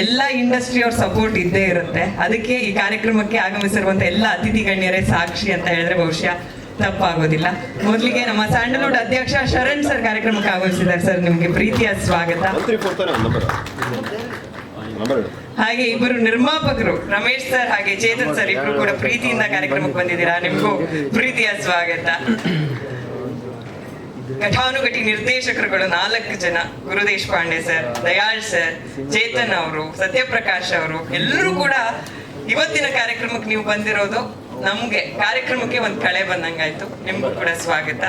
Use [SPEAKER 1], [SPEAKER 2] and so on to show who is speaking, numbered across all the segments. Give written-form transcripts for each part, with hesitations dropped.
[SPEAKER 1] ಎಲ್ಲ ಇಂಡಸ್ಟ್ರಿಯವ್ರ ಸಪೋರ್ಟ್ ಇದ್ದೇ ಇರುತ್ತೆ. ಅದಕ್ಕೆ ಈ ಕಾರ್ಯಕ್ರಮಕ್ಕೆ ಆಗಮಿಸಿರುವಂತ ಎಲ್ಲ ಅತಿಥಿ ಗಣ್ಯರೇ ಸಾಕ್ಷಿ ಅಂತ ಹೇಳಿದ್ರೆ ಬಹುಶಃ ತಪ್ಪಾಗೋದಿಲ್ಲ. ಮೊದಲಿಗೆ ನಮ್ಮ ಸ್ಯಾಂಡಲ್ವುಡ್ ಅಧ್ಯಕ್ಷ ಶರಣ್ ಸರ್ ಕಾರ್ಯಕ್ರಮಕ್ಕೆ ಆಗಮಿಸಿದ್ದಾರೆ. ಸರ್, ನಿಮಗೆ ಪ್ರೀತಿಯ ಸ್ವಾಗತ. ಹಾಗೆ ಇಬ್ಬರು ನಿರ್ಮಾಪಕರು ರಮೇಶ್ ಸರ್ ಹಾಗೆ ಚೇತನ್ ಸರ್ ಇಬ್ರು ಕೂಡ ಪ್ರೀತಿಯಿಂದ ಕಾರ್ಯಕ್ರಮಕ್ಕೆ ಬಂದಿದ್ದೀರಾ. ನಿಮಗೂ ಪ್ರೀತಿಯ ಸ್ವಾಗತ. ಘಟಾನುಘಟಿ ನಿರ್ದೇಶಕರುಗಳು 4 ಜನ, ಗುರು ದೇಶಪಾಂಡೆ ಸರ್, ದಯಾಳ್ ಸರ್, ಚೇತನ್ ಅವರು, ಸತ್ಯಪ್ರಕಾಶ್ ಅವರು ಎಲ್ಲರೂ ಕೂಡ ಇವತ್ತಿನ ಕಾರ್ಯಕ್ರಮಕ್ಕೆ ನೀವು ಬಂದಿರೋದು ನಮ್ಗೆ ಕಾರ್ಯಕ್ರಮಕ್ಕೆ ಒಂದು ಕಳೆ ಬಂದಂಗಾಯ್ತು. ನಿಮ್ಗೂ ಕೂಡ ಸ್ವಾಗತ.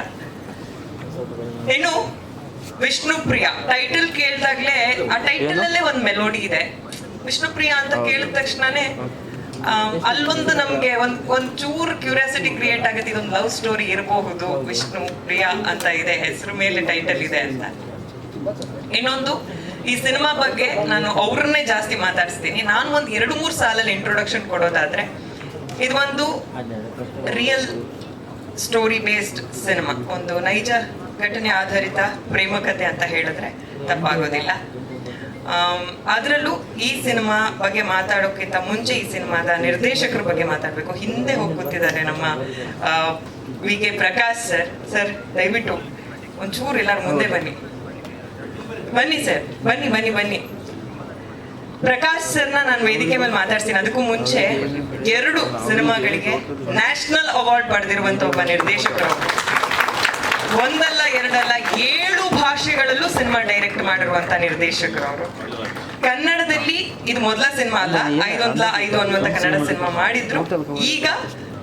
[SPEAKER 1] ಇನ್ನು ವಿಷ್ಣುಪ್ರಿಯ ಟೈಟಲ್ ಕೇಳಿದಾಗ್ಲೇ ಆ ಟೈಟಲ್ ಅಲ್ಲೇ ಒಂದು ಮೆಲೋಡಿ ಇದೆ. ವಿಷ್ಣುಪ್ರಿಯ ಅಂತ ಕೇಳಿದ ತಕ್ಷಣನೇ ಅಲ್ಲೊಂದು ನಮ್ಗೆ ಒಂದ್ ಚೂರ್ ಕ್ಯೂರಿಯಾಸಿಟಿ ಕ್ರಿಯೇಟ್ ಆಗುತ್ತೆ. ಇದೊಂದು ಲವ್ ಸ್ಟೋರಿ ಇರಬಹುದು, ವಿಷ್ಣು ಪ್ರಿಯ ಅಂತ ಇದೆ, ಹೆಸರು ಮೇಲೆ ಟೈಟಲ್ ಇದೆ ಅಂತ. ಇನ್ನೊಂದು, ಈ ಸಿನಿಮಾ ಬಗ್ಗೆ ನಾನು ಅವ್ರನ್ನೇ ಜಾಸ್ತಿ ಮಾತಾಡಿಸ್ತೀನಿ. ನಾನು ಒಂದು 2-3 ಸಾಲಲ್ಲಿ ಇಂಟ್ರೊಡಕ್ಷನ್ ಕೊಡೋದಾದ್ರೆ, ಇದು ಒಂದು ರಿಯಲ್ ಸ್ಟೋರಿ ಬೇಸ್ಡ್ ಸಿನಿಮಾ, ಒಂದು ನೈಜ ಘಟನೆ ಆಧಾರಿತ ಪ್ರೇಮ ಕಥೆ ಅಂತ ಹೇಳಿದ್ರೆ ತಪ್ಪಾಗೋದಿಲ್ಲ. ಅದರಲ್ಲೂ ಈ ಸಿನಿಮಾ ಬಗ್ಗೆ ಮಾತಾಡೋಕ್ಕಿಂತ ಮುಂಚೆ ಈ ಸಿನಿಮಾದ ನಿರ್ದೇಶಕರ ಬಗ್ಗೆ ಮಾತಾಡಬೇಕು. ಹಿಂದೆ ಹೋಗಿ ಕೂತಿದ್ದಾರೆ ನಮ್ಮ ವಿ.ಕೆ. ಪ್ರಕಾಶ್ ಸರ್. ಸರ್, ದಯವಿಟ್ಟು ಒಂಚೂರು ಎಲ್ಲರೂ ಮುಂದೆ ಬನ್ನಿ ಸರ್, ಬನ್ನಿ. ಪ್ರಕಾಶ್ ಸರ್ನ ನಾನು ವೇದಿಕೆ ಮೇಲೆ ಮಾತಾಡ್ತೀನಿ. ಅದಕ್ಕೂ ಮುಂಚೆ 2 ಸಿನಿಮಾಗಳಿಗೆ ನ್ಯಾಷನಲ್ ಅವಾರ್ಡ್ ಪಡೆದಿರುವಂತ ಒಬ್ಬ ನಿರ್ದೇಶಕರು, ಒಂದಲ್ಲ ಎರಡಲ್ಲ 7 ಭಾಷೆಗಳಲ್ಲೂ ಸಿನಿಮಾ ಡೈರೆಕ್ಟ್ ಮಾಡಿರುವಂತ ನಿರ್ದೇಶಕರು ಅವರು. ಕನ್ನಡದಲ್ಲಿ ಇದು ಮೊದಲ ಸಿನಿಮಾ ಅಲ್ಲ, 5 ಅನ್ನುವಂತ ಕನ್ನಡ ಸಿನಿಮಾ ಮಾಡಿದ್ರು. ಈಗ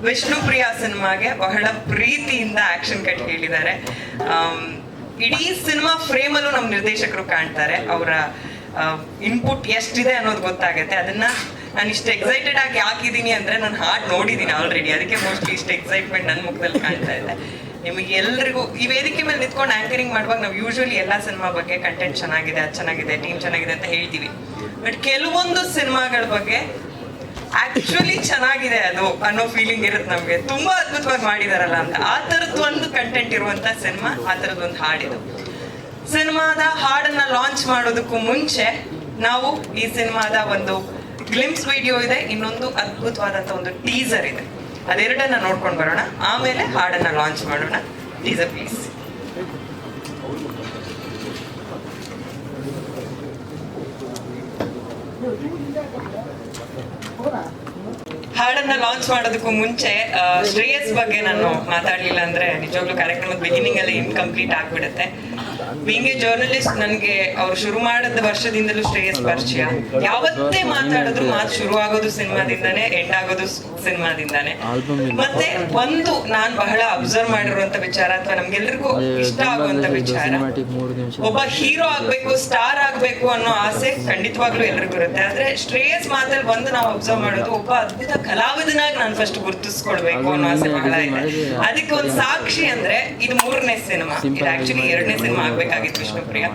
[SPEAKER 1] ವಿಷ್ಣುಪ್ರಿಯ ಸಿನಿಮಾಗೆ ಬಹಳ ಪ್ರೀತಿಯಿಂದ ಆಕ್ಷನ್ ಕಟ್ ಹೇಳಿದ್ದಾರೆ. ಇಡೀ ಸಿನಿಮಾ ಫ್ರೇಮ್ ಅಲ್ಲೂ ನಮ್ಮ ನಿರ್ದೇಶಕರು ಕಾಣ್ತಾರೆ. ಅವರ ಇನ್ಪುಟ್ ಎಷ್ಟಿದೆ ಅನ್ನೋದು ಗೊತ್ತಾಗುತ್ತೆ. ಅದನ್ನ ನಾನು ಇಷ್ಟು ಎಕ್ಸೈಟೆಡ್ ಆಗಿ ಹಾಕಿದ್ದೀನಿ ಅಂದ್ರೆ ನಾನು ಹಾಡ್ ನೋಡಿದ್ದೀನಿ ಆಲ್ರೆಡಿ, ಅದಕ್ಕೆ ಮೋಸ್ಟ್ಲಿ ಇಷ್ಟು ಎಕ್ಸೈಟ್ಮೆಂಟ್ ನನ್ನ ಮುಖದಲ್ಲಿ ಕಾಣ್ತಾ ಇದೆ. ನಿಮಗೆ ಎಲ್ರಿಗೂ ಈ ವೇದಿಕೆ ಮೇಲೆ ನಿಂತ್ಕೊಂಡು ಆಂಕರಿಂಗ್ ಮಾಡುವಾಗ ನಾವು ಯೂಶುವಲಿ ಎಲ್ಲ ಸಿನಿಮಾ ಬಗ್ಗೆ ಕಂಟೆಂಟ್ ಚೆನ್ನಾಗಿದೆ, ಅದು ಚೆನ್ನಾಗಿದೆ, ಟೀಮ್ ಚೆನ್ನಾಗಿದೆ ಅಂತ ಹೇಳ್ತೀವಿ. ಬಟ್ ಕೆಲವೊಂದು ಸಿನಿಮಾಗಳ ಬಗ್ಗೆ ಆಕ್ಚುಲಿ ಚೆನ್ನಾಗಿದೆ ಅದು ಅನ್ನೋ ಫೀಲಿಂಗ್ ಇರುತ್ತೆ ನಮ್ಗೆ, ತುಂಬಾ ಅದ್ಭುತವಾಗಿ ಮಾಡಿದಾರಲ್ಲ ಅಂತ. ಆ ತರದ್ದು ಒಂದು ಕಂಟೆಂಟ್ ಇರುವಂತ ಸಿನಿಮಾ, ಆ ತರದ್ದು ಒಂದು ಹಾಡಿದು. ಸಿನಿಮಾದ ಹಾಡನ್ನ ಲಾಂಚ್ ಮಾಡೋದಕ್ಕೂ ಮುಂಚೆ ನಾವು ಈ ಸಿನಿಮಾದ ಒಂದು ಗ್ಲಿಮ್ಸ್ ವಿಡಿಯೋ ಇದೆ, ಇನ್ನೊಂದು ಅದ್ಭುತವಾದಂತ ಒಂದು ಟೀಸರ್ ಇದೆ. ಅದೆರಡನ್ನ ನೋಡ್ಕೊಂಡು ಬರೋಣ, ಆಮೇಲೆ ಹಾಡನ್ನ ಲಾಂಚ್ ಮಾಡೋಣ. Teaser please. ಹಾಡನ್ನ ಲಾಂಚ್ ಮಾಡೋದಕ್ಕೂ ಮುಂಚೆ ಶ್ರೇಯಸ್ ಬಗ್ಗೆ ನಾನು ಮಾತಾಡ್ಲಿಲ್ಲ ಅಂದ್ರೆ ನಿಜವಾಗ್ಲೂ ಕಾರ್ಯಕ್ರಮದ ಬಿಗಿನಿಂಗ್ ಅಲ್ಲಿ ಇನ್ಕಂಪ್ಲೀಟ್ ಆಗ್ಬಿಡುತ್ತೆ. ಹಿಂಗೆ ಜರ್ನಲಿಸ್ಟ್, ನನ್ಗೆ ಅವ್ರು ಶುರು ಮಾಡಿದ ವರ್ಷದಿಂದಲೂ ಶ್ರೇಯಸ್ ಪರಿಚಯ. ಯಾವತ್ತೇ ಮಾತಾಡಿದ್ರು ಮಾತು ಶುರು ಆಗೋದು ಸಿನಿಮಾದಿಂದಾನೆ, ಎಂಡ್ ಆಗೋದು ಸಿನಿಮಾದಿಂದಾನೆ. ಮತ್ತೆ ಒಂದು ನಾನ್ ಬಹಳ ಅಬ್ಸರ್ವ್ ಮಾಡಿರುವಂತ ವಿಚಾರ, ಅಥವಾ ನಮ್ಗೆಲ್ರಿಗೂ ಇಷ್ಟ ಆಗುವಂತ ವಿಚಾರ, ಒಬ್ಬ ಹೀರೋ ಆಗ್ಬೇಕು, ಸ್ಟಾರ್ ಆಗ್ಬೇಕು ಅನ್ನೋ ಆಸೆ ಖಂಡಿತವಾಗ್ಲೂ ಎಲ್ರಿಗೂ ಇರುತ್ತೆ. ಆದ್ರೆ ಶ್ರೇಯಸ್ ಮಾತಲ್ಲಿ ಬಂದು ನಾವು ಅಬ್ಸರ್ವ್ ಮಾಡೋದು, ಒಬ್ಬ ಅದ್ಭುತ ಕಲಾವಿದನಾಗಿ ನಾನು ಫಸ್ಟ್ ಗುರುತಿಸ್ಕೊಳ್ಬೇಕು ಅನ್ನೋ ಆಸೆ ಬಹಳ ಇದೆ. ಅದಕ್ಕೆ ಒಂದು ಸಾಕ್ಷಿ ಅಂದ್ರೆ ಇದು 3ನೇ ಸಿನಿಮಾ, ಇದು ಆಕ್ಚುಲಿ 2ನೇ ಸಿನಿಮಾ ಆಗ್ಬೇಕಾಗಿತ್ತು ವಿಷ್ಣುಪ್ರಿಯ.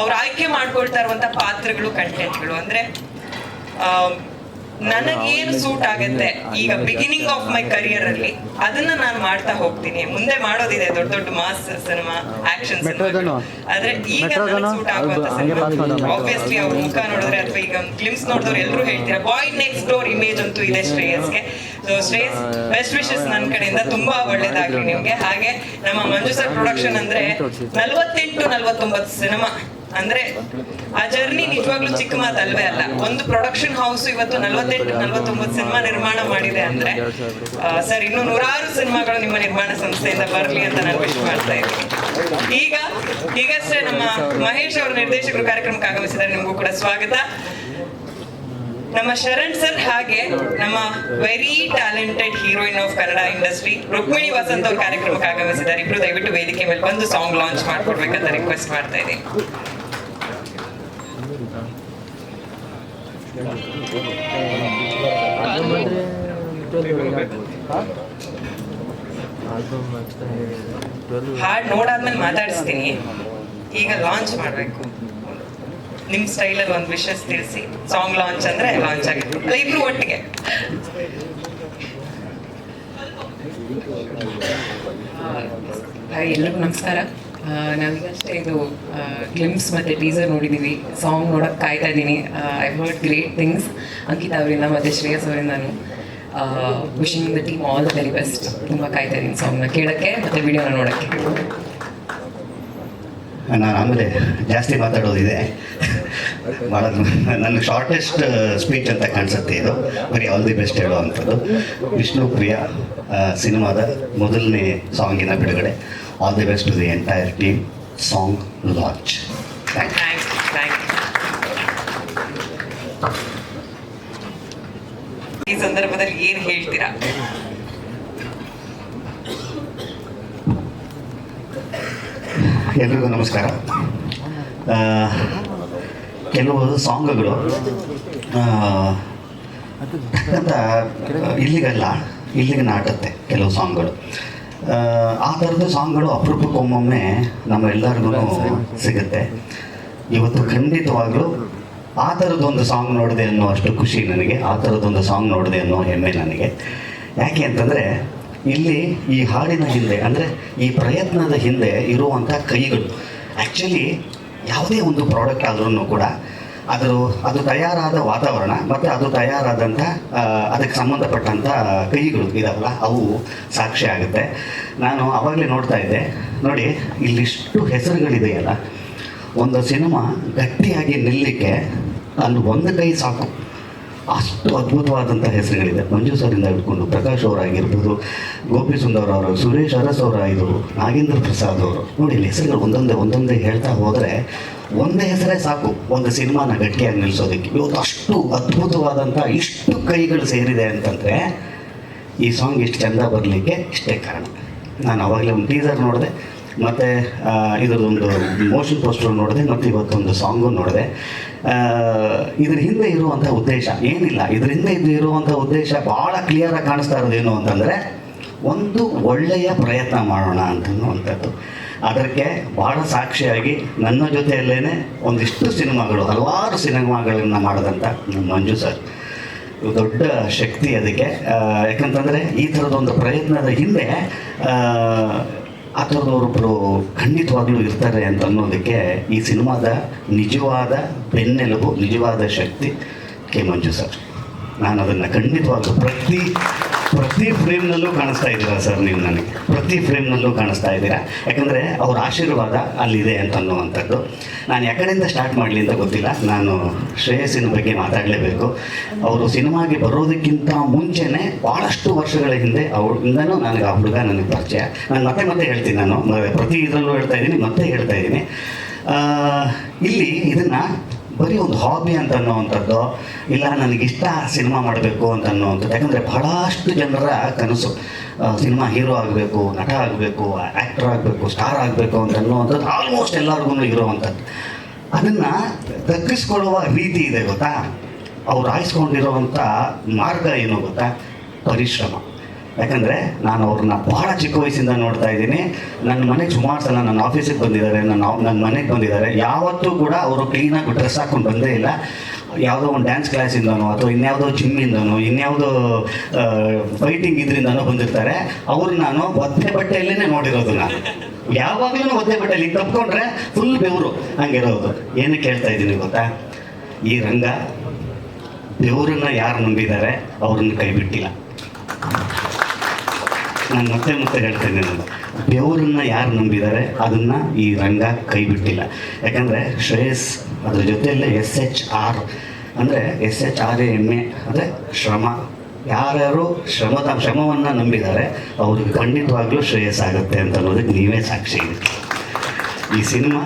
[SPEAKER 1] ಅವ್ರು ಆಯ್ಕೆ ಮಾಡ್ಕೊಳ್ತಾ ಇರುವಂತ ಪಾತ್ರಗಳು, ಕಂಟೆಂಟ್ಗಳು ಅಂದ್ರೆ ನನಗೇನು ಸೂಟ್ ಆಗತ್ತೆ ಈಗ ಬಿಗಿನಿಂಗ್ ಆಫ್ ಮೈ ಕರಿಯರ್ ಅಲ್ಲಿ, ಅದನ್ನ ನಾನು ಮಾಡ್ತಾ ಹೋಗ್ತೀನಿ. ಮುಂದೆ ಮಾಡೋದಿದೆ ದೊಡ್ಡ ದೊಡ್ಡ ಮಾಸ್ ಸಿನಿಮಾ, ಆಕ್ಷನ್ ಸಿನಿಮಾ. ಆದ್ರೆ ಈಗ ಸೂಟ್ ಆಗುವಂತ ಸಿನಿಮಾ ಆಬ್ವಿಯಸ್ಲಿ ಅವ್ರ ಮುಖ ನೋಡಿದ್ರೆ ಅಥವಾ ಈಗ ಕ್ಲಿಮ್ಸ್ ನೋಡಿದವ್ರು ಎಲ್ಲರೂ ಹೇಳ್ತೀರಾ ಬಾಯ್ ನೆಕ್ಸ್ಟ್ ಡೋರ್ ಇಮೇಜ್ ಅಂತೂ ಇದೆ ಶ್ರೇಯಸ್ಗೆ. ಸೊ ಶ್ರೇಯಸ್, ಬೆಸ್ಟ್ ವಿಶಸ್ ನನ್ನ ಕಡೆಯಿಂದ, ತುಂಬಾ ಒಳ್ಳೇದಾಗ್ಲಿ ನಿಮ್ಗೆ. ಹಾಗೆ ನಮ್ಮ ಮಂಜು ಸರ್ ಪ್ರೊಡಕ್ಷನ್ ಅಂದ್ರೆ 48-49 ಸಿನಿಮಾ ಅಂದ್ರೆ ಆ ಜರ್ನಿ ನಿಜವಾಗ್ಲೂ ಚಿಕ್ಕ ಮಾತಲ್ವೇ ಅಲ್ಲ. ಒಂದು ಪ್ರೊಡಕ್ಷನ್ ಹೌಸ್ ಇವತ್ತು 48-49 ಸಿನಿಮಾ ನಿರ್ಮಾಣ ಮಾಡಿದೆ ಅಂದ್ರೆ ಸರ್, ಇನ್ನು 100 ಸಿನಿಮಾಗಳು ನಿಮ್ಮ ನಿರ್ಮಾಣ ಸಂಸ್ಥೆಯಿಂದ ಬರ್ಲಿ ಅಂತ ನಾನು ವಿಶ್ ಮಾಡ್ತಾ ಇದ್ದೀನಿ. ಈಗಷ್ಟೇ ನಮ್ಮ ಮಹೇಶ್ ಅವರು ನಿರ್ದೇಶಕರು ಕಾರ್ಯಕ್ರಮಕ್ಕೆ ಆಗಮಿಸಿದ್ದಾರೆ, ನಿಮಗೂ ಕೂಡ ಸ್ವಾಗತ. ನಮ್ಮ ಶರಣ್ ಸರ್ ಹಾಗೆ ನಮ್ಮ very talented heroine of Kannada industry Rukmini Vasanth ಅವ್ರ ಕಾರ್ಯಕ್ರಮಕ್ಕೆ ಆಗಮಿಸಿದ್ದಾರೆ. ಇಬ್ರು ದಯವಿಟ್ಟು ವೇದಿಕೆ ಮೇಲೆ ಬಂದು ಸಾಂಗ್ ಲಾಂಚ್ ಮಾಡ್ಕೊಡ್ಬೇಕಂತ ರಿಕ್ವೆಸ್ಟ್ ಮಾಡ್ತಾ ಇದ್ದೀನಿ. ಹಾಡ್ ನೋಡಾದ್ಮೇಲೆ ಮಾತಾಡಿಸ್ತೀನಿ, ಈಗ ಲಾಂಚ್ ಮಾಡ್ಬೇಕು. ನಿಮ್ ಸ್ಟೈಲಲ್ಲಿ ಒಂದು ವಿಷಸ್ ತಿಳಿಸಿ, ಸಾಂಗ್ ಲಾಂಚ್ ಅಂದ್ರೆ ಲಾಂಚ್ ಆಗುತ್ತೆ ಇಬ್ರು ಒಟ್ಟಿಗೆ.
[SPEAKER 2] ಎಲ್ರಿಗೂ ನಮಸ್ಕಾರ. ನಾವೀಗಷ್ಟೇ ಇದು ಗ್ಲಿಮ್ಸ್ ಮತ್ತು ಟೀಸರ್ ನೋಡಿದ್ದೀವಿ. ಸಾಂಗ್ ನೋಡೋಕ್ಕೆ ಕಾಯ್ತಾ ಇದ್ದೀನಿ. I heard great things Ankita ಅವರಿಂದ ಮತ್ತು ಶ್ರೇಯಸ್ ಅವರಿಂದನು. Wishing the team all the very best. ತುಂಬ ಕಾಯ್ತಾ ಇದ್ದೀನಿ ಸಾಂಗ್ನ ಕೇಳೋಕ್ಕೆ ಮತ್ತು ವಿಡಿಯೋನ ನೋಡೋಕ್ಕೆ.
[SPEAKER 3] ನಾನು ಆಮೇಲೆ ಜಾಸ್ತಿ ಮಾತಾಡೋದಿದೆ, ಭಾಳ ನನ್ನ ಶಾರ್ಟೆಸ್ಟ್ ಸ್ಪೀಚ್ ಅಂತ ಕಾಣಿಸುತ್ತೆ ಇದು. ಬರೀ ಆಲ್ ದಿ ಬೆಸ್ಟ್ ಹೇಳುವಂಥದ್ದು. ವಿಷ್ಣು ಪ್ರಿಯ ಸಿನಿಮಾದ ಮೊದಲನೇ ಸಾಂಗಿನ ಬಿಡುಗಡೆ. All the best to the entire team. Song launch. Thank
[SPEAKER 1] ಈ ಸಂದರ್ಭದಲ್ಲಿ ಏನು ಹೇಳ್ತೀರಾ?
[SPEAKER 3] ಎಲ್ರಿಗೂ ನಮಸ್ಕಾರ. ಕೆಲವು ಸಾಂಗ್ಗಳು ಅಂತ ಇಲ್ಲಿಗೆ ನಾಟುತ್ತೆ ಕೆಲವು ಸಾಂಗ್ಗಳು. ಆ ಥರದ ಸಾಂಗ್ಗಳು ಅಪರೂಪಕ್ಕೊಮ್ಮೊಮ್ಮೆ ನಮ್ಮೆಲ್ಲರಿಗೂ ಸಿಗುತ್ತೆ. ಇವತ್ತು ಖಂಡಿತವಾಗ್ಲೂ ಆ ಥರದ್ದೊಂದು ಸಾಂಗ್ ನೋಡಿದೆ ಅನ್ನೋ ಅಷ್ಟು ಖುಷಿ ನನಗೆ, ಆ ಥರದ್ದೊಂದು ಸಾಂಗ್ ನೋಡಿದೆ ಅನ್ನೋ ಹೆಮ್ಮೆ ನನಗೆ. ಯಾಕೆ ಅಂತಂದರೆ ಇಲ್ಲಿ ಈ ಹಾಡಿನ ಹಿಂದೆ, ಅಂದರೆ ಈ ಪ್ರಯತ್ನದ ಹಿಂದೆ ಇರುವಂಥ ಕೈಗಳು. ಆ್ಯಕ್ಚುಲಿ ಯಾವುದೇ ಒಂದು ಪ್ರಾಡಕ್ಟ್ ಆದ್ರೂ ಕೂಡ ಅದು ತಯಾರಾದ ವಾತಾವರಣ ಮತ್ತು ಅದು ತಯಾರಾದಂಥ ಅದಕ್ಕೆ ಸಂಬಂಧಪಟ್ಟಂಥ ಕೈಗಳು ಇದಾವಲ್ಲ, ಅವು ಸಾಕ್ಷಿ ಆಗುತ್ತೆ. ನಾನು ಆವಾಗಲೇ ನೋಡ್ತಾ ಇದ್ದೆ ನೋಡಿ, ಇಲ್ಲಿಷ್ಟು ಹೆಸರುಗಳಿದೆಯಲ್ಲ, ಒಂದು ಸಿನಿಮಾ ಗಟ್ಟಿಯಾಗಿ ನಿಲ್ಲಲಿಕ್ಕೆ ಅಲ್ಲಿ ಒಂದು ಕೈ ಸಾಕು. ಅಷ್ಟು ಅದ್ಭುತವಾದಂಥ ಹೆಸರುಗಳಿದೆ. ಮಂಜು ಸರಿಂದ ಹಿಡ್ಕೊಂಡು ಪ್ರಕಾಶ್ ಅವರಾಗಿರ್ಬೋದು, ಗೋಪಿ ಸುಂದರ್ ಅವರು, ಸುರೇಶ್ ಅರಸ್ ಅವರ, ಇದು ನಾಗೇಂದ್ರ ಪ್ರಸಾದ್ ಅವರು. ನೋಡಿ ಇಲ್ಲಿ ಹೆಸರುಗಳು ಒಂದೊಂದೇ ಹೇಳ್ತಾ ಹೋದರೆ ಒಂದೇ ಹೆಸರೇ ಸಾಕು ಒಂದು ಸಿನಿಮಾನ ಗಟ್ಟಿಯಾಗಿ ನಿಲ್ಲಿಸೋದಕ್ಕೆ. ಇವತ್ತು ಅಷ್ಟು ಅದ್ಭುತವಾದಂಥ ಇಷ್ಟು ಕೈಗಳು ಸೇರಿದೆ ಅಂತಂದರೆ ಈ ಸಾಂಗ್ ಇಷ್ಟು ಚೆಂದ ಬರಲಿಕ್ಕೆ ಇಷ್ಟೇ ಕಾರಣ. ನಾನು ಆವಾಗಲೇ ಒಂದು ಟೀಸರ್ ನೋಡಿದೆ, ಮತ್ತು ಇದರದೊಂದು ಮೋಷನ್ ಪೋಸ್ಟರ್ ನೋಡಿದೆ, ಮತ್ತು ಇವತ್ತೊಂದು ಸಾಂಗು ನೋಡಿದೆ. ಇದ್ರ ಹಿಂದೆ ಇರುವಂಥ ಉದ್ದೇಶ ಏನಿಲ್ಲ, ಇದ್ರ ಹಿಂದೆ ಇರುವಂಥ ಉದ್ದೇಶ ಭಾಳ ಕ್ಲಿಯರಾಗಿ ಕಾಣಿಸ್ತಾ ಇರೋದೇನು ಅಂತಂದರೆ, ಒಂದು ಒಳ್ಳೆಯ ಪ್ರಯತ್ನ ಮಾಡೋಣ ಅಂತನ್ನುವಂಥದ್ದು. ಅದಕ್ಕೆ ಭಾಳ ಸಾಕ್ಷಿಯಾಗಿ ನನ್ನ ಜೊತೆಯಲ್ಲೇ ಒಂದಿಷ್ಟು ಸಿನಿಮಾಗಳು, ಹಲವಾರು ಸಿನಿಮಾಗಳನ್ನು ಮಾಡಿದಂಥ ಮಂಜು ಸರ್ ದೊಡ್ಡ ಶಕ್ತಿ ಅದಕ್ಕೆ. ಯಾಕಂತಂದರೆ ಈ ಥರದೊಂದು ಪ್ರಯತ್ನದ ಹಿಂದೆ ಆ ಥರದವರೊಬ್ಬರು ಖಂಡಿತವಾಗ್ಲೂ ಇರ್ತಾರೆ ಅಂತ ಅನ್ನೋದಕ್ಕೆ ಈ ಸಿನಿಮಾದ ನಿಜವಾದ ಬೆನ್ನೆಲುಬು, ನಿಜವಾದ ಶಕ್ತಿ ಕೆ ಮಂಜು ಸರ್. ನಾನು ಅದನ್ನು ಖಂಡಿತವಾಗ್ಲೂ ಪ್ರತಿ ಫ್ರೇಮ್ನಲ್ಲೂ ಕಾಣಿಸ್ತಾ ಇದ್ದೀರಾ ಸರ್, ನೀವು ನನಗೆ ಪ್ರತಿ ಫ್ರೇಮ್ನಲ್ಲೂ ಕಾಣಿಸ್ತಾ ಇದ್ದೀರಾ. ಯಾಕಂದರೆ ಅವ್ರ ಆಶೀರ್ವಾದ ಅಲ್ಲಿದೆ ಅಂತ ಅನ್ನುವಂಥದ್ದು. ನಾನು ಯಾಕಡೆಯಿಂದ ಸ್ಟಾರ್ಟ್ ಮಾಡಲಿ ಅಂತ ಗೊತ್ತಿಲ್ಲ. ನಾನು ಶ್ರೇಯಸ್ಸಿನ ಬಗ್ಗೆ ಮಾತಾಡಲೇಬೇಕು. ಅವರು ಸಿನಿಮಾಗೆ ಬರೋದಕ್ಕಿಂತ ಮುಂಚೆನೇ ಭಾಳಷ್ಟು ವರ್ಷಗಳ ಹಿಂದೆ ಅವರಿಂದನೂ ನನಗೆ ಆ ಹುಡುಗ ನನಗೆ ಪರಿಚಯ. ನಾನು ಮತ್ತೆ ಹೇಳ್ತೀನಿ, ನಾನು ಪ್ರತಿ ಇದರಲ್ಲೂ ಹೇಳ್ತಾ ಇದ್ದೀನಿ, ಮತ್ತೆ ಹೇಳ್ತಾ ಇದ್ದೀನಿ. ಇಲ್ಲಿ ಇದನ್ನು ಬರೀ ಒಂದು ಹಾಬಿ ಅಂತ ಅನ್ನೋವಂಥದ್ದು ಇಲ್ಲ, ನನಗಿಷ್ಟ ಸಿನಿಮಾ ಮಾಡಬೇಕು ಅಂತ ಅನ್ನೋವಂಥದ್ದು. ಯಾಕಂದರೆ ಬಹಳಷ್ಟು ಜನರ ಕನಸು ಸಿನಿಮಾ ಹೀರೋ ಆಗಬೇಕು, ನಟ ಆಗಬೇಕು, ಆ್ಯಕ್ಟರ್ ಆಗಬೇಕು, ಸ್ಟಾರ್ ಆಗಬೇಕು ಅಂತ ಅನ್ನೋವಂಥದ್ದು ಆಲ್ಮೋಸ್ಟ್ ಎಲ್ಲರಿಗೂ ಇರುವಂಥದ್ದು. ಅದನ್ನು ದಕ್ಕಿಸ್ಕೊಳ್ಳುವ ರೀತಿ ಇದೆ ಗೊತ್ತಾ, ಅವ್ರು ಆಯ್ಸ್ಕೊಂಡಿರೋವಂಥ ಮಾರ್ಗ ಏನು ಗೊತ್ತಾ, ಪರಿಶ್ರಮ. ಯಾಕಂದರೆ ನಾನು ಅವ್ರನ್ನ ಭಾಳ ಚಿಕ್ಕ ವಯಸ್ಸಿಂದ ನೋಡ್ತಾ ಇದ್ದೀನಿ. ನನ್ನ ಮನೆಗೆ ಸುಮಾರು ಸಲ ನನ್ನ ಆಫೀಸಿಗೆ ಬಂದಿದ್ದಾರೆ, ನನ್ನ ಮನೆಗೆ ಬಂದಿದ್ದಾರೆ. ಯಾವತ್ತೂ ಕೂಡ ಅವರು ಕ್ಲೀನಾಗಿ ಡ್ರೆಸ್ ಹಾಕ್ಕೊಂಡು ಬಂದೇ ಇಲ್ಲ. ಯಾವುದೋ ಒಂದು ಡ್ಯಾನ್ಸ್ ಕ್ಲಾಸಿಂದನೋ ಅಥವಾ ಇನ್ಯಾವುದೋ ಜಿಮ್ಮಿಂದನೋ ಇನ್ಯಾವುದೋ ಫೈಟಿಂಗ್ ಇದರಿಂದನೋ ಬಂದಿರ್ತಾರೆ. ಅವ್ರು ನಾನು ಒದ್ದೆ ಬಟ್ಟೆಯಲ್ಲೇ ನೋಡಿರೋದು. ನಾನು ಯಾವಾಗಲೂ ಒದ್ದೆ ಬಟ್ಟೆಯಲ್ಲಿ ತಪ್ಪಿಕೊಂಡ್ರೆ ಫುಲ್ ಬೆವರು ಹಂಗಿರೋದು. ಏನಕ್ಕೆ ಹೇಳ್ತಾ ಇದ್ದೀನಿ ಗೊತ್ತಾ, ಈ ರಂಗ ಬೆವರನ್ನ ಯಾರು ನಂಬಿದ್ದಾರೆ ಅವ್ರನ್ನ ಕೈ ಬಿಟ್ಟಿಲ್ಲ. ನಾನು ಮತ್ತೆ ಹೇಳ್ತೇನೆ, ನಾನು ಬೆವರನ್ನ ಯಾರು ನಂಬಿದ್ದಾರೆ ಅದನ್ನು ಈ ರಂಗ ಕೈ ಬಿಟ್ಟಿಲ್ಲ. ಯಾಕಂದರೆ ಶ್ರೇಯಸ್ ಅದ್ರ ಜೊತೆಯಲ್ಲೇ SHR ಅಂದರೆ SHRAMA ಅಂದರೆ ಶ್ರಮ. ಯಾರ್ಯಾರು ಶ್ರಮವನ್ನು ನಂಬಿದ್ದಾರೆ ಅವ್ರಿಗೆ ಖಂಡಿತವಾಗ್ಲೂ ಶ್ರೇಯಸ್ ಆಗುತ್ತೆ ಅಂತ ಅನ್ನೋದಕ್ಕೆ ನೀವೇ ಸಾಕ್ಷಿ ಇದೆ. ಈ ಸಿನಿಮಾ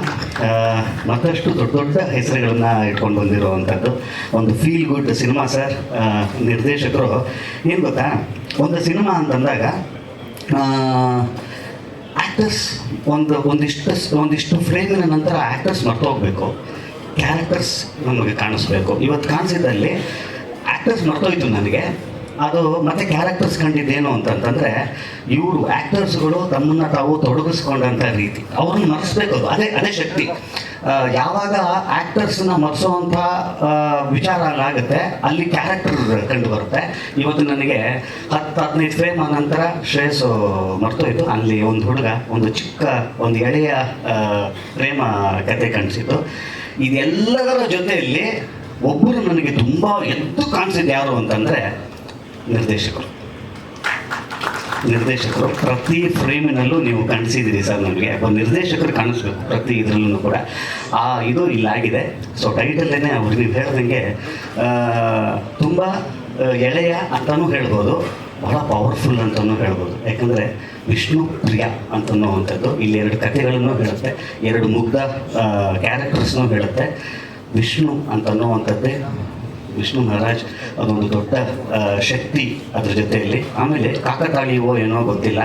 [SPEAKER 3] ಮತ್ತಷ್ಟು ದೊಡ್ಡ ದೊಡ್ಡ ಹೆಸರುಗಳನ್ನು ಇಟ್ಕೊಂಡು ಬಂದಿರುವಂಥದ್ದು ಒಂದು ಫೀಲ್ ಗುಡ್ ಸಿನಿಮಾ ಸರ್. ನಿರ್ದೇಶಕರು ಏನು ಗೊತ್ತಾ, ಒಂದು ಸಿನಿಮಾ ಅಂತಂದಾಗ ಆ್ಯಕ್ಟರ್ಸ್ ಒಂದಿಷ್ಟು ಫ್ರೇಮಿನ ನಂತರ ಆ್ಯಕ್ಟರ್ಸ್ ಮರ್ತೋಗ್ಬೇಕು, ಕ್ಯಾರೆಕ್ಟರ್ಸ್ ನಮಗೆ ಕಾಣಿಸ್ಬೇಕು. ಇವತ್ತು ಕಾಣಿಸಿದಲ್ಲಿ ಆ್ಯಕ್ಟರ್ಸ್ ಮರ್ತೋಯ್ತು ನನಗೆ, ಅದು ಮತ್ತೆ ಕ್ಯಾರೆಕ್ಟರ್ಸ್ ಕಂಡಿದ್ದೇನು ಅಂತಂತಂದರೆ ಇವರು ಆ್ಯಕ್ಟರ್ಸ್ಗಳು ತಮ್ಮನ್ನು ತಾವು ತೊಡಗಿಸ್ಕೊಂಡಂಥ ರೀತಿ ಅವ್ರನ್ನ ಮರೆಸ್ಬೇಕು, ಅದು ಅದೇ ಶಕ್ತಿ. ಯಾವಾಗ ಆ್ಯಕ್ಟರ್ಸ್ನ ಮರೆಸೋವಂಥ ವಿಚಾರ ಆಗುತ್ತೆ ಅಲ್ಲಿ ಕ್ಯಾರೆಕ್ಟರ್ ಕಂಡು ಬರುತ್ತೆ. ಇವತ್ತು ನನಗೆ 10-15 ಫ್ರೇಮ್ ನಂತರ ಶ್ರೇಯಸ್ಸು ಮರ್ತೋಯ್ತು, ಅಲ್ಲಿ ಒಂದು ಹುಡುಗ ಒಂದು ಚಿಕ್ಕ ಒಂದು ಎಳೆಯ ಪ್ರೇಮ ಕತೆ ಕಾಣಿಸಿತ್ತು. ಇದೆಲ್ಲದರ ಜೊತೆಯಲ್ಲಿ ಒಬ್ಬರು ನನಗೆ ತುಂಬ ಎದ್ದು ಕಾಣಿಸಿದ್ದು ಯಾರು ಅಂತಂದರೆ ನಿರ್ದೇಶಕರು ಪ್ರತಿ ಫ್ರೇಮಿನಲ್ಲೂ ನೀವು ಕಾಣಿಸಿದ್ದೀರಿ ಸರ್. ನನಗೆ ಒಬ್ಬ ನಿರ್ದೇಶಕರು ಕಾಣಿಸ್ಬೇಕು ಪ್ರತಿ ಇದರಲ್ಲೂ ಕೂಡ. ಇದು ಇಲ್ಲಾಗಿದೆ. ಸೊ ಟೈಟಲ್ಲೇ ಅವ್ರು ನೀವು ಹೇಳ್ದಂಗೆ ತುಂಬ ಎಳೆಯ ಅಂತಲೂ ಹೇಳ್ಬೋದು, ಬಹಳ ಪವರ್ಫುಲ್ ಅಂತಲೂ ಹೇಳ್ಬೋದು. ಯಾಕಂದರೆ ವಿಷ್ಣು ಪ್ರಿಯ ಅಂತನ್ನುವಂಥದ್ದು ಇಲ್ಲಿ 2 ಕಥೆಗಳನ್ನು ಹೇಳುತ್ತೆ, 2 ಮುಗ್ಧ ಕ್ಯಾರೆಕ್ಟರ್ಸ್ನೂ ಹೇಳುತ್ತೆ. ವಿಷ್ಣು ಅಂತನ್ನುವಂಥದ್ದೇ ವಿಷ್ಣು ಮಹಾರಾಜ್ ಅದೊಂದು ದೊಡ್ಡ ಶಕ್ತಿ ಅದ್ರ ಜೊತೆಯಲ್ಲಿ. ಆಮೇಲೆ ಕಾಕತಾಳೀವೋ ಏನೋ ಗೊತ್ತಿಲ್ಲ,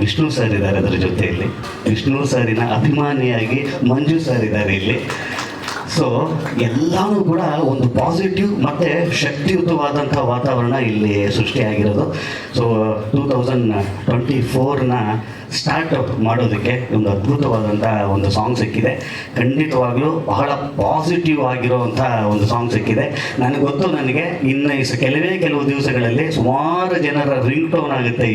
[SPEAKER 3] ವಿಷ್ಣು ಸರ್ ಇದ್ದಾರೆ ಅದರ ಜೊತೆಯಲ್ಲಿ. ವಿಷ್ಣು ಸರಿನ ಅಭಿಮಾನಿಯಾಗಿ ಮಂಜು ಸರ್ ಇದ್ದಾರೆ ಇಲ್ಲಿ. ಸೊ ಎಲ್ಲನೂ ಕೂಡ ಒಂದು ಪಾಸಿಟಿವ್ ಮತ್ತು ಶಕ್ತಿಯುತವಾದಂಥ ವಾತಾವರಣ ಇಲ್ಲಿ ಸೃಷ್ಟಿಯಾಗಿರೋದು. ಸೊ 2024ನ ಸ್ಟಾರ್ಟ್ ಮಾಡೋದಕ್ಕೆ ಒಂದು ಅದ್ಭುತವಾದಂಥ ಒಂದು ಸಾಂಗ್ ಸಿಕ್ಕಿದೆ. ಖಂಡಿತವಾಗ್ಲೂ ಬಹಳ ಪಾಸಿಟಿವ್ ಆಗಿರೋವಂಥ ಒಂದು ಸಾಂಗ್ ಸಿಕ್ಕಿದೆ. ನನಗೆ ಗೊತ್ತು, ನನಗೆ ಇನ್ನು ಕೆಲವು ದಿವಸಗಳಲ್ಲಿ ಸುಮಾರು ಜನರ ರಿಂಗ್ ಟೋನ್ ಆಗುತ್ತೆ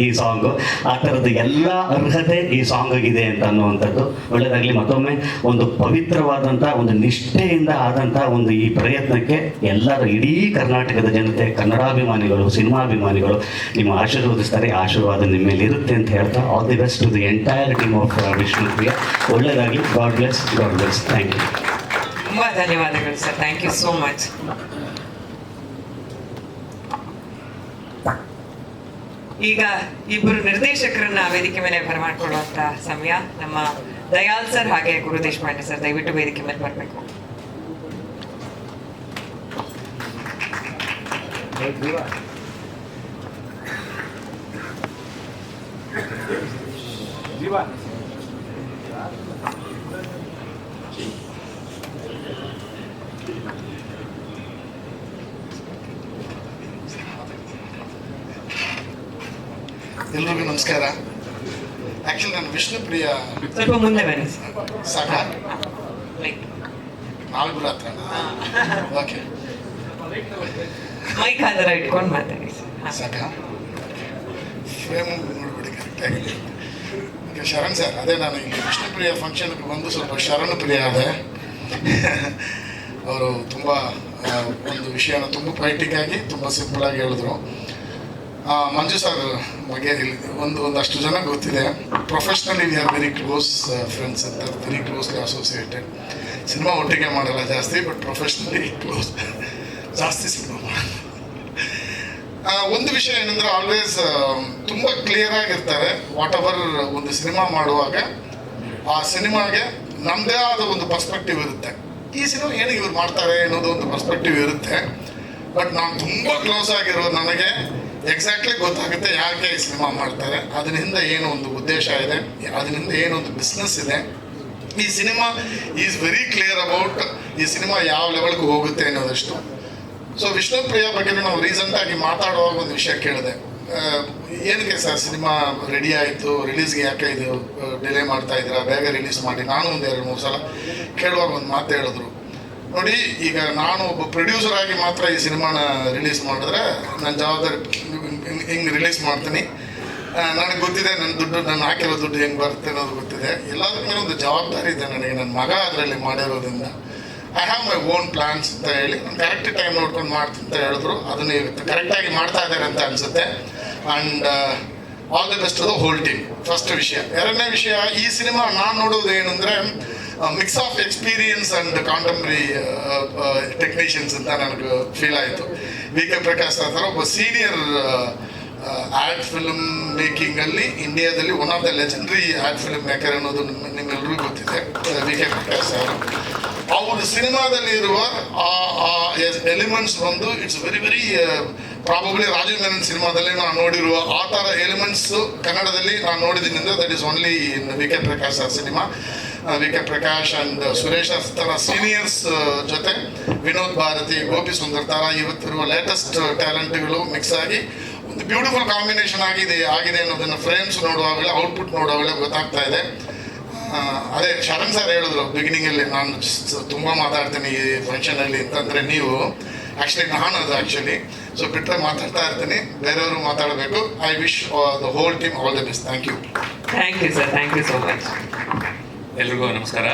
[SPEAKER 3] ಈ ಸಾಂಗು. ಆ ಥರದ್ದು ಎಲ್ಲ ಅರ್ಹತೆ ಈ ಸಾಂಗಿಗಿದೆ ಅಂತ ಅನ್ನುವಂಥದ್ದು. ಒಳ್ಳೆಯದಾಗಲಿ. ಮತ್ತೊಮ್ಮೆ ಒಂದು ಪವಿತ್ರವಾದಂಥ ಒಂದು ನಿಷ್ಠೆಯಿಂದ ಆದಂಥ ಒಂದು ಈ ಪ್ರಯತ್ನಕ್ಕೆ ಎಲ್ಲರ ಇಡೀ ಕರ್ನಾಟಕದ ಜನತೆ, ಕನ್ನಡಾಭಿಮಾನಿಗಳು, ಸಿನಿಮಾಭಿಮಾನಿಗಳು ನಿಮ್ಮ ಆಶೀರ್ವದಿಸ್ತಾರೆ. ಆಶೀರ್ವಾದ ನಿಮ್ಮ ಮೇಲೆ ಇರುತ್ತೆ ಅಂತ ಹೇಳ್ತಾ all the best to the entire team of Vishnu Priya. ಒಳ್ಳೆಯದಾಗಲಿ. God bless. Thank you.
[SPEAKER 1] ತುಂಬ ಧನ್ಯವಾದಗಳು sir. Thank you so much. ಈಗ ಇಬ್ಬರು ನಿರ್ದೇಶಕರನ್ನ ವೇದಿಕೆ ಮೇಲೆ ಬರಮಾಡ್ಕೊಳ್ಳುವಂತ ಸಮಯ. ನಮ್ಮ ದಯಾಲ್ ಸರ್ ಹಾಗೆ ಗುರು ದೇಶಪಾಂಡೆ ಸರ್ ದಯವಿಟ್ಟು ವೇದಿಕೆ ಮೇಲೆ ಬರಬೇಕು.
[SPEAKER 4] ಎಲ್ರಿಗೂ ನಮಸ್ಕಾರ. ಆ್ಯಕ್ಚುಲಿ ನಾನು ವಿಷ್ಣು ಪ್ರಿಯ.
[SPEAKER 1] ಸ್ವಲ್ಪ ಮುಂದೆ ಬನ್ನಿ
[SPEAKER 4] ಸಾಕ, 4 ಹತ್ರ. ಓಕೆ,
[SPEAKER 1] ಮೈಕ್ ಅದರ ಇಟ್ಕೊಂಡು ಮಾತಾಡಿ
[SPEAKER 4] ಸಾಕ. ಫ್ರೇಮ್ ನೋಡ್ಬಿಡಿ ಕರೆಕ್ಟಾಗಿ. ಓಕೆ, ಶರಣ್ ಸರ್, ಅದೇ ನಾನು ಇಲ್ಲಿ ವಿಷ್ಣು ಪ್ರಿಯ ಫಂಕ್ಷನ್ಗೆ ಬಂದು ಸ್ವಲ್ಪ ಶರಣ್ ಪ್ರಿಯ ಆದೆ. ಅವರು ತುಂಬ ಒಂದು ವಿಷಯನ ತುಂಬ ಪೊಯಿಟಿಕ್ಕಾಗಿ ತುಂಬ ಸಿಂಪಲಾಗಿ ಹೇಳಿದ್ರು. ಮಂಜು ಸರ್ ಬಗ್ಗೆ ಒಂದಷ್ಟು ಜನ ಗೊತ್ತಿದೆ. Professionally we are very close friends ಅಂತ, ವೆರಿ ಕ್ಲೋಸ್ಲಿ ಅಸೋಸಿಯೇಟೆಡ್. ಸಿನಿಮಾ ಒಟ್ಟಿಗೆ ಮಾಡಲ್ಲ ಜಾಸ್ತಿ, ಬಟ್ ಪ್ರೊಫೆಷ್ನಲಿ ಕ್ಲೋಸ್, ಜಾಸ್ತಿ ಸಿನಿಮಾ ಮಾಡೋದು. ಒಂದು ವಿಷಯ ಏನಂದ್ರೆ ಆಲ್ವೇಸ್ ತುಂಬ ಕ್ಲಿಯರ್ ಆಗಿರ್ತಾರೆ. ವಾಟ್ ಎವರ್ ಒಂದು ಸಿನಿಮಾ ಮಾಡುವಾಗ ಆ ಸಿನಿಮಾಗೆ ನಮ್ಮದೇ ಆದ ಒಂದು ಪರ್ಸ್ಪೆಕ್ಟಿವ್ ಇರುತ್ತೆ. ಈ ಸಿನಿಮಾ ಏನಕ್ಕೆ ಇವ್ರು ಮಾಡ್ತಾರೆ ಅನ್ನೋದು ಒಂದು ಪರ್ಸ್ಪೆಕ್ಟಿವ್ ಇರುತ್ತೆ. ಬಟ್ ನಾನು ತುಂಬ ಕ್ಲೋಸ್ ಆಗಿರೋ ನನಗೆ ಎಕ್ಸಾಕ್ಟ್ಲಿ ಗೊತ್ತಾಗುತ್ತೆ ಯಾಕೆ ಈ ಸಿನಿಮಾ ಮಾಡ್ತಾರೆ, ಅದರಿಂದ ಏನು ಒಂದು ಉದ್ದೇಶ ಇದೆ, ಅದರಿಂದ ಏನು ಒಂದು ಬಿಸ್ನೆಸ್ ಇದೆ. ಈ cinema is very clear about ಈ ಸಿನಿಮಾ ಯಾವ ಲೆವೆಲ್ಗೆ ಹೋಗುತ್ತೆ ಅನ್ನೋದಷ್ಟು. ಸೊ ವಿಷ್ಣು ಪ್ರಿಯ ಬಗ್ಗೆ ನಾವು ರೀಸೆಂಟಾಗಿ ಮಾತಾಡುವಾಗ ಒಂದು ವಿಷಯ ಕೇಳಿದೆ. ಏನಕ್ಕೆ ಸರ್ ಸಿನಿಮಾ ರೆಡಿ ಆಯಿತು, ರಿಲೀಸ್ಗೆ ಯಾಕೆ ಇದು ಡಿಲೇ ಮಾಡ್ತಾ ಇದ್ದೀರಾ, ಬೇಗ ರಿಲೀಸ್ ಮಾಡಿ. ನಾನು ಒಂದು 2-3 ಸಲ ಕೇಳುವಾಗ ಒಂದು ಮಾತು ಹೇಳಿದ್ರು, ನೋಡಿ ಈಗ ನಾನು ಒಬ್ಬ ಪ್ರೊಡ್ಯೂಸರ್ ಆಗಿ ಮಾತ್ರ ಈ ಸಿನಿಮಾನ ರಿಲೀಸ್ ಮಾಡಿದ್ರೆ ನನ್ನ ಜವಾಬ್ದಾರಿ ಹಿಂಗೆ ರಿಲೀಸ್ ಮಾಡ್ತೀನಿ. ನನಗೆ ಗೊತ್ತಿದೆ ನನ್ನ ದುಡ್ಡು, ನಾನು ಹಾಕಿರೋ ದುಡ್ಡು ಹೆಂಗೆ ಬರುತ್ತೆ ಅನ್ನೋದು ಗೊತ್ತಿದೆ. ಎಲ್ಲದ್ರ ಮೇಲೆ ಒಂದು ಜವಾಬ್ದಾರಿ ಇದೆ ನನಗೆ, ನನ್ನ ಮಗ ಅದರಲ್ಲಿ ಮಾಡಿರೋದ್ರಿಂದ. I have my own plans ಅಂತ ಹೇಳಿ ನಾನು ಕರೆಕ್ಟ್ ಟೈಮ್ ನೋಡ್ಕೊಂಡು ಮಾಡ್ತೀನಿ ಅಂತ ಹೇಳಿದ್ರು. ಅದನ್ನು ಕರೆಕ್ಟಾಗಿ ಮಾಡ್ತಾ ಇದ್ದಾರೆ ಅಂತ ಅನಿಸುತ್ತೆ. And all the best to the whole team. First ವಿಷಯ. ಎರಡನೇ ವಿಷಯ, ಈ ಸಿನಿಮಾ ನಾನು ನೋಡೋದು ಏನಂದರೆ mix of experience and contemporary technicians ಅಂತ ನನಗೆ ಫೀಲ್ ಆಯಿತು. ವಿ.ಕೆ. ಪ್ರಕಾಶ್ ಥರ ಒಬ್ಬ ಸೀನಿಯರ್ ಆ್ಯಡ್ ಫಿಲ್ಮ್ ಮೇಕಿಂಗಲ್ಲಿ ಇಂಡಿಯಾದಲ್ಲಿ one of the legendary add film maker ಅನ್ನೋದು ನಿಮ್ಮೆಲ್ಲರಿಗೂ ಗೊತ್ತಿದೆ. ವಿ.ಕೆ. ಪ್ರಕಾಶ್ ಅವರು ಅವ್ರ ಸಿನಿಮಾದಲ್ಲಿ ಇರುವ ಆ ಎಲಿಮೆಂಟ್ಸ್ ಬಂದು it's very very probably Rajeev Menon ಸಿನಿಮಾದಲ್ಲಿ ನಾನು ನೋಡಿರುವ ಆ ಥರ ಎಲಿಮೆಂಟ್ಸು ಕನ್ನಡದಲ್ಲಿ ನಾನು ನೋಡಿದ್ದೀನಿ. That is only in VK. Prakash sir cinema. V K Prakash and Suresh ಥರ ಸೀನಿಯರ್ಸ್ ಜೊತೆ ವಿನೋದ್ ಭಾರತಿ, ಗೋಪಿ ಸುಂದರ್ ಥರ ಇವತ್ತಿರುವ ಲೇಟೆಸ್ಟ್ ಟ್ಯಾಲೆಂಟ್ಗಳು ಮಿಕ್ಸ್ ಆಗಿ ಒಂದು ಬ್ಯೂಟಿಫುಲ್ ಕಾಂಬಿನೇಷನ್ ಆಗಿದೆ ಅನ್ನೋದನ್ನು ಫ್ರೇಮ್ಸ್ ನೋಡುವಾಗಲೇ, ಔಟ್ಪುಟ್ ನೋಡುವಾಗಲೇ ಗೊತ್ತಾಗ್ತಾ ಇದೆ. ಅದೇ ಶರಣ್ ಸರ್ ಹೇಳಿದ್ರು ಬಿಗಿನಿಂಗಲ್ಲಿ, ನಾನು ತುಂಬ ಮಾತಾಡ್ತೀನಿ ಈ ಫಂಕ್ಷನಲ್ಲಿ ಅಂತಂದರೆ ನೀವು ನಾನು ಅದು ಸೊ ಬಿಟ್ಟರೆ ಮಾತಾಡ್ತಾ ಇರ್ತೀನಿ, ಬೇರೆಯವರು ಮಾತಾಡಬೇಕು. I wish the whole team all the best. Thank you
[SPEAKER 1] sir, thank you so much.
[SPEAKER 5] ಎಲ್ರಿಗೂ ನಮಸ್ಕಾರ.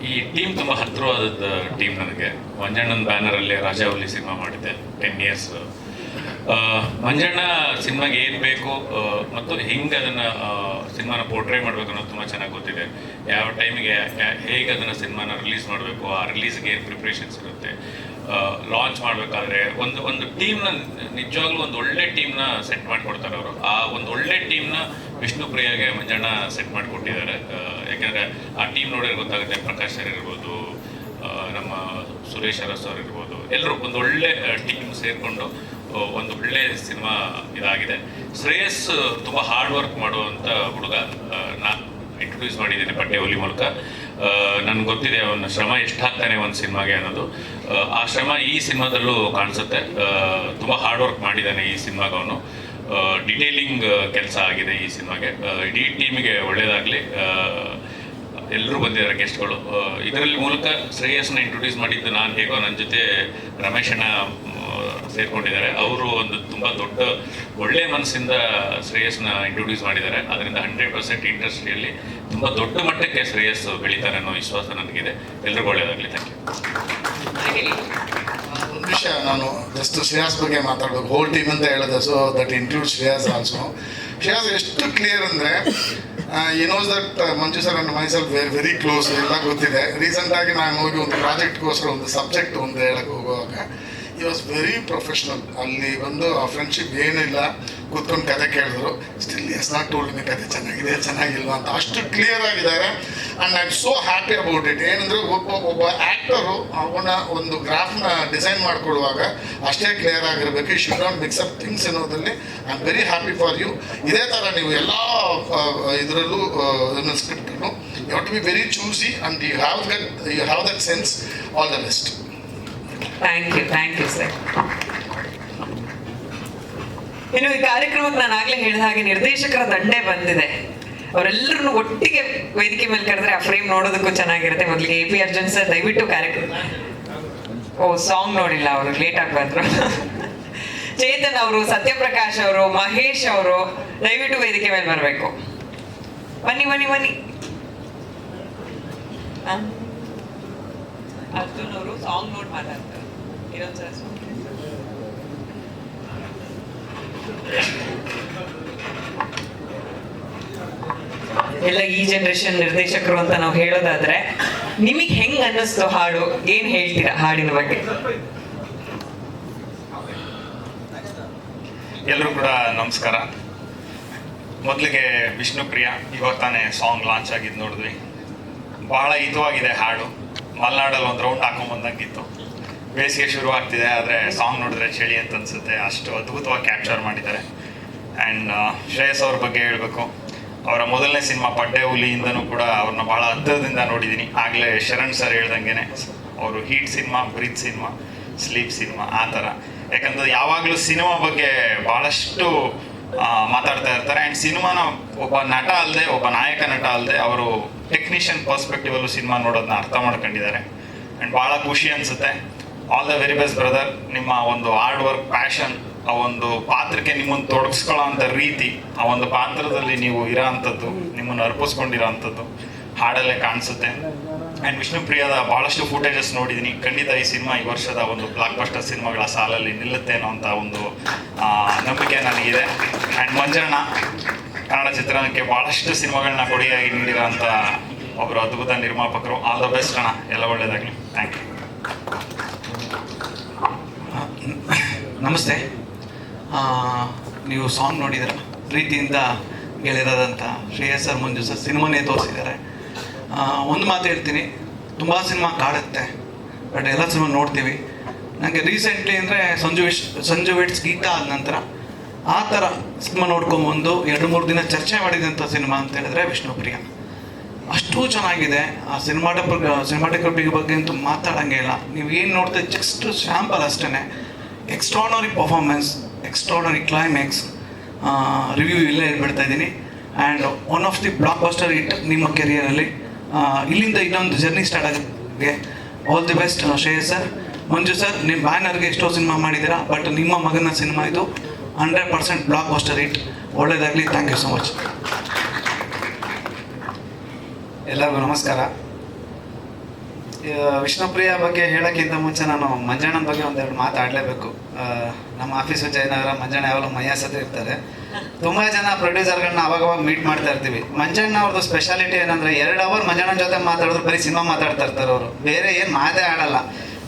[SPEAKER 5] ಈ ಟೀಮ್ ತುಂಬ ಹತ್ತಿರವಾದ ಟೀಮ್ ನನಗೆ. ಮಂಜಣ್ಣನ ಬ್ಯಾನರಲ್ಲಿ ರಾಜಾವಲಿ ಸಿನಿಮಾ ಮಾಡಿದ್ದೆ 10 years. ಮಂಜಣ್ಣ ಸಿನಿಮಾಗೆ ಏನು ಬೇಕು ಮತ್ತು ಹೆಂಗೆ ಅದನ್ನು ಸಿನಿಮಾನ ಪೋರ್ಟ್ರೇ ಮಾಡಬೇಕು ಅನ್ನೋದು ತುಂಬ ಚೆನ್ನಾಗಿ ಗೊತ್ತಿದೆ. ಯಾವ ಟೈಮಿಗೆ ಹೇಗೆ ಅದನ್ನು ಸಿನಿಮಾನ ರಿಲೀಸ್ ಮಾಡಬೇಕು, ಆ ರಿಲೀಸ್ಗೆ ಏನು ಪ್ರಿಪ್ರೇಷನ್ಸ್ ಇರುತ್ತೆ, ಲಾಂಚ್ ಮಾಡಬೇಕಾದ್ರೆ ಒಂದು ಟೀಮ್ನ ನಿಜವಾಗ್ಲೂ ಒಂದು ಒಳ್ಳೆ ಟೀಮ್ನ ಸೆಟ್ ಮಾಡಿಕೊಡ್ತಾರೆ ಅವರು. ಆ ಒಂದು ಒಳ್ಳೆ ಟೀಮ್ನ ವಿಷ್ಣುಪ್ರಿಯಾಗೆ ಮಂಜಣ್ಣ ಸೆಟ್ ಮಾಡಿಕೊಟ್ಟಿದ್ದಾರೆ. ಯಾಕೆಂದರೆ ಆ ಟೀಮ್ ನೋಡಿದ್ರೆ ಗೊತ್ತಾಗುತ್ತೆ. ಪ್ರಕಾಶ್ ಸರ್ ಇರ್ಬೋದು, ನಮ್ಮ ಸುರೇಶ್ ಅರಸ್ ಅವ್ರು ಇರ್ಬೋದು, ಎಲ್ಲರೂ ಒಂದು ಒಳ್ಳೆ ಟೀಮ್ ಸೇರಿಕೊಂಡು ಒಂದು ಒಳ್ಳೆ ಸಿನಿಮಾ ಇದಾಗಿದೆ. ಶ್ರೇಯಸ್ ತುಂಬ ಹಾರ್ಡ್ ವರ್ಕ್ ಮಾಡುವಂಥ ಹುಡುಗ. ನಾನು ಇಂಟ್ರೊಡ್ಯೂಸ್ ಮಾಡಿದ್ದೀನಿ ಪಟ್ಟೆ ಹುಲಿ ಮೂಲಕ. ನನಗೆ ಗೊತ್ತಿದೆ ಅವನ ಶ್ರಮ ಎಷ್ಟು ಹಾಕ್ತಾನೆ ಒಂದು ಸಿನಿಮಾಗೆ ಅನ್ನೋದು. ಆ ಶ್ರಮ ಈ ಸಿನಿಮಾದಲ್ಲೂ ಕಾಣಿಸುತ್ತೆ. ತುಂಬ ಹಾರ್ಡ್ ವರ್ಕ್ ಮಾಡಿದ್ದಾನೆ ಈ ಸಿನಿಮಾಗೆ ಅವನು. ಡಿಟೇಲಿಂಗ್ ಕೆಲಸ ಆಗಿದೆ ಈ ಸಿನಿಮಾಗೆ. ಇಡೀ ಟೀಮಿಗೆ ಒಳ್ಳೆಯದಾಗಲಿ. ಎಲ್ಲರೂ ಬಂದಿದ್ದಾರೆ ಗೆಸ್ಟ್ಗಳು. ಇದರಲ್ಲಿ ಮೂಲಕ ಶ್ರೇಯಸ್ನ ಇಂಟ್ರೊಡ್ಯೂಸ್ ಮಾಡಿದ್ದು ನಾನು ಹೇಗೋ, ನನ್ನ ಜೊತೆ ರಮೇಶಣ್ಣ ಸೇರ್ಕೊಂಡಿದ್ದಾರೆ. ಅವರು ಒಂದು ತುಂಬ ದೊಡ್ಡ ಒಳ್ಳೆ ಮನಸ್ಸಿಂದ ಶ್ರೇಯಸ್ನ ಇಂಟ್ರೊಡ್ಯೂಸ್ ಮಾಡಿದ್ದಾರೆ. ಅದರಿಂದ 100% ಇಂಡಸ್ಟ್ರಿಯಲ್ಲಿ ತುಂಬ ದೊಡ್ಡ ಮಟ್ಟಕ್ಕೆ ಶ್ರೇಯಸ್ ಬೆಳೀತಾರೆ ಅನ್ನೋ ವಿಶ್ವಾಸ ನನಗಿದೆ. ಎಲ್ರಿಗೂ ಒಳ್ಳೆಯದಾಗಲಿ. Thank you.
[SPEAKER 4] ಒಂದು ವಿಷಯ, ನಾನು ಜಸ್ಟ್ ಶ್ರೇಯಸ್ ಬಗ್ಗೆ ಮಾತಾಡಬೇಕು. ಹೋಲ್ ಟೀಮ್ ಅಂತ ಹೇಳಿದೆ, so that include Shreyas also. Shreyas ಎಷ್ಟು ಕ್ಲಿಯರ್ ಅಂದರೆ, you knows that Manju sir and myself very close, ಎಲ್ಲ ಗೊತ್ತಿದೆ. ರೀಸೆಂಟಾಗಿ ನಾನು ಹೋಗಿ ಒಂದು ಪ್ರಾಜೆಕ್ಟ್ಗೋಸ್ಕರ ಒಂದು ಸಬ್ಜೆಕ್ಟ್ ಒಂದು ಹೇಳಕ್ಕೆ ಹೋಗುವಾಗ ಈ ವಾಸ್ ವೆರಿ ಪ್ರೊಫೆಷ್ನಲ್. ಅಲ್ಲಿ ಬಂದು ಆ ಫ್ರೆಂಡ್ಶಿಪ್ ಏನಿಲ್ಲ, ಕೂತ್ಕೊಂಡು ಕತೆ ಕೇಳಿದ್ರು. Still is not told me ಕತೆ ಚೆನ್ನಾಗಿದೆ ಚೆನ್ನಾಗಿಲ್ವಾ ಅಂತ. ಅಷ್ಟು ಕ್ಲಿಯರ್ ಆಗಿದ್ದಾರೆ. And I am so happy about it. ಏನಂದರೆ ಒಬ್ಬ ಆ್ಯಕ್ಟರು ಅವನ ಒಂದು ಗ್ರಾಫ್ನ ಡಿಸೈನ್ ಮಾಡ್ಕೊಳ್ಳುವಾಗ ಅಷ್ಟೇ ಕ್ಲಿಯರ್ ಆಗಿರಬೇಕು. You should not mix up things ಅನ್ನೋದಲ್ಲಿ I am very happy for you. ಇದೇ ಥರ ನೀವು ಎಲ್ಲ ಇದರಲ್ಲೂ ಸ್ಕ್ರಿಪ್ಟನ್ನು you have to be very choosy and you have that sense. All the best.
[SPEAKER 1] Thank you sir. ಇನ್ನು ಈ ಕಾರ್ಯಕ್ರಮಕ್ಕೆ ನಾನು ಆಗ್ಲೇ ಹೇಳಿದ ಹಾಗೆ ನಿರ್ದೇಶಕರ ದಂಡೆ ಬಂದಿದೆ. ಅವರೆಲ್ಲರನ್ನು ಒಟ್ಟಿಗೆ ವೇದಿಕೆ ಮೇಲೆ ಕರೆದ್ರೆ ಆ ಫ್ರೇಮ್ ನೋಡೋದಕ್ಕೂ ಚೆನ್ನಾಗಿರುತ್ತೆ. ಮೊದಲಿಗೆ AP ಅರ್ಜುನ್ ಸರ್ ದಯವಿಟ್ಟು ಕಾರ್ಯಕ್ರಮ, ಸಾಂಗ್ ನೋಡಿಲ್ಲ, ಅವರು ಲೇಟ್ ಆಗಿ ಬಂದ್ರು. ಚೇತನ್ ಅವರು, ಸತ್ಯಪ್ರಕಾಶ್ ಅವರು, ಮಹೇಶ್ ಅವರು ದಯವಿಟ್ಟು ವೇದಿಕೆ ಮೇಲೆ ಬರಬೇಕು. ಬನ್ನಿ. ಅರ್ಜುನ್ ಅವರು ಸಾಂಗ್ ನೋಡಿ ಮಾತಾಡ್ತಾರೆ. ಇನ್ನೊಂದ್ಸಲ ಎಲ್ಲ ಈ ಜನರೇಷನ್ ನಿರ್ದೇಶಕರು ಅಂತ ನಾವು ಹೇಳೋದಾದ್ರೆ, ನಿಮಗೆ ಹೆಂಗ್ ಅನ್ನಿಸ್ತು ಹಾಡು? ಏನ್ ಹೇಳ್ತೀರಾ ಹಾಡಿನ ಬಗ್ಗೆ?
[SPEAKER 6] ಎಲ್ಲರೂ ಕೂಡ ನಮಸ್ಕಾರ. ಮೊದಲಿಗೆ ವಿಷ್ಣುಪ್ರಿಯ ಇವಾಗ ತಾನೇ ಸಾಂಗ್ ಲಾಂಚ್ ಆಗಿದ್ದು ನೋಡಿದ್ವಿ. ಭಾಳ ಹಿತವಾಗಿದೆ ಹಾಡು. ಮಲೆನಾಡಲ್ಲಿ ಒಂದು ರೌಂಡ್ ಹಾಕೊಂಬಂದಂಗಿತ್ತು. ಬೇಸಿಗೆ ಶುರು ಆಗ್ತಿದೆ, ಆದರೆ ಸಾಂಗ್ ನೋಡಿದ್ರೆ ಚಳಿ ಅಂತ ಅನಿಸುತ್ತೆ. ಅಷ್ಟು ಅದ್ಭುತವಾಗಿ ಕ್ಯಾಪ್ಚರ್ ಮಾಡಿದ್ದಾರೆ. ಆ್ಯಂಡ್ ಶ್ರೇಯಸ್ ಅವ್ರ ಬಗ್ಗೆ ಹೇಳಬೇಕು. ಅವರ ಮೊದಲನೇ ಸಿನಿಮಾ ಪಡ್ಡೆ ಹುಲಿಯಿಂದನೂ ಕೂಡ ಅವ್ರನ್ನ ಭಾಳ ಹತ್ತಿರದಿಂದ ನೋಡಿದ್ದೀನಿ. ಆಗಲೇ ಶರಣ್ ಸರ್ ಹೇಳ್ದಂಗೆ ಅವರು hit cinema, breath cinema, sleep cinema ಆ ಥರ. ಯಾಕಂದ್ರೆ ಯಾವಾಗಲೂ ಸಿನಿಮಾ ಬಗ್ಗೆ ಭಾಳಷ್ಟು ಮಾತಾಡ್ತಾ ಇರ್ತಾರೆ. ಆ್ಯಂಡ್ ಸಿನಿಮಾನ ಒಬ್ಬ ನಟ ಅಲ್ಲದೆ, ಒಬ್ಬ ನಾಯಕ ನಟ ಅಲ್ಲದೆ, ಅವರು ಟೆಕ್ನಿಷಿಯನ್ ಪರ್ಸ್ಪೆಕ್ಟಿವಲ್ಲೂ ಸಿನಿಮಾ ನೋಡೋದನ್ನ ಅರ್ಥ ಮಾಡ್ಕೊಂಡಿದ್ದಾರೆ. ಆ್ಯಂಡ್ ಭಾಳ ಖುಷಿ ಅನಿಸುತ್ತೆ. All the very best brother. ನಿಮ್ಮ ಒಂದು ಹಾರ್ಡ್ ವರ್ಕ್, ಪ್ಯಾಷನ್, ಆ ಒಂದು ಪಾತ್ರಕ್ಕೆ ನಿಮ್ಮನ್ನು ತೊಡಗಿಸ್ಕೊಳ್ಳೋ ಅಂಥ ರೀತಿ, ಆ ಒಂದು ಪಾತ್ರದಲ್ಲಿ ನೀವು ಇರೋ ಅಂಥದ್ದು, ನಿಮ್ಮನ್ನು ಅರ್ಪಿಸ್ಕೊಂಡಿರೋ ಅಂಥದ್ದು ಹಾಡಲ್ಲೇ ಕಾಣಿಸುತ್ತೆ. ಆ್ಯಂಡ್ ವಿಷ್ಣುಪ್ರಿಯದ ಭಾಳಷ್ಟು ಫುಟೇಜಸ್ ನೋಡಿದ್ದೀನಿ. ಖಂಡಿತ ಈ ಸಿನಿಮಾ ಈ ವರ್ಷದ ಒಂದು ಬ್ಲಾಕ್ ಬಸ್ಟರ್ ಸಿನಿಮಾಗಳ ಸಾಲಲ್ಲಿ ನಿಲ್ಲುತ್ತೆ ಅನ್ನೋ ಅಂಥ ಒಂದು ನಂಬಿಕೆ ನನಗಿದೆ. ಆ್ಯಂಡ್ ಮಂಜಣ್ಣ ಕನ್ನಡ ಚಿತ್ರರಂಗಕ್ಕೆ ಭಾಳಷ್ಟು ಸಿನಿಮಾಗಳನ್ನ ಕೊಡುಗೆಯಾಗಿ ನೀಡಿರೋ ಅಂಥ ಒಬ್ಬರು ಅದ್ಭುತ ನಿರ್ಮಾಪಕರು. ಆಲ್ ದ ಬೆಸ್ಟ್ ಅಣ್ಣ, ಎಲ್ಲ ಒಳ್ಳೆಯದಾಗಲಿ. Thank you.
[SPEAKER 7] ನಮಸ್ತೆ. ನೀವು ಸಾಂಗ್ ನೋಡಿದ್ದೀರ, ಪ್ರೀತಿಯಿಂದ ಗೆಳೆಯರಾದಂಥ ಶ್ರೇಯಸ್ ಸರ್, ಮಂಜು ಸರ್ ಸಿನಿಮಾನೇ ತೋರಿಸಿದ್ದಾರೆ. ಒಂದು ಮಾತು ಹೇಳ್ತೀನಿ, ತುಂಬ ಸಿನಿಮಾ ಕಾಡುತ್ತೆ, ಬಟ್ ಎಲ್ಲ ಸಿನಿಮಾ ನೋಡ್ತೀವಿ. ನನಗೆ ರೀಸೆಂಟ್ಲಿ ಅಂದರೆ ಸಂಜು ವೆಟ್ಸ್ ಗೀತಾ ಆದ ನಂತರ ಆ ಥರ ಸಿನಿಮಾ ನೋಡ್ಕೊಂಬಂದು 2-3 ದಿನ ಚರ್ಚೆ ಮಾಡಿದಂಥ ಸಿನಿಮಾ ಅಂತ ಹೇಳಿದ್ರೆ ವಿಷ್ಣುಪ್ರಿಯ. ಅಷ್ಟು ಚೆನ್ನಾಗಿದೆ. ಆ ಸಿನಿಮಾಟೋಗ್ರಫಿ ಬಗ್ಗೆ ಅಂತೂ ಮಾತಾಡೋಂಗೆ ಇಲ್ಲ. ನೀವು ಏನು ನೋಡ್ತೀವಿ ಜಸ್ಟ್ ಸ್ಯಾಂಪಲ್ ಅಷ್ಟೇ. Extraordinary performance, extraordinary climax, review ಇಲ್ಲೇ ಹೇಳ್ಬಿಡ್ತಾ ಇದ್ದೀನಿ. And one of the blockbuster hit ನಿಮ್ಮ ಕೆರಿಯರಲ್ಲಿ. ಇಲ್ಲಿಂದ ಇನ್ನೊಂದು ಜರ್ನಿ ಸ್ಟಾರ್ಟ್ ಆಗುತ್ತೆ. All the best Shreyas sir. Manju sir, ನಿಮ್ಮ ಬ್ಯಾನರ್ಗೆ ಎಷ್ಟೋ ಸಿನಿಮಾ ಮಾಡಿದ್ದೀರಾ, ಬಟ್ ನಿಮ್ಮ ಮಗನ ಸಿನಿಮಾ ಇದು 100% ಬ್ಲಾಕ್ ಬಸ್ಟರ್ ಹಿಟ್. ಒಳ್ಳೆಯದಾಗಲಿ. Thank you so much.
[SPEAKER 8] ಎಲ್ಲರಿಗೂ ನಮಸ್ಕಾರ. ವಿಷ್ಣುಪ್ರಿಯ ಬಗ್ಗೆ ಹೇಳೋಕ್ಕಿಂತ ಮುಂಚೆ ನಾನು ಮಂಜಣ್ಣನ ಬಗ್ಗೆ ಒಂದೆರಡು ಮಾತಾಡಲೇಬೇಕು. ನಮ್ಮ ಆಫೀಸು ಜಯನಗರ. ಮಂಜಣ್ಣ ಯಾವಾಗಲೂ ಮೈಯಾಸ್ ಹತ್ರ ಇರ್ತಾರೆ. ತುಂಬ ಜನ ಪ್ರೊಡ್ಯೂಸರ್ಗಳನ್ನ ಅವಾಗವಾಗ ಮೀಟ್ ಮಾಡ್ತಾ ಇರ್ತೀವಿ. ಮಂಜಣ್ಣ ಅವ್ರದ್ದು ಸ್ಪೆಷಾಲಿಟಿ ಏನಂದರೆ 2 ಅವರ್ ಮಂಜಣ್ಣನ ಜೊತೆ ಮಾತಾಡಿದ್ರು ಬರೀ ಸಿನಿಮಾ ಮಾತಾಡ್ತಾ ಇರ್ತಾರೆ ಅವರು. ಬೇರೆ ಏನು ಮಾತೇ ಆಡಲ್ಲ.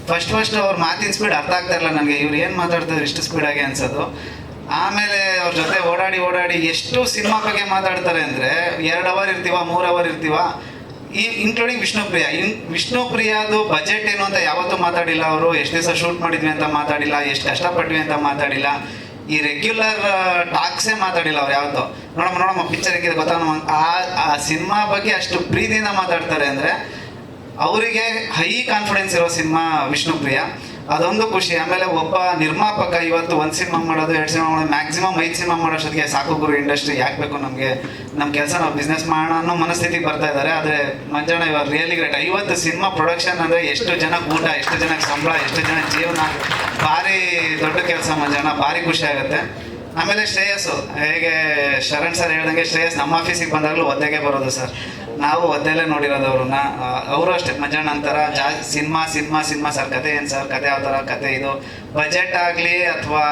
[SPEAKER 8] ಫಸ್ಟ್ ಅವ್ರ ಮಾತಿನ ಸ್ಪೀಡ್ ಅರ್ಥ ಆಗ್ತಾ ಇಲ್ಲ ನನಗೆ. ಇವ್ರು ಏನು ಮಾತಾಡ್ತಿದ್ರು ಇಷ್ಟು ಸ್ಪೀಡಾಗಿ ಅನ್ಸೋದು. ಆಮೇಲೆ ಅವ್ರ ಜೊತೆ ಓಡಾಡಿ ಎಷ್ಟು ಸಿನಿಮಾ ಬಗ್ಗೆ ಮಾತಾಡ್ತಾರೆ ಅಂದರೆ 2 ಅವರ್ ಇರ್ತೀವ, 3 ಅವರ್ ಇರ್ತೀವ. ಇನ್ಕ್ಲೂಡಿಂಗ್ ವಿಷ್ಣುಪ್ರಿಯಾದು ಬಜೆಟ್ ಏನು ಅಂತ ಯಾವತ್ತೂ ಮಾತಾಡಿಲ್ಲ ಅವರು. ಎಷ್ಟು ದಿವಸ ಶೂಟ್ ಮಾಡಿದ್ವಿ ಅಂತ ಮಾತಾಡಿಲ್ಲ, ಎಷ್ಟು ಕಷ್ಟಪಟ್ವಿ ಅಂತ ಮಾತಾಡಿಲ್ಲ. ಈ ರೆಗ್ಯುಲರ್ ಟಾಕ್ಸೇ ಮಾತಾಡಿಲ್ಲ ಅವ್ರು ಯಾವತ್ತೂ. ನೋಡಮ್ಮ ಪಿಕ್ಚರ್ ಹೆಂಗಿದೆ ಗೊತ್ತಾ, ಆ ಸಿನಿಮಾ ಬಗ್ಗೆ ಅಷ್ಟು ಪ್ರೀತಿಯಿಂದ ಮಾತಾಡ್ತಾರೆ ಅಂದರೆ ಅವರಿಗೆ ಹೈ ಕಾನ್ಫಿಡೆನ್ಸ್ ಇರೋ ಸಿನಿಮಾ ವಿಷ್ಣುಪ್ರಿಯ. ಅದೊಂದು ಖುಷಿ. ಆಮೇಲೆ ಒಬ್ಬ ನಿರ್ಮಾಪಕ ಇವತ್ತು 1 ಸಿನಿಮಾ ಮಾಡೋದು, 2 ಸಿನಿಮಾ ಮಾಡೋದು, ಮ್ಯಾಕ್ಸಿಮಮ್ 5 ಸಿನಿಮಾ ಮಾಡೋಷ್ಟೊತ್ತಿಗೆ ಸಾಕು ಗುರು, ಇಂಡಸ್ಟ್ರಿ ಯಾಕೆ ಬೇಕು ನಮಗೆ, ನಮ್ಮ ಕೆಲಸ ನಾವು ಬಿಸ್ನೆಸ್ ಮಾಡೋಣ ಅನ್ನೋ ಮನಸ್ಥಿತಿಗೆ ಬರ್ತಾ ಇದ್ದಾರೆ. ಆದರೆ ಮಂಜಣ್ಣ ಇವಾಗ ರಿಯಲಿ ಗ್ರೇಟ್. 50 ಸಿನಿಮಾ ಪ್ರೊಡಕ್ಷನ್ ಅಂದರೆ ಎಷ್ಟು ಜನಕ್ಕೆ ಊಟ, ಎಷ್ಟು ಜನಕ್ಕೆ ಸಂಬಳ, ಎಷ್ಟು ಜನ ಜೀವನ. ಭಾರಿ ದೊಡ್ಡ ಕೆಲಸ ಮಂಜಣ್ಣ. ಭಾರಿ ಖುಷಿ ಆಗುತ್ತೆ. ಆಮೇಲೆ ಶ್ರೇಯಸ್ಸು, ಹೇಗೆ ಶರಣ್ ಸರ್ ಹೇಳ್ದಂಗೆ ಶ್ರೇಯಸ್ ನಮ್ಮ ಆಫೀಸಿಗೆ ಬಂದಾಗಲೂ ಒದ್ದೆಗೆ ಬರೋದು ಸರ್. ನಾವು ಒದ್ದೆಲ್ಲೇ ನೋಡಿರೋದು ಅವ್ರನ್ನ. ಅವರು ಅಷ್ಟೇ ಮಂಜಣ್ಣ ಅಂತಾರ ಸಿನಿಮಾ ಸರ್, ಕತೆ ಏನು ಸರ್, ಕತೆ ಯಾವ ಥರ, ಕತೆ ಇದು ಬಜೆಟ್ ಆಗಲಿ ಅಥವಾ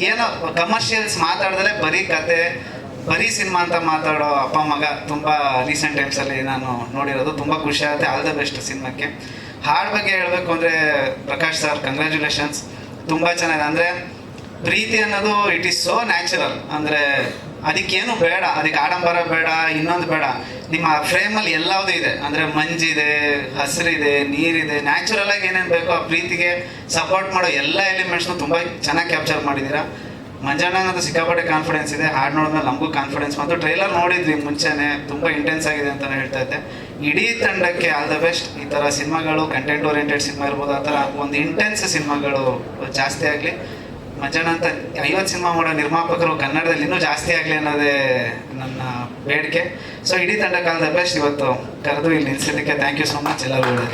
[SPEAKER 8] ಏನೋ ಕಮರ್ಷಿಯಲ್ಸ್ ಮಾತಾಡಿದ್ರೆ ಬರೀ ಕತೆ, ಬರೀ ಸಿನಿಮಾ ಅಂತ ಮಾತಾಡೋ ಅಪ್ಪ ಮಗ ತುಂಬ ರೀಸೆಂಟ್ ಟೈಮ್ಸಲ್ಲಿ ನಾನು ನೋಡಿರೋದು. ತುಂಬ ಖುಷಿ ಆಗುತ್ತೆ. ಆಲ್ ದ ಬೆಸ್ಟ್ ಸಿನಿಮಾಕ್ಕೆ. ಹಾಡು ಬಗ್ಗೆ ಹೇಳಬೇಕು ಅಂದರೆ ಪ್ರಕಾಶ್ ಸರ್, ಕಂಗ್ರ್ಯಾಚುಲೇಷನ್ಸ್. ತುಂಬ ಚೆನ್ನಾಗಿದೆ. ಅಂದರೆ ಪ್ರೀತಿ ಅನ್ನೋದು ಇಟ್ ಈಸ್ ಸೋ ನ್ಯಾಚುರಲ್. ಅಂದರೆ ಅದಕ್ಕೇನು ಬೇಡ, ಅದಕ್ಕೆ ಆಡಂಬರ ಬೇಡ, ಇನ್ನೊಂದು ಬೇಡ. ನಿಮ್ಮ ಫ್ರೇಮಲ್ಲಿ ಎಲ್ಲವೂ ಇದೆ. ಅಂದರೆ ಮಂಜಿದೆ, ಹಸಿರಿದೆ, ನೀರಿದೆ, ನ್ಯಾಚುರಲ್ ಆಗಿ ಏನೇನು ಬೇಕೋ ಆ ಪ್ರೀತಿಗೆ ಸಪೋರ್ಟ್ ಮಾಡೋ ಎಲ್ಲ ಎಲಿಮೆಂಟ್ಸ್ನು ತುಂಬ ಚೆನ್ನಾಗಿ ಕ್ಯಾಪ್ಚರ್ ಮಾಡಿದ್ದೀರಾ. ಮಂಜಣ್ಣನದು ಸಿಕ್ಕಾಪಟ್ಟೆ ಕಾನ್ಫಿಡೆನ್ಸ್ ಇದೆ. ಹಾಡು ನೋಡಿದ್ಮೇಲೆ ನಮಗೂ ಕಾನ್ಫಿಡೆನ್ಸ್. ಮತ್ತು ಟ್ರೈಲರ್ ನೋಡಿದ್ವಿ ಮುಂಚೆನೇ, ತುಂಬ ಇಂಟೆನ್ಸ್ ಆಗಿದೆ ಅಂತಲೇ ಹೇಳ್ತಾ ಇದ್ದೆ. ಇಡೀ ತಂಡಕ್ಕೆ ಆಲ್ ದ ಬೆಸ್ಟ್. ಈ ಥರ ಸಿನಿಮಾಗಳು, ಕಂಟೆಂಟ್ ಓರಿಯೆಂಟೆಡ್ ಸಿನಿಮಾ ಇರ್ಬೋದು, ಆ ಥರ ಒಂದು ಇಂಟೆನ್ಸ್ ಸಿನಿಮಾಗಳು ಜಾಸ್ತಿ ಆಗಲಿ. ಮಂಜಣ್ಣ ಅಂತ 50 ಸಿನಿಮಾ ಮಾಡೋ ನಿರ್ಮಾಪಕರು ಕನ್ನಡದಲ್ಲಿ ಇನ್ನೂ ಜಾಸ್ತಿ ಆಗಲಿ ಅನ್ನೋದೇ ನನ್ನ ಬೇಡಿಕೆ. ಸೊ ಇಡೀ ತಂಡಕ್ಕೆ ಆಲ್ ದ ಬೆಸ್ಟ್. ಇವತ್ತು ಕರೆದು ಇಲ್ಲಿ ನಿಲ್ಸಿದ್ದಕ್ಕೆ ಥ್ಯಾಂಕ್ ಯು ಸೊ ಮಚ್ ಎಲ್ಲರಿಗೂ.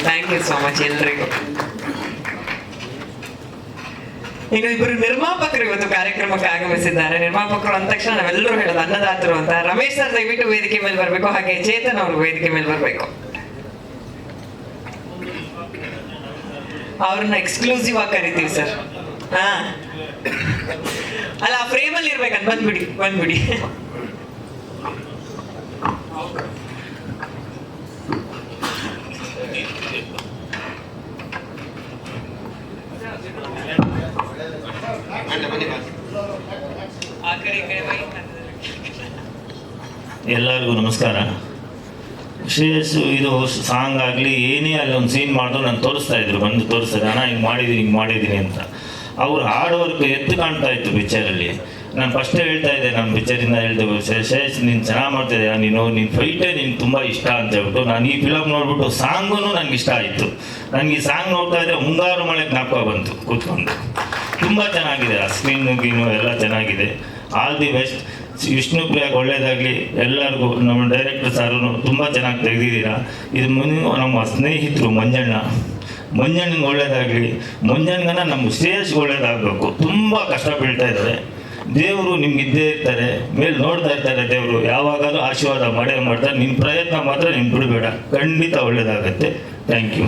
[SPEAKER 1] ಥ್ಯಾಂಕ್ ಯು ಸೋ ಮಚ್ ಎಲ್ರಿಗೂ. ಇನ್ನು ಇಬ್ಬರು ನಿರ್ಮಾಪಕರು ಇವತ್ತು ಕಾರ್ಯಕ್ರಮಕ್ಕೆ ಆಗಮಿಸಿದ್ದಾರೆ. ನಿರ್ಮಾಪಕರು ಅಂದ ತಕ್ಷಣ ನಾವೆಲ್ಲರೂ ಹೇಳೋದು ಅನ್ನದಾತರು ಅಂತ. ರಮೇಶ್ ಸರ್ ದಯವಿಟ್ಟು ವೇದಿಕೆ ಮೇಲೆ ಬರಬೇಕು. ಹಾಗೆ ಚೇತನ್ ಅವರು ವೇದಿಕೆ ಮೇಲೆ ಬರಬೇಕು. ಅವ್ರನ್ನ ಎಕ್ಸ್ಕ್ಲೂಸಿವ್ ಆಗಿ ಕರಿತೀವಿ ಸರ್. ಹಾ ಅಲ್ಲ, ಆ ಫ್ರೇಮಲ್ಲಿ ಇರ್ಬೇಕಂತ. ಬಂದ್ಬಿಡಿ.
[SPEAKER 9] ಎಲ್ಲರಿಗೂ ನಮಸ್ಕಾರ. ಶ್ರೇಯಸ್ಸು ಇದು ಸಾಂಗ್ ಆಗಲಿ ಏನೇ ಅಲ್ಲಿ ಒಂದು ಸೀನ್ ಮಾಡಿದ್ರು ನಾನು ತೋರಿಸ್ತಾ ಇದ್ರು, ಬಂದು ತೋರಿಸ್ತಾರೆ, ಅಣ್ಣ ಹಿಂಗೆ ಮಾಡಿದ್ದೀನಿ ಅಂತ. ಅವ್ರು ಹಾರ್ಡ್ ವರ್ಕ್ ಎತ್ತು ಕಾಣ್ತಾ ಇತ್ತು ಪಿಕ್ಚರಲ್ಲಿ. ನಾನು ಫಸ್ಟೇ ಹೇಳ್ತಾ ಇದ್ದೆ, ನಮ್ಮ ಪಿಕ್ಚರಿಂದ ಹೇಳ್ತೇವೆ, ಶ್ರೇಯಸ್ ನೀನು ಚೆನ್ನಾಗಿ ಮಾಡ್ತಿದ್ದೆ, ನೀನು ಫೈಟೇ ನಿನ್ಗೆ ತುಂಬ ಇಷ್ಟ ಅಂತ ಹೇಳ್ಬಿಟ್ಟು ನಾನು ಈ ಫಿಲಮ್ ನೋಡ್ಬಿಟ್ಟು ಸಾಂಗೂ ನನಗೆ ಇಷ್ಟ ಆಯಿತು. ನನಗೆ ಈ ಸಾಂಗ್ ನೋಡ್ತಾ ಇದ್ದರೆ ಮುಂಗಾರು ಮಳೆ ಜ್ಞಾಪಕ ಬಂತು ಕೂತ್ಕೊಂಡು. ತುಂಬ ಚೆನ್ನಾಗಿದೆ, ಆ ಸ್ಕ್ರೀನು ಗೀನು ಎಲ್ಲ ಚೆನ್ನಾಗಿದೆ. All the best. ವಿಷ್ಣುಪ್ರಿಯಾಗೆ ಒಳ್ಳೇದಾಗಲಿ. ಎಲ್ಲರಿಗೂ ನಮ್ಮ ಡೈರೆಕ್ಟರ್ ಸಾರು ತುಂಬ ಚೆನ್ನಾಗಿ ತೆಗೆದಿದ್ದೀರಾ. ಇದು ನಮ್ಮ ಸ್ನೇಹಿತರು ಮಂಜಣ್ಣನಿಗೆ ಒಳ್ಳೇದಾಗಲಿ. ಮಂಜಣ್ಣನ ನಮ್ಮ ಶ್ರೇಯಸ್ಗೆ ಒಳ್ಳೇದಾಗಬೇಕು. ತುಂಬ ಕಷ್ಟ ಬೀಳ್ತಾ ಇದ್ದಾರೆ. ದೇವರು ನಿಮ್ಗೆ ಇದ್ದೇ ಇರ್ತಾರೆ, ಮೇಲೆ ನೋಡ್ತಾ ಇರ್ತಾರೆ. ದೇವರು ಯಾವಾಗಾದ್ರೂ ಆಶೀರ್ವಾದ ಮಾಡ್ತಾರೆ. ನಿನ್ನ ಪ್ರಯತ್ನ ಮಾತ್ರ ನೀನು ಬಿಡಬೇಡ, ಖಂಡಿತ ಒಳ್ಳೇದಾಗತ್ತೆ. Thank you.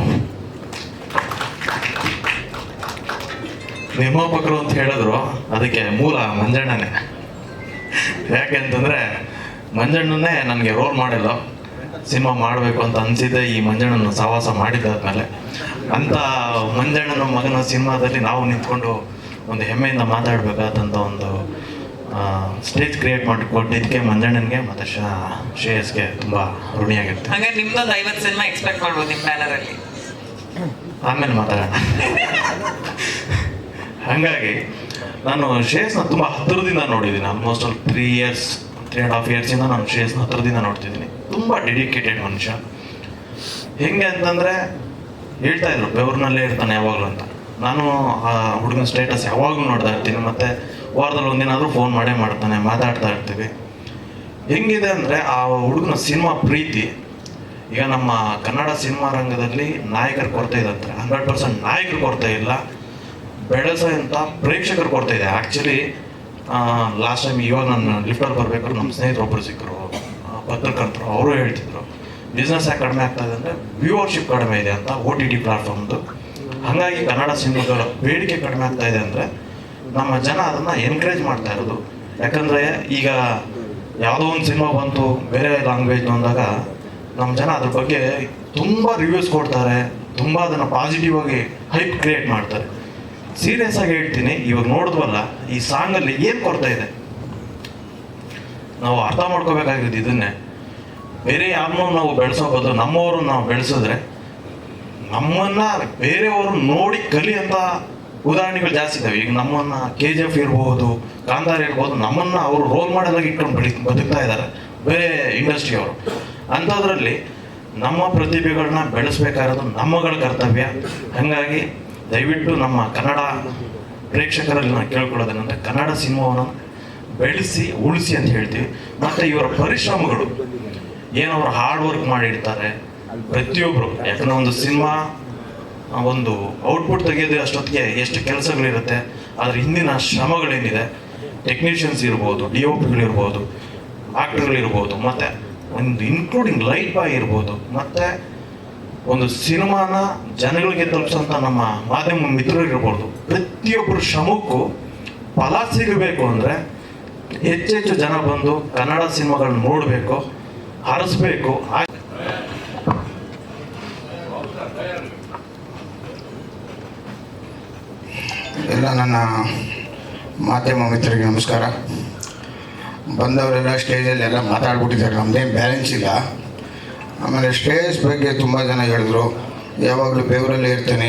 [SPEAKER 10] ನಿರ್ಮಾಪಕರು ಅಂತ ಹೇಳಿದ್ರು, ಅದಕ್ಕೆ ಮೂಲ ಮಂಜಣ್ಣನೇ. ಯಾಕೆ ಅಂತಂದರೆ ಮಂಜಣ್ಣನೇ ನನಗೆ ರೋಲ್ ಮಾಡಿಲ್ಲ, ಸಿನಿಮಾ ಮಾಡಬೇಕು ಅಂತ ಅನಿಸಿದ್ದೆ ಈ ಮಂಜಣ್ಣನ ಸಹವಾಸ ಮಾಡಿದ್ದಾದ್ಮೇಲೆ. ಅಂಥ ಮಂಜಣ್ಣನ ಮಗನ ಸಿನಿಮಾದಲ್ಲಿ ನಾವು ನಿಂತ್ಕೊಂಡು ಒಂದು ಹೆಮ್ಮೆಯಿಂದ ಮಾತಾಡಬೇಕಾದಂಥ ಒಂದು ಸ್ಟೇಜ್ ಕ್ರಿಯೇಟ್ ಮಾಡಿಕೊಟ್ಟಿದ್ದಕ್ಕೆ ಮಂಜಣ್ಣನಿಗೆ ಮತ್ತು ಶ್ರೇಯಸ್ಗೆ ತುಂಬ ಋಣಿಯಾಗಿರುತ್ತೆ.
[SPEAKER 1] ಹಾಗೆ ನಿಮ್ದೊಂದು 50 ಸಿನಿಮಾ ಎಕ್ಸ್ಪೆಕ್ಟ್ ಮಾಡ್ಬೋದು ನಿಮ್ಮ ಬ್ಯಾನರಲ್ಲಿ.
[SPEAKER 10] ಆಮೇಲೆ ಮಾತಾಡೋಣ. ಹಾಗಾಗಿ ನಾನು ಶ್ರೇಯಸ್ನ ತುಂಬ ಹತ್ತಿರದಿಂದ ನೋಡಿದ್ದೀನಿ. ಆಲ್ಮೋಸ್ಟ್ 3.5 ಇಯರ್ಸಿಂದ ನಾನು ಶ್ರೇಯಸ್ನ ಹತ್ತಿರದಿಂದ ನೋಡ್ತಿದ್ದೀನಿ. ತುಂಬ ಡೆಡಿಕೇಟೆಡ್ ಮನುಷ್ಯ. ಹೆಂಗೆ ಅಂತಂದರೆ ಹೇಳ್ತಾ ಇದ್ರು ಬೆವ್ರನ್ನಲ್ಲೇ ಇರ್ತಾನೆ ಯಾವಾಗಲೂ ಅಂತ. ನಾನು ಆ ಹುಡುಗನ ಸ್ಟೇಟಸ್ ಯಾವಾಗಲೂ ನೋಡ್ತಾ ಇರ್ತೀನಿ, ಮತ್ತು ವಾರದಲ್ಲಿ ಒಂದಿನಾದರೂ ಫೋನ್ ಮಾಡೇ ಮಾಡ್ತಾನೆ, ಮಾತಾಡ್ತಾ ಇರ್ತೀವಿ. ಹೆಂಗಿದೆ ಅಂದರೆ ಆ ಹುಡುಗನ ಸಿನಿಮಾ ಪ್ರೀತಿ. ಈಗ ನಮ್ಮ ಕನ್ನಡ ಸಿನಿಮಾ ರಂಗದಲ್ಲಿ ನಾಯಕರ ಕೊರತೆ ಇದೆ ಅಂತಾರೆ. 100% ನಾಯಕರು ಕೊರತೆ ಇಲ್ಲ, ಬೆಳೆಸೋ ಅಂತ ಪ್ರೇಕ್ಷಕರು ಕೊರತೆ ಇದೆ. ಆ್ಯಕ್ಚುಲಿ ಲಾಸ್ಟ್ ಟೈಮ್ ಇವಾಗ ನಾನು ಲಿಫ್ಟಲ್ಲಿ ಬರಬೇಕಾದ್ರೆ ನಮ್ಮ ಸ್ನೇಹಿತರೊಬ್ಬರು ಸಿಕ್ಕರು, ಪತ್ರಕರ್ತರು. ಅವರು ಹೇಳ್ತಿದ್ರು ಬಿಸ್ನೆಸ್ ಯಾಕೆ ಕಡಿಮೆ ಆಗ್ತಾ ಇದೆ ಅಂದರೆ ವ್ಯೂವರ್ಶಿಪ್ ಕಡಿಮೆ ಇದೆ ಅಂತ OTT ಪ್ಲಾಟ್ಫಾರ್ಮ್ದು. ಹಾಗಾಗಿ ಕನ್ನಡ ಸಿನಿಮಾಗಳ ಬೇಡಿಕೆ ಕಡಿಮೆ ಆಗ್ತಾ ಇದೆ ಅಂದರೆ ನಮ್ಮ ಜನ ಅದನ್ನು ಎನ್ಕರೇಜ್ ಮಾಡ್ತಾ ಇರೋದು. ಯಾಕಂದರೆ ಈಗ ಯಾವುದೋ ಒಂದು ಸಿನಿಮಾ ಬಂತು ಬೇರೆ ಲ್ಯಾಂಗ್ವೇಜ್ ಅಂದಾಗ ನಮ್ಮ ಜನ ಅದ್ರ ಬಗ್ಗೆ ತುಂಬ ರಿವ್ಯೂಸ್ ಕೊಡ್ತಾರೆ, ತುಂಬ ಅದನ್ನು ಪಾಸಿಟಿವ್ ಆಗಿ ಹೈಪ್ ಕ್ರಿಯೇಟ್ ಮಾಡ್ತಾರೆ. ಸೀರಿಯಸ್ ಆಗಿ ಹೇಳ್ತೀನಿ, ಇವಾಗ ನೋಡಿದ್ವಲ್ಲ ಈ ಸಾಂಗಲ್ಲಿ ಏನು ಕೊರತೆ ಇದೆ ನಾವು ಅರ್ಥ ಮಾಡ್ಕೋಬೇಕಾಗಿರೋದು ಇದನ್ನೇ. ಬೇರೆ ಯಾರನ್ನೂ ನಾವು ಬೆಳೆಸೋ ಬದಲು ನಮ್ಮವರು ನಾವು ಬೆಳೆಸಿದ್ರೆ ನಮ್ಮನ್ನು ಬೇರೆಯವರು ನೋಡಿ ಕಲಿಯಂಥ ಉದಾಹರಣೆಗಳು ಜಾಸ್ತಿ ಇದ್ದಾವೆ. ಈಗ ನಮ್ಮನ್ನು KGF ಇರ್ಬೋದು, ಕಾಂತಾರ ಇರ್ಬೋದು, ನಮ್ಮನ್ನು ಅವರು ರೋಲ್ ಮಾಡೆಲಾಗಿ ಇಟ್ಕೊಂಡು ಬದುಕ್ತಾ ಇದ್ದಾರೆ ಬೇರೆ ಇಂಡಸ್ಟ್ರಿಯವರು. ಅಂಥದ್ರಲ್ಲಿ ನಮ್ಮ ಪ್ರತಿಭೆಗಳನ್ನ ಬೆಳೆಸ್ಬೇಕಾಗಿರೋದು ನಮ್ಮಗಳ ಕರ್ತವ್ಯ. ಹಾಗಾಗಿ ದಯವಿಟ್ಟು ನಮ್ಮ ಕನ್ನಡ ಪ್ರೇಕ್ಷಕರಲ್ಲಿ ನಾನು ಕೇಳ್ಕೊಳ್ಳೋದೇನೆಂದರೆ ಕನ್ನಡ ಸಿನಿಮಾವನ್ನು ಬೆಳೆಸಿ ಉಳಿಸಿ ಅಂತ ಹೇಳ್ತೀವಿ. ಮತ್ತು ಇವರ ಪರಿಶ್ರಮಗಳು ಏನವರು ಹಾರ್ಡ್ ವರ್ಕ್ ಮಾಡಿರ್ತಾರೆ ಪ್ರತಿಯೊಬ್ಬರು. ಯಾಕಂದರೆ ಒಂದು ಸಿನಿಮಾ ಒಂದು ಔಟ್ಪುಟ್ ತೆಗೆಯೋದು ಅಷ್ಟೊತ್ತಿಗೆ ಎಷ್ಟು ಕೆಲಸಗಳಿರುತ್ತೆ, ಅದ್ರ ಹಿಂದಿನ ಶ್ರಮಗಳೇನಿದೆ, ಟೆಕ್ನಿಷಿಯನ್ಸ್ ಇರ್ಬೋದು, DOPಗಳಿರ್ಬೋದು, ಆಕ್ಟರ್ಗಳಿರ್ಬೋದು, ಮತ್ತು ಒಂದು ಇನ್ಕ್ಲೂಡಿಂಗ್ ಲೈಟ್ ಬಾಯ್ ಇರ್ಬೋದು, ಮತ್ತು ಒಂದು ಸಿನಿಮಾನ ಜನಗಳಿಗೆ ತಲುಪಿಸೋಂಥ ನಮ್ಮ ಮಾಧ್ಯಮ ಮಿತ್ರರಿರ್ಬೋದು, ಪ್ರತಿಯೊಬ್ಬರ ಶ್ರಮಕ್ಕೂ ಫಲ ಸಿಗಬೇಕು ಅಂದರೆ ಹೆಚ್ಚೆಚ್ಚು ಜನ ಬಂದು ಕನ್ನಡ ಸಿನಿಮಾಗಳನ್ನ ನೋಡಬೇಕು, ಹರಿಸ್ಬೇಕು.
[SPEAKER 11] ಎಲ್ಲ ನನ್ನ ಮಾಧ್ಯಮ ಮಿತ್ರರಿಗೆ ನಮಸ್ಕಾರ. ಬಂದವರೆಲ್ಲ ಸ್ಟೇಜಲ್ಲಿ ಎಲ್ಲ ಮಾತಾಡ್ಬಿಟ್ಟಿದ್ದಾರೆ, ನಮ್ಮದೇನು ಬ್ಯಾಲೆನ್ಸ್ ಇಲ್ಲ. ಆಮೇಲೆ ಸ್ಟೇಜ್ ಬಗ್ಗೆ ತುಂಬ ಜನ ಹೇಳಿದ್ರು, ಯಾವಾಗಲೂ ಬೆವರಲ್ಲಿ ಇರ್ತಾನೆ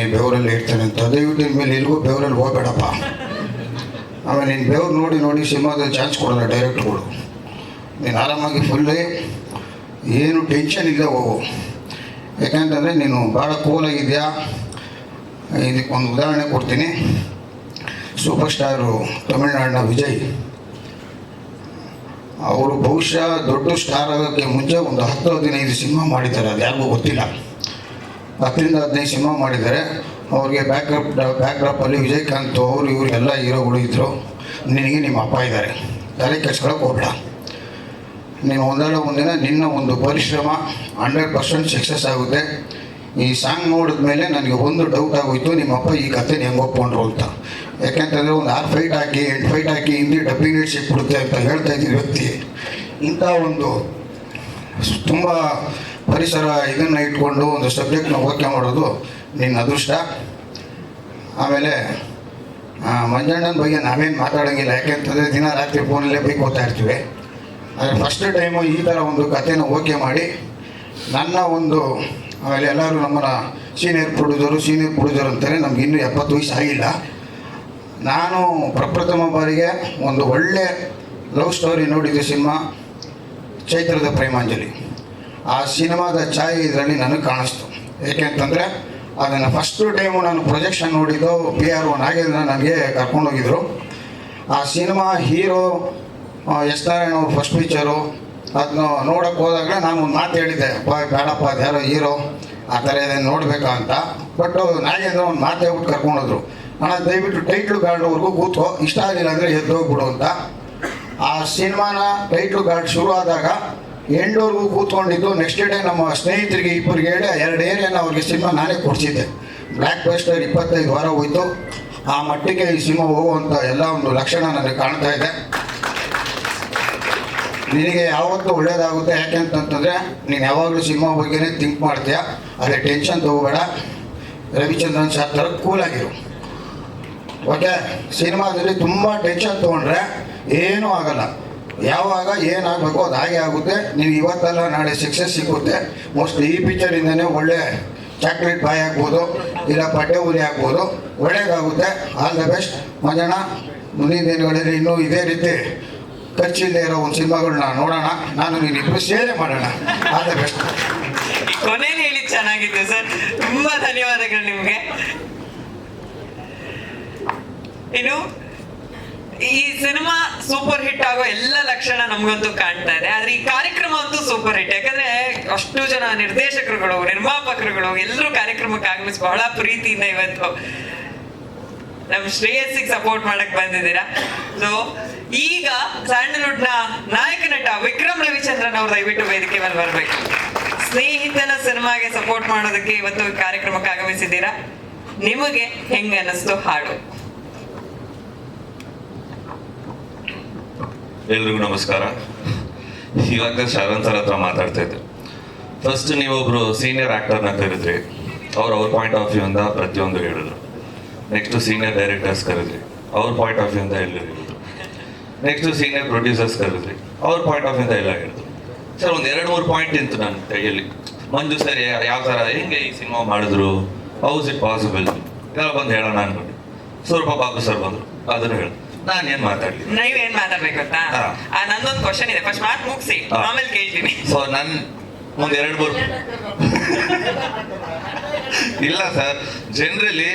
[SPEAKER 11] ಅಂತ. ದಯವಿಟ್ಟು ಇನ್ಮೇಲೆ ಎಲ್ಗೂ ಬೆವರಲ್ಲಿ ಹೋಗಬೇಡಪ್ಪ. ಆಮೇಲೆ ನೀನು ಬೆವ್ರು ನೋಡಿ ಸಿನಿಮಾದಲ್ಲಿ ಚಾನ್ಸ್ ಕೊಡೋಲ್ಲ ಡೈರೆಕ್ಟ್ರುಗಳು. ನೀನು ಆರಾಮಾಗಿ ಫುಲ್ಲೇ ಏನು ಟೆನ್ಷನ್ ಇಲ್ಲ ಹೋಗು. ಯಾಕೆಂತಂದರೆ ನೀನು ಭಾಳ ಕೂಲಾಗಿದೆಯಾ. ಇದಕ್ಕೆ ಒಂದು ಉದಾಹರಣೆ ಕೊಡ್ತೀನಿ. ಸೂಪರ್ ಸ್ಟಾರು ತಮಿಳ್ನಾಡಿನ ವಿಜಯ್ ಅವರು ಬಹುಶಃ ದೊಡ್ಡ ಸ್ಟಾರ್ ಆಗೋಕ್ಕೆ ಮುಂಚೆ ಒಂದು 10-15 ಸಿನಿಮಾ ಮಾಡಿದ್ದಾರೆ, ಅದು ಯಾರಿಗೂ ಗೊತ್ತಿಲ್ಲ. 10-15 ಸಿನಿಮಾ ಮಾಡಿದ್ದಾರೆ. ಅವ್ರಿಗೆ ಬ್ಯಾಕ್ಡ್ರಾಪಲ್ಲಿ ವಿಜಯಕಾಂತ್ ಇವರು ಎಲ್ಲ ಹೀರೋಗಳು ಇದ್ದರು. ನಿನಗೆ ನಿಮ್ಮ ಅಪ್ಪ ಇದ್ದಾರೆ, ತಲೆ ಕೆಡ್ಸ್ಕೊಳಕ್ಕೆ ಹೋಗಬೇಡ. ನೀನು ಒಂದಲ್ಲ ಒಂದಿನ ನಿನ್ನ ಒಂದು ಪರಿಶ್ರಮ 100% ಸಕ್ಸಸ್ ಆಗುತ್ತೆ. ಈ ಸಾಂಗ್ ನೋಡಿದ ಮೇಲೆ ನನಗೆ ಒಂದು ಡೌಟ್ ಆಗೋಯ್ತು, ನಿಮ್ಮಪ್ಪ ಈ ಕಥೆನ ಹೆಂಗೆ ಒಪ್ಕೊಂಡ್ರು ಅಂತ. ಯಾಕೆಂತಂದರೆ ಒಂದು 6 ಫೈಟ್ ಹಾಕಿ 8 ಫೈಟ್ ಹಾಕಿ ಹಿಂದಿ ಡಬ್ಬಿಂಗ್ ರೇಟ್ ಸಿಕ್ಬಿಡುತ್ತೆ ಅಂತ ಹೇಳ್ತಾ ಇದ್ದೀವಿ ವ್ಯಕ್ತಿ. ಇಂಥ ಒಂದು ತುಂಬ ಪರಿಸರ ಇದನ್ನು ಇಟ್ಕೊಂಡು ಒಂದು ಸಬ್ಜೆಕ್ಟ್ನ ಓಕೆ ಮಾಡೋದು ನಿನ್ನ ಅದೃಷ್ಟ. ಆಮೇಲೆ ಮಂಜಣ್ಣನ ಬಗ್ಗೆ ನಾವೇನು ಮಾತಾಡೋಂಗಿಲ್ಲ, ಯಾಕೆಂತಂದರೆ ದಿನ ರಾತ್ರಿ ಫೋನಲ್ಲೇ ಬೈಕ್ ಓದ್ತಾ ಇರ್ತೀವಿ. ಆದರೆ ಫಸ್ಟ್ ಟೈಮು ಈ ಥರ ಒಂದು ಕಥೆನ ಓಕೆ ಮಾಡಿ ನನ್ನ ಒಂದು, ಆಮೇಲೆ ಎಲ್ಲರೂ ನಮ್ಮನ್ನು ಸೀನಿಯರ್ ಪ್ರೊಡ್ಯೂಸರ್ ಅಂತಾರೆ. ನಮ್ಗೆ ಇನ್ನೂ 70 ವಯಸ್ಸು ಆಗಿಲ್ಲ. ನಾನು ಪ್ರಪ್ರಥಮ ಬಾರಿಗೆ ಒಂದು ಒಳ್ಳೆ ಲವ್ ಸ್ಟೋರಿ ನೋಡಿದ್ದೆ ಸಿನಿಮಾ ಚೈತ್ರದ ಪ್ರೇಮಾಂಜಲಿ. ಆ ಸಿನಿಮಾದ ಛಾಯೆ ಇದರಲ್ಲಿ ನನಗೆ ಕಾಣಿಸ್ತು. ಏಕೆಂತಂದರೆ ಅದನ್ನು ಫಸ್ಟು ಟೈಮು ನಾನು ಪ್ರೊಜೆಕ್ಷನ್ ನೋಡಿದ್ದು PRO ನಾಗೇಂದ್ರ ನನಗೆ ಕರ್ಕೊಂಡೋಗಿದ್ರು. ಆ ಸಿನಿಮಾ ಹೀರೋ ಎಸ್ ನಾರಾಯಣ ಅವ್ರ ಫಸ್ಟ್ ಪಿಕ್ಚರು. ಅದನ್ನ ನೋಡೋಕ್ಕೆ ಹೋದಾಗಲೇ ನಾನು ಒಂದು ಮಾತು ಹೇಳಿದ್ದೆ, ಬೇಡಪ್ಪ ಅದು ಯಾರೋ ಹೀರೋ ಆ ಥರ ಇದನ್ನು ನೋಡಬೇಕಾ ಅಂತ. ಬಟ್ ನಾಗೇಂದ್ರ ಒಂದು ಮಾತು ಹೇಳ್ಬಿಟ್ಟು ಕರ್ಕೊಂಡೋದ್ರು, ಅಣ್ಣ ದಯವಿಟ್ಟು ಟೈಟ್ಲು ಗಾರ್ಡ್ವರೆಗೂ ಕೂತ್ಕೋ, ಇಷ್ಟ ಆಗಿಲ್ಲ ಅಂದರೆ ಎದ್ದೋಗ್ಬಿಡು ಅಂತ. ಆ ಸಿನಿಮಾನ ಟೈಟ್ಲು ಗಾರ್ಡ್ ಶುರು ಆದಾಗ ಎಂಡವರೆಗೂ ಕೂತ್ಕೊಂಡಿದ್ದು. ನೆಕ್ಸ್ಟ್ ಡೇ ನಮ್ಮ ಸ್ನೇಹಿತರಿಗೆ ಇಬ್ಬರಿಗೆ ಹೇಳಿ 2 ಏರಿಯಾನ ಅವ್ರಿಗೆ ಸಿನಿಮಾ ನಾನೇ ಕೊಡಿಸಿದ್ದೆ. ಬ್ಲ್ಯಾಕ್ ಬಸ್ಟರ್ 25 ವಾರ ಹೋಯ್ತು. ಆ ಮಟ್ಟಿಗೆ ಈ ಸಿನಿಮಾ ಹೋಗುವಂಥ ಎಲ್ಲ ಒಂದು ಲಕ್ಷಣ ನನಗೆ ಕಾಣ್ತಾ ಇದೆ. ನಿನಗೆ ಯಾವತ್ತೂ ಒಳ್ಳೇದಾಗುತ್ತೆ. ಯಾಕೆಂತಂದರೆ ನೀನು ಯಾವಾಗಲೂ ಸಿನಿಮಾ ಬಗ್ಗೆನೇ ಥಿಂಕ್ ಮಾಡ್ತೀಯ, ಅದೇ ಟೆನ್ಷನ್ ತೊಗೋಬೇಡ. ರವಿಚಂದ್ರನ್ ಸರ್ ಥರ ಕೂಲಾಗಿರು, ಓಕೆ? ಸಿನಿಮಾದಲ್ಲಿ ತುಂಬ ಟೆನ್ಷನ್ ತೊಗೊಂಡ್ರೆ ಏನೂ ಆಗಲ್ಲ. ಯಾವಾಗ ಏನಾಗಬೇಕು ಅದು ಹಾಗೆ ಆಗುತ್ತೆ. ನೀವು ಇವತ್ತಲ್ಲ ನಾಳೆ ಸಕ್ಸಸ್ ಸಿಗುತ್ತೆ. ಮೋಸ್ಟ್ಲಿ ಈ ಪಿಕ್ಚರಿಂದನೇ ಒಳ್ಳೆ ಚಾಕ್ಲೇಟ್ ಬಾಯ್ ಆಗ್ಬೋದು, ಇಲ್ಲ ಪಟ್ಟೆ ಉರಿ ಆಗ್ಬೋದು. ಒಳ್ಳೇದಾಗುತ್ತೆ. All the best Manjanna. ಮುಂದಿನ ದಿನಗಳಲ್ಲಿ ಇನ್ನೂ ಇದೇ ರೀತಿ ಖರ್ಚಿಲ್ಲದೆ ಇರೋ ಒಂದು ಸಿನಿಮಾಗಳನ್ನ ನೋಡೋಣ. ನಾನು ನೀನಿಬ್ಬರು ಸೇರೆ ಮಾಡೋಣ. ಆದ ಬೆಸ್ಟ್.
[SPEAKER 1] ಕೊನೆಯಲ್ಲಿ ಹೇಳಿ ಚೆನ್ನಾಗಿತ್ತು ಸರ್, ತುಂಬಾ ಧನ್ಯವಾದಗಳು ನಿಮ್ಗೆ. ಇನ್ನು ಈ ಸಿನಿಮಾ ಸೂಪರ್ ಹಿಟ್ ಆಗೋ ಎಲ್ಲ ಲಕ್ಷಣ ನಮ್ಗಂತೂ ಕಾಣ್ತಾ ಇದೆ. ಆದ್ರೆ ಈ ಕಾರ್ಯಕ್ರಮ ಅಂತೂ ಸೂಪರ್ ಹಿಟ್. ಯಾಕಂದ್ರೆ ಅಷ್ಟು ಜನ ನಿರ್ದೇಶಕರುಗಳು, ನಿರ್ಮಾಪಕರುಗಳು ಎಲ್ಲರೂ ಕಾರ್ಯಕ್ರಮಕ್ಕೆ ಆಗಮಿಸಿ ಬಹಳ ಪ್ರೀತಿಯಿಂದ ಇವತ್ತು ನಮ್ ಶ್ರೇಯಸ್ಸಿಗೆ ಸಪೋರ್ಟ್ ಮಾಡಕ್ ಬಂದಿದ್ದೀರಾ. ಸೊ ಈಗ ಸ್ಯಾಂಡಲ್ವುಡ್ ನ ನಾಯಕ ನಟ ವಿಕ್ರಮ್ ರವಿಚಂದ್ರನ್ ಅವ್ರು ದಯವಿಟ್ಟು ವೇದಿಕೆ ಮೇಲೆ ಬರ್ಬೇಕು. ಸ್ನೇಹಿತನ ಸಿನಿಮಾಗೆ ಸಪೋರ್ಟ್ ಮಾಡೋದಕ್ಕೆ ಇವತ್ತು ಕಾರ್ಯಕ್ರಮಕ್ಕೆ ಆಗಮಿಸಿದ್ದೀರಾ. ನಿಮಗೆ ಹೆಂಗ ಅನ್ನಿಸ್ತು ಹಾಡು?
[SPEAKER 12] ಎಲ್ರಿಗೂ ನಮಸ್ಕಾರ. ಇವಾಗ ಶರಣ್ ಸರ್ ಹತ್ರ ಮಾತಾಡ್ತಾ ಇದ್ದೆ. ಫಸ್ಟ್ ನೀವೊಬ್ರು ಸೀನಿಯರ್ ಆಕ್ಟರ್ನ ಕರೆದ್ರಿ, ಅವ್ರ ಪಾಯಿಂಟ್ ಆಫ್ ವ್ಯೂ ಇಂದ ಪ್ರತಿಯೊಂದು ಹೇಳಿದ್ರು. ನೆಕ್ಸ್ಟ್ ಸೀನಿಯರ್ ಡೈರೆಕ್ಟರ್ಸ್ ಕರೆದ್ರಿ, ಅವ್ರ ಪಾಯಿಂಟ್ ಆಫ್ ವ್ಯೂ ಇಂದ ಎಲ್ಲ ಹೇಳಿದ್ರು. ನೆಕ್ಸ್ಟ್ ಸೀನಿಯರ್ ಪ್ರೊಡ್ಯೂಸರ್ಸ್ ಕರೆದ್ರಿ, ಅವ್ರ ಪಾಯಿಂಟ್ ಆಫ್ ವ್ಯೂ ಇಂದ ಎಲ್ಲ ಹೇಳಿದ್ರು. ಸರ್ ಒಂದು 2-3 ಪಾಯಿಂಟ್ ಇತ್ತು ನನ್ನ ಕೈಯಲ್ಲಿ. ಮಂಜು ಸರ್ ಯಾವ ಥರ ಹೆಂಗೆ ಈ ಸಿನಿಮಾ ಮಾಡಿದ್ರು, ಹೌಸ್ ಇಟ್ ಪಾಸಿಬಲ್ ಎಲ್ಲ ಬಂದು ಹೇಳೋಣ ಅನ್ಕೊಂಡು ಸ್ವಲ್ಪ ಬಾಬು ಸರ್ ಬಂದರು, ಅದನ್ನು ಹೇಳಿ ನಾನು ಏನು ಮಾತಾಡಲಿ.
[SPEAKER 1] ನೀವೇನ್ ಮಾತಾಡ್ಬೇಕು ಗೊತ್ತಾ? ನಂದೊಂದು ಕ್ವಶನ್ ಇದೆ, ಫಸ್ಟ್ ಮಾತು ಮುಗಿಸಿ ಆಮೇಲೆ ಕೇಳ್ತೀನಿ.
[SPEAKER 12] ಸೊ ನನ್ನ ಒಂದು 2-3 ಇಲ್ಲ ಸರ್, ಜನರಲಿ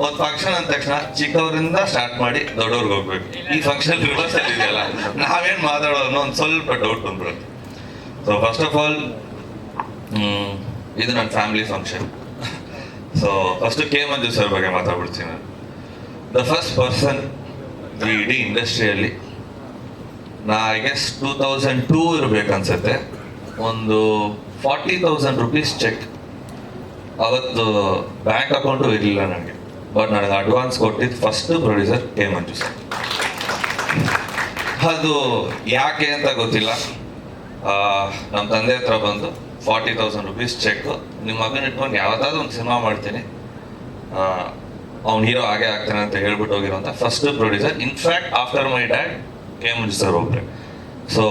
[SPEAKER 12] ಒಂದು ಫಂಕ್ಷನ್ ಅಂದ ತಕ್ಷಣ ಚಿಕ್ಕವರಿಂದ ಸ್ಟಾರ್ಟ್ ಮಾಡಿ ದೊಡ್ಡವ್ರಿಗೆ ಹೋಗ್ಬೇಕು. ಈ ಫಂಕ್ಷನ್ ರಿವರ್ಸ್ ಅಲ್ಲಿ ಇದೆಯಲ್ಲ, ನಾವೇನು ಮಾತಾಡೋದು ಒಂದು ಸ್ವಲ್ಪ ಡೌಟ್ ಬಂದ್ಬಿಡುತ್ತೆ. ಸೊ ಫಸ್ಟ್ ಆಫ್ ಆಲ್ ಇದು ನನ್ನ family function. So first K Manju sir ಬಗ್ಗೆ ಮಾತಾಡ್ಬಿಡ್ತೀನಿ ನಾನು. ದ ಫಸ್ಟ್ ಪರ್ಸನ್ ಈ ಇಡೀ ಇಂಡಸ್ಟ್ರಿಯಲ್ಲಿ ಐ ಗೆಸ್ 2002 ಇರಬೇಕನ್ಸುತ್ತೆ, ಒಂದು 40,000 rupees ಚೆಕ್ ಅವತ್ತು ಬ್ಯಾಂಕ್ ಅಕೌಂಟು ಇರಲಿಲ್ಲ ನನಗೆ. ಬಟ್ ನನಗೆ ಅಡ್ವಾನ್ಸ್ ಕೊಟ್ಟಿದ್ದು first producer K Manju sir. ಅದು ಯಾಕೆ ಅಂತ ಗೊತ್ತಿಲ್ಲ. ನಮ್ಮ ತಂದೆ ಹತ್ರ ಬಂದು 40,000 rupees ಚೆಕ್, ನಿಮ್ಮ ಮಗನ ಇಟ್ಕೊಂಡು ಯಾವುದಾದ್ರು ಒಂದು ಸಿನಿಮಾ ಮಾಡ್ತೀನಿ, ಅವ್ನು ಹೀರೋ ಆಗೇ ಆಗ್ತಾನೆ ಅಂತ ಹೇಳ್ಬಿಟ್ಟು ಹೋಗಿರೋಂಥ first producer. In fact after my dad K Manju sir ಒಬ್ಬರೇ. So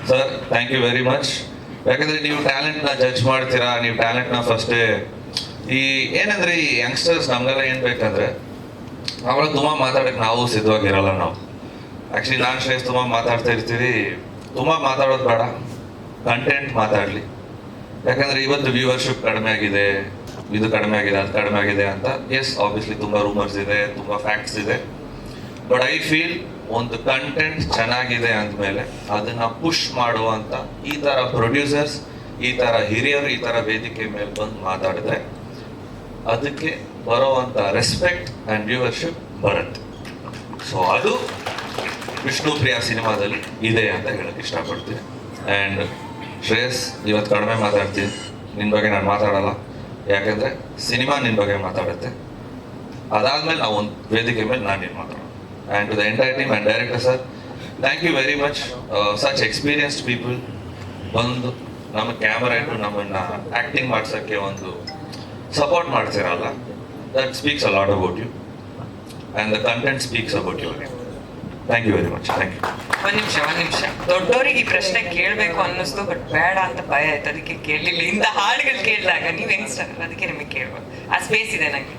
[SPEAKER 12] sir thank you very much. ಯಾಕಂದರೆ ನೀವು ಟ್ಯಾಲೆಂಟ್ನ ಜಡ್ಜ್ ಮಾಡ್ತೀರಾ, ನೀವು ಟ್ಯಾಲೆಂಟ್ನ ಫಸ್ಟೇ ಈ ಏನಂದರೆ ಈ ಯಂಗ್ಸ್ಟರ್ಸ್ ನಮಗೆಲ್ಲ ಏನು ಬೇಕಂದರೆ ಅವಾಗ ತುಂಬ ಮಾತಾಡೋಕ್ಕೆ ನಾವು ಸಿದ್ಧವಾಗಿರಲ್ಲ. ನಾವು ಆ್ಯಕ್ಚುಲಿ ನಾನು ಶ್ರೇಯಸ್ ತುಂಬ ಮಾತಾಡ್ತಾ ಇರ್ತೀವಿ. ತುಂಬ ಮಾತಾಡೋದು ಬೇಡ, ಕಂಟೆಂಟ್ ಮಾತಾಡಲಿ. ಯಾಕಂದರೆ ಇವತ್ತು ವ್ಯೂವರ್ಶಿಪ್ ಕಡಿಮೆ ಆಗಿದೆ, ಇದು ಕಡಿಮೆ ಆಗಿದೆ, ಅದು ಕಡಿಮೆ ಆಗಿದೆ ಅಂತ. ಎಸ್ ಆಬ್ವಿಯಸ್ಲಿ ತುಂಬ ರೂಮರ್ಸ್ ಇದೆ, ತುಂಬ ಫ್ಯಾಕ್ಟ್ಸ್ ಇದೆ. ಬಟ್ ಐ ಫೀಲ್ ಒಂದು ಕಂಟೆಂಟ್ ಚೆನ್ನಾಗಿದೆ ಅಂದಮೇಲೆ ಅದನ್ನು ಪುಷ್ ಮಾಡುವಂಥ ಈ ಥರ ಪ್ರೊಡ್ಯೂಸರ್ಸ್, ಈ ಥರ ಹಿರಿಯರು ಈ ಥರ ವೇದಿಕೆ ಮೇಲೆ ಬಂದು ಮಾತಾಡಿದ್ರೆ ಅದಕ್ಕೆ ಬರೋವಂಥ ರೆಸ್ಪೆಕ್ಟ್ ಆ್ಯಂಡ್ ವ್ಯೂವರ್ಶಿಪ್ ಬರುತ್ತೆ. ಸೊ ಅದು ವಿಷ್ಣುಪ್ರಿಯ ಸಿನಿಮಾದಲ್ಲಿ ಇದೆ ಅಂತ ಹೇಳಕ್ಕೆ ಇಷ್ಟಪಡ್ತೀನಿ. ಆ್ಯಂಡ್ ಶ್ರೇಯಸ್, ಇವತ್ತು ಕಡಿಮೆ ಮಾತಾಡ್ತೀನಿ, ನಿನ್ನ ಬಗ್ಗೆ ನಾನು ಮಾತಾಡಲ್ಲ. ಯಾಕೆಂದರೆ ಸಿನಿಮಾ ನಿನ್ನ ಬಗ್ಗೆ ಮಾತಾಡುತ್ತೆ. ಅದಾದಮೇಲೆ ನಾವು ಒಂದು ವೇದಿಕೆ ಮೇಲೆ ನಾನು ನೀನು ಮಾತಾಡೋಣ. And to the entire team and director sir, thank you very much. Such experienced people ಬಂದು ನಮ್ಮ ಕ್ಯಾಮರಾ ಇಟ್ಟು ನಮ್ಮನ್ನು ಆ್ಯಕ್ಟಿಂಗ್ ಮಾಡ್ಸೋಕ್ಕೆ ಒಂದು ಸಪೋರ್ಟ್ ಮಾಡ್ತಿರಲ್ಲ. That speaks a lot about you and the content speaks about you. Thank you very much. Thank you.
[SPEAKER 1] ಒಂದ್ ನಿಮಿಷ ದೊಡ್ಡವರಿಗೆ ಈ ಪ್ರಶ್ನೆ ಕೇಳಬೇಕು ಅನ್ನಿಸ್ತು, ಬಟ್ ಬೇಡ ಅಂತ ಭಯ ಆಯ್ತು, ಅದಕ್ಕೆ ಕೇಳಲಿಲ್ಲ. ಇಂಥ ಹಾಡುಗಳು ಕೇಳಿದಾಗ ನೀವು ಯಂಗ್ಸ್ಟರ್, ಅದಕ್ಕೆ ನಿಮಗೆ ಕೇಳ್ಬೋದು, ಆ ಸ್ಪೇಸ್ ಇದೆ ನನಗೆ.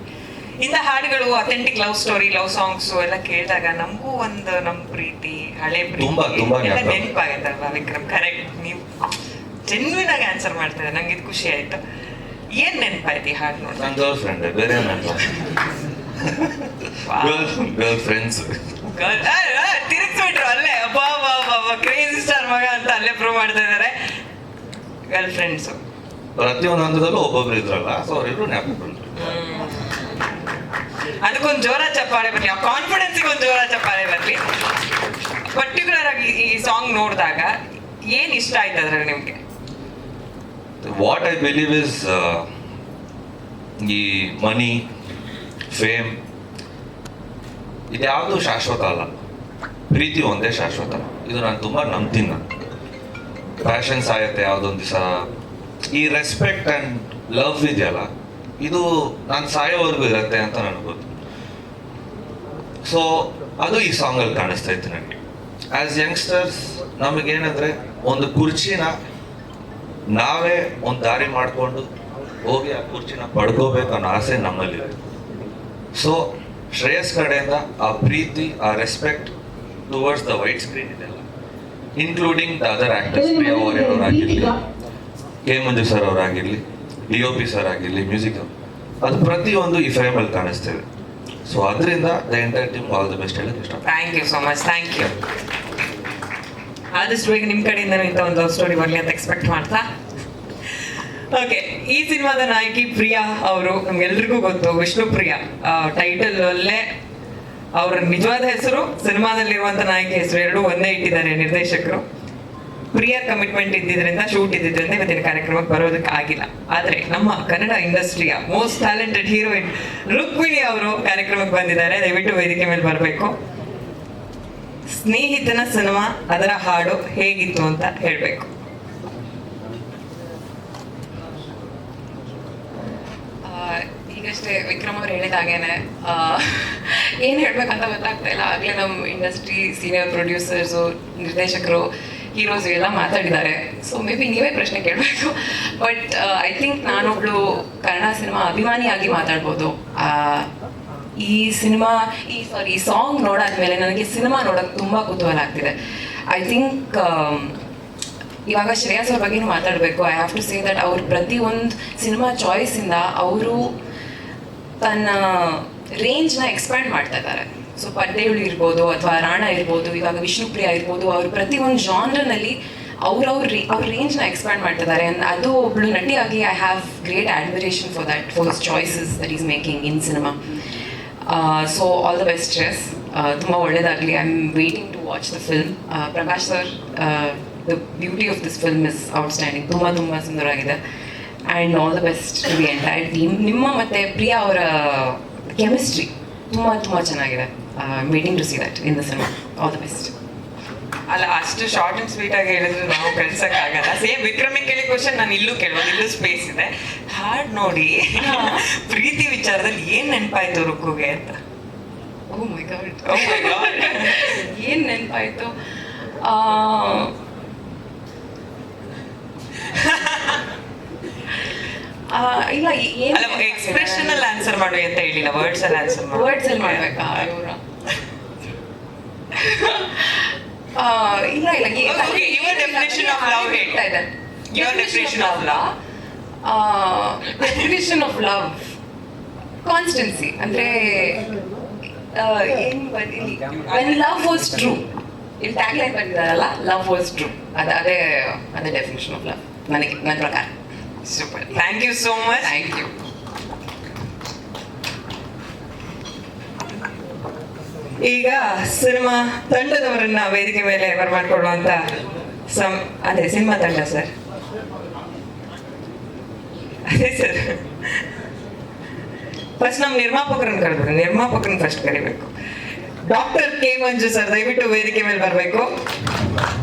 [SPEAKER 1] ಇಂಥ ಹಾಡುಗಳು, authentic love story, love songs ಎಲ್ಲ ಕೇಳಿದಾಗ ನಮಗೂ ಒಂದು ನಮ್ಮ ಪ್ರೀತಿ, ಹಳೆ ಪ್ರೀತಿ ಎಲ್ಲ ನೆನಪಾಗತ್ತಲ್ವಾ ವಿಕ್ರಮ್? ಕರೆಕ್ಟ್, ನೀವು ಜೆನ್ಯೂನ್ ಆಗಿ ಆನ್ಸರ್ ಮಾಡ್ತಾರೆ, ನಂಗೆ ಇದು ಖುಷಿ ಆಯ್ತು. ಏನ್ ನೆನಪಾಯ್ತು ಈ ಹಾಡು ನೋಡಿ?
[SPEAKER 12] ನನ್ನ ಗರ್ಲ್ ಫ್ರೆಂಡ್, ಬೇರೆ ಗರ್ಲ್ ಫ್ರೆಂಡ್ಸ್
[SPEAKER 1] ತಿರುಗಿಸ್ಬಿಟ್ರು ಅಲ್ಲೇ. ಕ್ರೇಜಿ ಸ್ಟಾರ್ ಮಗ ಅಂತ ಅಲ್ಲೇ ಪ್ರೂವ್ ಮಾಡ್ತಾ ಇದಾರೆ. ಗರ್ಲ್ ಫ್ರೆಂಡ್ಸ್
[SPEAKER 12] ಪ್ರತಿಯೊಂದು ಹಂತದಲ್ಲೂ ಒಬ್ಬೊಬ್ರು ಇದ್ರಲ್ಲ, ಸೊ ಅವರೆಲ್ಲರೂ ಜ್ಞಾಪಕ ಬಂದ್ರು.
[SPEAKER 1] ಅದಕ್ಕೊಂದು ಜೋರ ಚಪ್ಪಾಳೆ ಬರ್ಲಿ, ಆ ಕಾನ್ಫಿಡೆನ್ಸ್ಗೆ ಒಂದು ಜೋರ ಚಪ್ಪಾಳೆ ಬರ್ಲಿ. ಪರ್ಟಿಕ್ಯುಲರ್ ಆಗಿ ಈ ಸಾಂಗ್ ನೋಡಿದಾಗ ಏನ್ ಇಷ್ಟ ಆಯ್ತು ಅದ್ರಲ್ಲಿ ನಿಮ್ಗೆ?
[SPEAKER 12] ವಾಟ್ ಐ ಬಿಲೀವ್ ಇಸ್ ಈ ಮನಿ, ಫೇಮ್ ಇದ್ಯಾವುದು ಶಾಶ್ವತ ಅಲ್ಲ, ಪ್ರೀತಿ ಒಂದೇ ಶಾಶ್ವತ. ಇದು ನಾನು ತುಂಬ ನಂಬ್ತೀನಿ. ನಾನು ಪ್ಯಾಷನ್ ಸಾಯತ್ತೆ ಯಾವುದೊಂದು ದಿವಸ. ಈ ರೆಸ್ಪೆಕ್ಟ್ ಆ್ಯಂಡ್ ಲವ್ ಇದೆಯಲ್ಲ, ಇದು ನಾನು ಸಾಯೋವರೆಗೂ ಇರುತ್ತೆ ಅಂತ ನನಗೆ ಗೊತ್ತು. ಸೊ ಅದು ಈ ಸಾಂಗಲ್ಲಿ ಕಾಣಿಸ್ತಾ ಇತ್ತು ನನಗೆ. ಆ್ಯಸ್ ಯಂಗ್ಸ್ಟರ್ಸ್ ನಮಗೇನಂದರೆ ಒಂದು ಕುರ್ಚಿನ ನಾವೇ ಒಂದು ದಾರಿ ಮಾಡಿಕೊಂಡು ಹೋಗಿ ಆ ಕುರ್ಚಿನ ಪಡ್ಕೋಬೇಕು ಅನ್ನೋ ಆಸೆ ನಮ್ಮಲ್ಲಿದೆ. ಸೊ ಶ್ರೇಯಸ್ ಕಡೆಯಿಂದ ಆ ಪ್ರೀತಿ, ಆ respect towards the white screen ಇದೆಯಲ್ಲ, including the other actors, Priya Warrier ಅವರಾಗಿರಲಿ, ಕೆ ಮಂಜು ಸರ್ ಅವರಾಗಿರಲಿ, DOP ಸರ್ ಆಗಿರಲಿ, ಮ್ಯೂಸಿಕ್, ಅದು ಪ್ರತಿಯೊಂದು ಈ ಫ್ರೇಮಲ್ಲಿ ಕಾಣಿಸ್ತಿದೆ. ಸೊ ಅದರಿಂದ the entire team all the best ಹೇಳಕ್ಕೆ ಇಷ್ಟ.
[SPEAKER 1] Thank you so much, thank you. ಆದಷ್ಟು ಬೇಗ ನಿಮ್ಮ ಕಡೆಯಿಂದ ಇಂಥ ಒಂದು ಲವ್ ಸ್ಟೋರಿ ಬರಲಿ ಅಂತ ಎಕ್ಸ್ಪೆಕ್ಟ್ ಮಾಡ್ತಾ. ಓಕೆ, ಈ ಸಿನಿಮಾದ ನಾಯಕಿ ಪ್ರಿಯಾ ಅವರು ನಮ್ಗೆಲ್ರಿಗೂ ಗೊತ್ತು, ವಿಷ್ಣುಪ್ರಿಯಾ. ಟೈಟಲ್ ಅಲ್ಲೇ ಅವರ ನಿಜವಾದ ಹೆಸರು, ಸಿನಿಮಾದಲ್ಲಿರುವಂಥ ನಾಯಕಿ ಹೆಸರು ಎರಡೂ ಒಂದೇ ಇಟ್ಟಿದ್ದಾರೆ ನಿರ್ದೇಶಕರು. ಪ್ರಿಯಾ ಕಮಿಟ್ಮೆಂಟ್ ಇದ್ದಿದ್ರಿಂದ, ಶೂಟ್ ಇದ್ದಿದ್ರಿಂದ ಇವತ್ತಿನ ಕಾರ್ಯಕ್ರಮಕ್ಕೆ ಬರೋದಕ್ಕೆ ಆಗಿಲ್ಲ. ಆದರೆ ನಮ್ಮ ಕನ್ನಡ ಇಂಡಸ್ಟ್ರಿಯ ಮೋಸ್ಟ್ ಟ್ಯಾಲೆಂಟೆಡ್ ಹೀರೋಯಿನ್ ರುಕ್ಮಿಣಿ ಅವರು ಕಾರ್ಯಕ್ರಮಕ್ಕೆ ಬಂದಿದ್ದಾರೆ. ದಯವಿಟ್ಟು ವೇದಿಕೆ ಮೇಲೆ ಬರಬೇಕು. ಸ್ನೇಹಿತನ ಸಿನಿಮಾ, ಅದರ ಹಾಡು ಹೇಗಿತ್ತು ಅಂತ ಹೇಳಬೇಕು.
[SPEAKER 2] ಈಗಷ್ಟೇ ವಿಕ್ರಮ್ ಅವ್ರು ಹೇಳಿದಾಗೇನೆ ಏನು ಹೇಳ್ಬೇಕಂತ ಗೊತ್ತಾಗ್ತಾ ಇಲ್ಲ. ಆಗಲೇ ನಮ್ಮ ಇಂಡಸ್ಟ್ರಿ ಸೀನಿಯರ್ ಪ್ರೊಡ್ಯೂಸರ್ಸು, ನಿರ್ದೇಶಕರು, ಹೀರೋಸ್ ಎಲ್ಲ ಮಾತಾಡಿದ್ದಾರೆ. ಸೊ ಮೇ ಬಿ ನೀವೇ ಪ್ರಶ್ನೆ ಕೇಳಬೇಕು. ಬಟ್ ಐ ಥಿಂಕ್ ನಾನೊಬ್ಳು ಕನ್ನಡ ಸಿನಿಮಾ ಅಭಿಮಾನಿಯಾಗಿ ಮಾತಾಡ್ಬೋದು. ಈ ಸಾಂಗ್ ನೋಡಾದ್ಮೇಲೆ ನನಗೆ ಸಿನಿಮಾ ನೋಡೋಕ್ಕೆ ತುಂಬ ಕುತೂಹಲ ಆಗ್ತಿದೆ. ಐ ಥಿಂಕ್ ಇವಾಗ ಶ್ರೇಯಸ್ ಅವ್ರ ಬಗ್ಗೆನೂ ಮಾತಾಡಬೇಕು. I have to say that ಅವ್ರ ಪ್ರತಿಯೊಂದು ಸಿನಿಮಾ ಚಾಯ್ಸಿಂದ ಅವರು ತನ್ನ ರೇಂಜ್ನ ಎಕ್ಸ್ಪ್ಯಾಂಡ್ ಮಾಡ್ತಾ ಇದ್ದಾರೆ. ಸೊ ಪಡ್ಡೆಗಳು ಇರ್ಬೋದು ಅಥವಾ ರಾಣ ಇರ್ಬೋದು, ಇವಾಗ ವಿಷ್ಣುಪ್ರಿಯಾ ಇರ್ಬೋದು, ಅವ್ರ ಪ್ರತಿಯೊಂದು ಜಾನ್ರನಲ್ಲಿ ಅವ್ರ ರೇಂಜ್ನ ಎಕ್ಸ್ಪ್ಯಾಂಡ್ ಮಾಡ್ತಿದ್ದಾರೆ. ಅದು ಒಬ್ಳು ನಟಿಯಾಗಿ I have great admiration for that, for his choices that is making in cinema. So all the best Shreyas, ತುಂಬ ಒಳ್ಳೇದಾಗಲಿ. I am waiting to watch the film. Prakash sir, the beauty of this film is outstanding. ತುಂಬ ತುಂಬ ಸುಂದರವಾಗಿದೆ. And all the best to the entire team. ನಿಮ್ಮ ಮತ್ತು ಪ್ರಿಯಾ ಅವರ chemistry ತುಂಬ ತುಂಬ ಚೆನ್ನಾಗಿದೆ. Waiting to see that in the cinema. All the best.
[SPEAKER 1] ಅಲ್ಲ, ಅಷ್ಟು ಶಾರ್ಟ್ ಅಂಡ್ ಸ್ವೀಟ್ ಆಗಿ ಹೇಳಿದ್ರೆ ನಾವು ಕಳ್ಸಕ್ಕಾಗಲ್ಲ. ಸೇಮ್ ವಿಕ್ರಮಿಗೆ ಕೇಳಿ ಕ್ವಶನ್ ನಾನು ಇಲ್ಲೂ ಕೇಳ್ಬೋದು, ಇಲ್ಲೂ ಸ್ಪೇಸ್ ಇದೆ. ಹಾಡ್ ನೋಡಿ ಪ್ರೀತಿ ವಿಚಾರದಲ್ಲಿ ಏನ್ ನೆನಪಾಯ್ತು ರುಕ್ಕುಗೆ ಅಂತ?
[SPEAKER 2] ಓ ಮೈ ಗಾಡ್, ಏನು ನೆನಪಾಯ್ತು? ಇಲ್ಲ,
[SPEAKER 1] ಅಲ್ಲ, ಎಕ್ಸ್ಪ್ರೆಷನ್ ಅಲ್ಲಿ ಆನ್ಸರ್ ಮಾಡಿ ಅಂತ ಹೇಳಿಲ್ಲ, ವರ್ಡ್ಸ್ ಅಲ್ಲಿ ಆನ್ಸರ್ ಮಾಡಿ.
[SPEAKER 2] ವರ್ಡ್ಸ್ ಅಲ್ಲಿ ಮಾಡ್ಬೇಕಾ ಇವರ? ಇಲ್ಲ ಇಲ್ಲ,
[SPEAKER 1] ಯುವರ್ ಡೆಫಿನೇಷನ್ ಆಫ್ ಲವ್ ಹೇಳ್ತಾ ಇದೆ. Your definition of love,
[SPEAKER 2] definition of love constancy. ಅಂದ್ರೆ when love was true, ಇಲ್ಲಿ ಟ್ಯಾಗ್ಲೈನ್ ಬಂದಿದ್ದಾರಲ್ಲ, ಲವ್ ವಾಸ್ ಟ್ರೂ, ಅದೇ ಡೆಫಿನೇಷನ್ ಆಫ್ ಲವ್ ನನಗೆ, ನನ್ನ ಪ್ರಕಾರ.
[SPEAKER 1] Super, thank you so much.
[SPEAKER 2] Thank you.
[SPEAKER 1] ಈಗ ಸಿನಿಮಾ ತಂಡದವರನ್ನ ವೇದಿಕೆ ಮೇಲೆ ಬರಮಾಡ್ಕೊಳ್ಳುವಂತ ಅದೇ ಸಿನಿಮಾ ತಂಡ ಸರ್. ಅದೇ ಸರ್, ಫಸ್ಟ್ ನಮ್ಮ ನಿರ್ಮಾಪಕರನ್ನ ಕರೆದ್ಬಿಡಿ. ನಿರ್ಮಾಪಕರನ್ನ ಫಸ್ಟ್ ಕರಿಬೇಕು. ಡಾಕ್ಟರ್ ಕೆ ಮಂಜು ಸರ್, ದಯವಿಟ್ಟು ವೇದಿಕೆ ಮೇಲೆ ಬರಬೇಕು.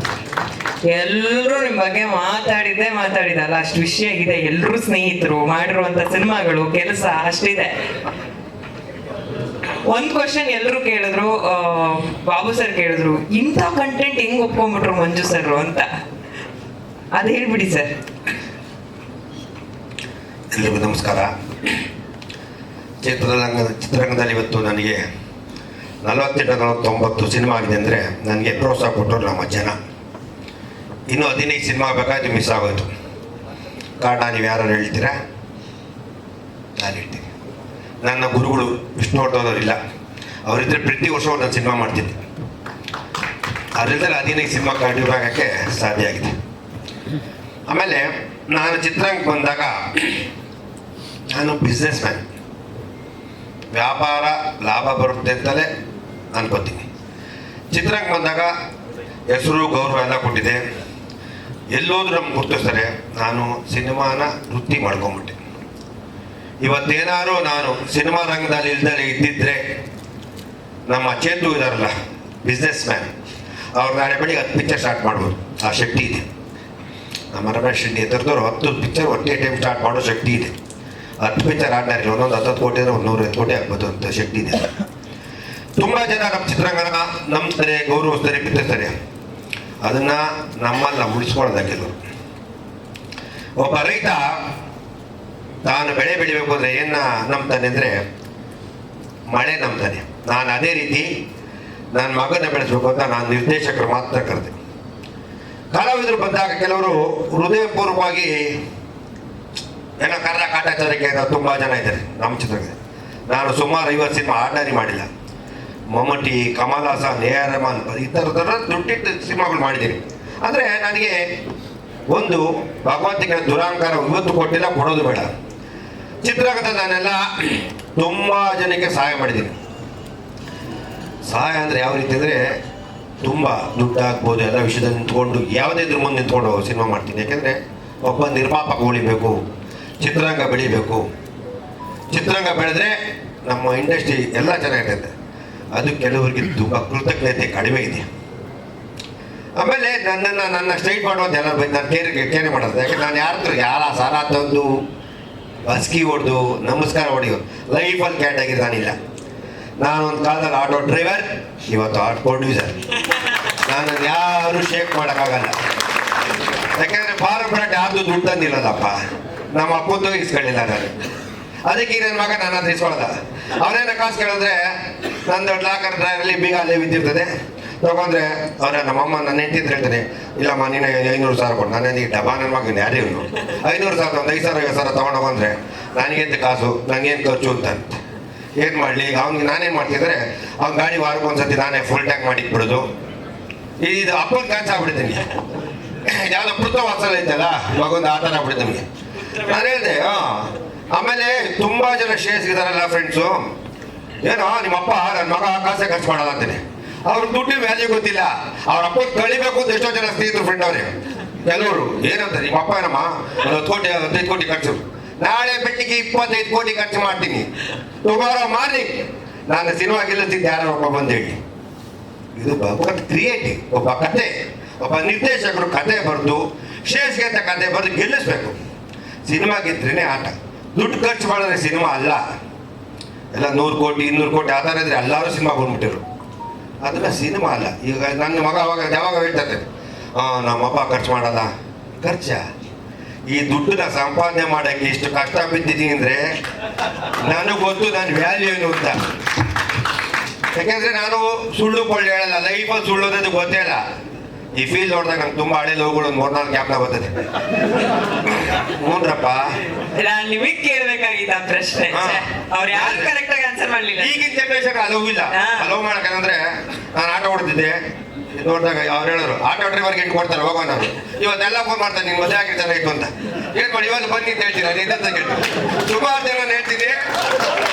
[SPEAKER 1] ಎಲ್ಲರೂ ನಿಮ್ಮ ಬಗ್ಗೆ ಮಾತಾಡಿದಲ್ಲ, ಅಷ್ಟು ವಿಷಯ ಇದೆ. ಎಲ್ಲರೂ ಸ್ನೇಹಿತರು, ಮಾಡಿರುವಂತ ಸಿನಿಮಾಗಳು, ಕೆಲಸ ಅಷ್ಟಿದೆ. ಒಂದ್ ಕ್ವಶನ್ ಎಲ್ಲರೂ ಕೇಳಿದ್ರು, ಬಾಬು ಸರ್ ಕೇಳಿದ್ರು, ಇಂಥ ಕಂಟೆಂಟ್ ಹೆಂಗ್ ಒಪ್ಕೊಂಡ್ಬಿಟ್ರು ಮಂಜು ಸರ್ ಅಂತ. ಅದ್ ಹೇಳ್ಬಿಡಿ ಸರ್.
[SPEAKER 13] ಎಲ್ರಿಗೂ ನಮಸ್ಕಾರ. ಚಿತ್ರರಂಗದಲ್ಲಿ ಇವತ್ತು ನನಗೆ 48-49 ಸಿನಿಮಾ ಆಗಿದೆ ಅಂದರೆ ನನಗೆ ಪ್ರೋತ್ಸಾಹ ಕೊಟ್ಟರು ನಮ್ಮ ಜನ. ಇನ್ನೂ 15 ಸಿನಿಮಾ ಬೇಕಾದ್ರೆ ಮಿಸ್ ಆಗೋಯ್ತು. ಕಾರಣ ನೀವು ಯಾರು ಹೇಳ್ತೀರಾ? ನಾನು ಹೇಳ್ತೀನಿ. ನನ್ನ ಗುರುಗಳು ವಿಷ್ಣುವರ್ಧನವರಿಲ್ಲ, ಅವರಿದ್ದರೆ ಪ್ರತಿ ವರ್ಷ ನಾನು ಸಿನಿಮಾ ಮಾಡ್ತಿದ್ದೆ. ಅದರಿಂದಲೇ 15 ಸಿನಿಮಾ ಕಂಟಿನ್ಯೂ ಆಗೋಕ್ಕೆ ಸಾಧ್ಯ ಆಗಿದೆ. ಆಮೇಲೆ ನಾನು ಚಿತ್ರರಂಗಕ್ಕೆ ಬಂದಾಗ ನಾನು ಬಿಸ್ನೆಸ್ ಮ್ಯಾನ್, ವ್ಯಾಪಾರ ಲಾಭ ಬರುತ್ತೆ ಅಂತಲೇ ಅನ್ಕೋತೀನಿ. ಚಿತ್ರರಂಗ ಬಂದಾಗ ಹೆಸರು ಗೌರವ ಎಲ್ಲ ಕೊಟ್ಟಿದೆ, ಎಲ್ಲೋದ್ರೂ ನಮ್ಗೆ ಗುರ್ತಿಸ್ತಾರೆ. ನಾನು ಸಿನಿಮಾನ ವೃತ್ತಿ ಮಾಡ್ಕೊಂಬಿಟ್ಟೆ. ಇವತ್ತೇನಾದ್ರು ನಾನು ಸಿನಿಮಾ ರಂಗದಲ್ಲಿ ಇಲ್ದಲೇ ಇದ್ದಿದ್ರೆ ನಮ್ಮ ಚೇತು ಇದಾರಲ್ಲ, ಬಿಸ್ನೆಸ್ ಮ್ಯಾನ್, ಅವ್ರು ನಾಳೆ ಬೆಳಿಗ್ಗೆ 10 ಪಿಕ್ಚರ್ ಸ್ಟಾರ್ಟ್ ಮಾಡ್ಬೋದು, ಆ ಶಕ್ತಿ ಇದೆ. ನಮ್ಮ ರಮೇಶ್ ರೆಡ್ಡಿ ಎತ್ತರದವ್ರು 10 ಪಿಕ್ಚರ್ ಒಟ್ಟೆ ಟೈಮ್ ಸ್ಟಾರ್ಟ್ ಮಾಡೋ ಶಕ್ತಿ ಇದೆ. 10 ಪಿಕ್ಚರ್ ಆಡ್ತಾರೆ, ಒಂದೊಂದು 10 ಕೋಟಿ ಅಂದರೆ 150 ಕೋಟಿ ಆಗ್ಬೋದು ಅಂತ ಶಕ್ತಿ ಇದೆ. ತುಂಬ ಜನ ನಮ್ಮ ಚಿತ್ರರಂಗನ ನಂಬ್ತಾರೆ, ಗೌರವಿಸ್ತಾರೆ, ಬಿತ್ತಿಸ್ತಾರೆ. ಅದನ್ನು ನಮ್ಮಲ್ಲಿ ನಾವು ಉಳಿಸ್ಕೊಳ್ಳೋದ ಕೆಲವರು. ಒಬ್ಬ ರೈತ ತಾನು ಬೆಳೆ ಬೆಳಿಬೇಕು ಅಂದರೆ ಏನ ನಂಬ್ತಾನೆ ಅಂದರೆ ಮಳೆ ನಂಬ್ತಾನೆ. ನಾನು ಅದೇ ರೀತಿ ನನ್ನ ಮಗನ ಬೆಳೆಸ್ಬೇಕು ಅಂತ ನಾನು ನಿರ್ದೇಶಕರು ಮಾತ್ರ ಕರೆದೆ. ಕಲಾವಿದರು ಬಂದಾಗ ಕೆಲವರು ಹೃದಯಪೂರ್ವಕವಾಗಿ ಏನೋ ಕರ್ರ ಕಾಟಾಚಾರಕ್ಕೆ ತುಂಬ ಜನ ಇದ್ದಾರೆ ನಮ್ಮ ಚಿತ್ರದಲ್ಲಿ. ನಾನು ಸುಮಾರು 50 ಸಿನಿಮಾ ಆರ್ಡಿನರಿ ಮಾಡಿಲ್ಲ. ಮಮ್ಮಟಿ, ಕಮಲ್ ಹಾಸನ್, A.R. ರೆಹಮಾನ್ ಈ ಥರದ ದುಡ್ಡಿಟ್ಟು ಸಿನಿಮಾಗಳು ಮಾಡಿದ್ದೀನಿ. ಅಂದರೆ ನನಗೆ ಒಂದು ಭಗವಂತಿಗೆ ದುರಾಂಕಾರ ಇವತ್ತು ಕೊಟ್ಟಿಲ್ಲ, ಕೊಡೋದು ಬೇಡ. ಚಿತ್ರರಂಗದ ನಾನೆಲ್ಲ ತುಂಬ ಜನಕ್ಕೆ ಸಹಾಯ ಮಾಡಿದ್ದೀನಿ. ಸಹಾಯ ಅಂದರೆ ಯಾವ ರೀತಿ ಅಂದರೆ ತುಂಬ ದುಡ್ಡು ಆಗ್ಬೋದು, ಎಲ್ಲ ವಿಷಯದಲ್ಲಿ ನಿಂತ್ಕೊಂಡು ಯಾವುದೇ ಇದ್ರ ಮುಂದೆ ನಿಂತ್ಕೊಂಡು ಸಿನಿಮಾ ಮಾಡ್ತೀನಿ. ಯಾಕೆಂದರೆ ಒಬ್ಬ ನಿರ್ಮಾಪಕ ಉಳಿಬೇಕು, ಚಿತ್ರರಂಗ ಬೆಳಿಬೇಕು. ಚಿತ್ರರಂಗ ಬೆಳೆದ್ರೆ ನಮ್ಮ ಇಂಡಸ್ಟ್ರಿ ಎಲ್ಲ ಚೆನ್ನಾಗಿರುತ್ತೆ. ಅದು ಕೆಲವರಿಗೆ ತುಂಬ ಕೃತಜ್ಞತೆ ಕಡಿಮೆ ಇದೆ. ಆಮೇಲೆ ನನ್ನ ಸ್ಟ್ರೈಟ್ ಮಾಡುವಂತ ಎಲ್ಲರೂ ಬಂದು ನಾನು ಕೇರೆ ಮಾಡೋದು. ಯಾಕೆಂದ್ರೆ ನಾನು ಯಾರ ಸಾಲ ತಂದು ಬಸ್ಕಿ ಹೊಡೆದು ನಮಸ್ಕಾರ ಹೊಡೆಯೋ ಲೈಫಲ್ಲಿ ಕ್ಯಾಟಾಗಿ ನಾನಿಲ್ಲ. ನಾನೊಂದು ಕಾಲದಲ್ಲಿ ಆಟೋ ಡ್ರೈವರ್, ಇವತ್ತು ಆಟೋ ಪ್ರೊಡ್ಯೂಸರ್. ನಾನು ಯಾರು ಶೇಕ್ ಮಾಡೋಕ್ಕಾಗಲ್ಲ. ಯಾಕೆಂದರೆ ಫಾರಂ ಬ್ರಾಂಡ್ ಯಾರ್ದು ದುಡ್ಡು ತಂದಿಲ್ಲಲ್ಲಪ್ಪ, ನಮ್ಮ ಅಪ್ಪಂದು ಇಸ್ಕೊಳ್ಳಿಲ್ಲ ನಾನು. ಅದಕ್ಕೆ ನನ್ನ ಮಗ ನನ್ನ ಹತ್ರ ಇಸ್ಕೊಳ್ಳೋದ. ಅವನೇನ ಕಾಸು ಕೇಳಿದ್ರೆ ನಂದು ಲಾಕರ್ ಡ್ರೈವಲ್ಲಿ ಬೀಗ ಅಲ್ಲೇ ಬಿದ್ದಿರ್ತದೆ. ತಗೊಂಡ್ರೆ ಅವ್ರ ನಮ್ಮಮ್ಮ ನನ್ನ ಹೆಂಡತಿದ್ರೆ ಹೇಳ್ತಾನೆ, ಇಲ್ಲಮ್ಮ ನೀನು 500,000 ಕೊಡು. ನಾನೇನು ಡಬ್ಬಾ ನನ್ನ ಮಗನ ಯಾರೇ ಇವನು 500,000 ಒಂದು 5,000 ತೊಗೊಂಡೋಗಂದ್ರೆ ನನಗೆಂತ ಕಾಸು, ನನಗೇನು ಖರ್ಚು ಅಂತ ಏನು ಮಾಡಲಿ. ಅವ್ನಿಗೆ ನಾನೇನು ಮಾಡ್ತಿದ್ರೆ ಅವ್ನ ಗಾಡಿ ವಾರಕ್ಕೊಂದ್ಸತಿ ನಾನೇ ಫುಲ್ ಟ್ಯಾಂಕ್ ಮಾಡಿ ಇಟ್ಬಿಡೋದು. ಇದು ಅಪ್ಪನ ಖರ್ಚು ಆಗ್ಬಿಡ್ತೀನಿ. ಯಾವ್ದೋ ಪುಟ್ಟ ವಾತ್ಸಲ ಐತಲ್ಲ ಮಗೊಂದು ಆ ಥರ ಆಗ್ಬಿಡುತ್ತೆ ನಮಗೆ. ನಾನು ಹೇಳಿದೆ ಆಮೇಲೆ ತುಂಬ ಜನ ಶೇರ್ಸ್ಗಿದಾರಲ್ಲ ಫ್ರೆಂಡ್ಸು, ಏನೋ ನಿಮ್ಮಪ್ಪ ನನ್ನ ಮಗ ಕಾಸೆ ಖರ್ಚು ಮಾಡೋದ ಅಂತೀನಿ. ಅವ್ರ ದುಡ್ಡು ವ್ಯಾಲ್ಯೂ ಗೊತ್ತಿಲ್ಲ. ಅವ್ರ ಅಪ್ಪ ಕಳಿಬೇಕು ಅಂತ ಎಷ್ಟೋ ಜನ ಸ್ನೇಹಿತರು ಫ್ರೆಂಡ್ ಅವ್ರೆ ಕೆಲವರು ಏನಂತ, ನಿಮ್ಮಪ್ಪ ಏನಮ್ಮ 10 ಕೋಟಿ 15 ಕೋಟಿ ಖರ್ಚು, ನಾಳೆ ಬೆಟ್ಟಿಗೆ 25 ಕೋಟಿ ಖರ್ಚು ಮಾಡ್ತೀನಿ, ಟುಮಾರೋ ಮಾರ್ನಿಂಗ್ ನಾನು ಸಿನಿಮಾ ಗೆಲ್ಲಿಸ್ತಿದ್ದೆ ಯಾರೋ ಒಬ್ಬ ಬಂದು ಹೇಳಿ. ಇದು ಭಗವತ್ ಕ್ರಿಯೇಟಿವ್. ಒಬ್ಬ ಕತೆ, ಒಬ್ಬ ನಿರ್ದೇಶಕರು ಕತೆ ಬರೆದು ಶೇರ್ಸ್ಗೆ ಅಂತ ಕತೆ ಬರೆದು ಗೆಲ್ಲಿಸ್ಬೇಕು. ಸಿನಿಮಾ ಗೆದ್ರೇನೆ ಆಟ. ದುಡ್ಡು ಖರ್ಚು ಮಾಡಿದ್ರೆ ಸಿನಿಮಾ ಅಲ್ಲ. ಎಲ್ಲ 100 ಕೋಟಿ 200 ಕೋಟಿ ಆ ಥರ ಇದ್ರೆ ಎಲ್ಲರೂ ಸಿನಿಮಾ ಬಂದ್ಬಿಟ್ಟಿರು. ಅದನ್ನ ಸಿನಿಮಾ ಅಲ್ಲ. ಈಗ ನನ್ನ ಮಗ ಯಾವಾಗ ಹೇಳ್ತಾರೆ, ನಮ್ಮಪ್ಪ ಖರ್ಚು ಮಾಡಲ್ಲ. ಖರ್ಚ ಈ ದುಡ್ಡನ್ನ ಸಂಪಾದನೆ ಮಾಡೋಕ್ಕೆ ಇಷ್ಟು ಕಷ್ಟ ಬಿದ್ದಿದ್ದೀನಿ ಅಂದರೆ ನನಗೆ ಗೊತ್ತು ನನ್ನ ವ್ಯಾಲ್ಯೂ ಏನು ಅಂತ. ಯಾಕೆಂದರೆ ನಾನು ಸುಳ್ಳು ಕೊಳ್ಳಿ ಹೇಳಲ್ಲ. ಲೈಫಲ್ಲಿ ಸುಳ್ಳೋದು ಗೊತ್ತೇ ಇಲ್ಲ. ಈ ಫೀಲ್ ನೋಡಿದಾಗ ನಂಗೆ ತುಂಬ ಹಳೆ ಲೋಗಳು ಒಂದು 3-4 ಕ್ಯಾಪ್ನ ಬರ್ತದೆ. ಹ್ಞೂನ್ರಪ್ಪ,
[SPEAKER 1] ನಾನು ನಿಮಗೆ ಕೇಳಬೇಕಾಗಿದ್ದ ಪ್ರಶ್ನೆ, ಅವ್ರು ಯಾರು ಕರೆಕ್ಟ್ ಆಗಿ ಆನ್ಸರ್ ಮಾಡಲಿಲ್ಲ.
[SPEAKER 13] ಈಗಿನ ಜನರೇಷನ್ ಅಲವ್ ಇಲ್ಲ. ಅಲವ್ ಮಾಡಕ್ಕಂದ್ರೆ ನಾನು ಆಟೋ ಹೊಡ್ತಿದ್ದೆ, ನೋಡಿದಾಗ ಅವ್ರು ಹೇಳೋರು ಆಟೋ ಡ್ರೈವರ್ಗೆ ಇಟ್ಟು ಕೊಡ್ತಾರೆ ಹೋಗೋಣ. ಇವತ್ತೆಲ್ಲ ಫೋನ್ ಮಾಡ್ತಾರೆ, ನಿನ್ ಮದುವೆ ಆಗಿ ಚೆನ್ನಾಗಿತ್ತು ಅಂತ. ಏನ್ ಮಾಡಿ ಇವತ್ತು ಬನ್ನಿ ಅಂತ ಹೇಳ್ತೀನಿ. ನಾನು ಇದಂತ ಕೇಳ್ತೀನಿ. ಸುಮಾರು ಜನ ಹೇಳ್ತೀನಿ,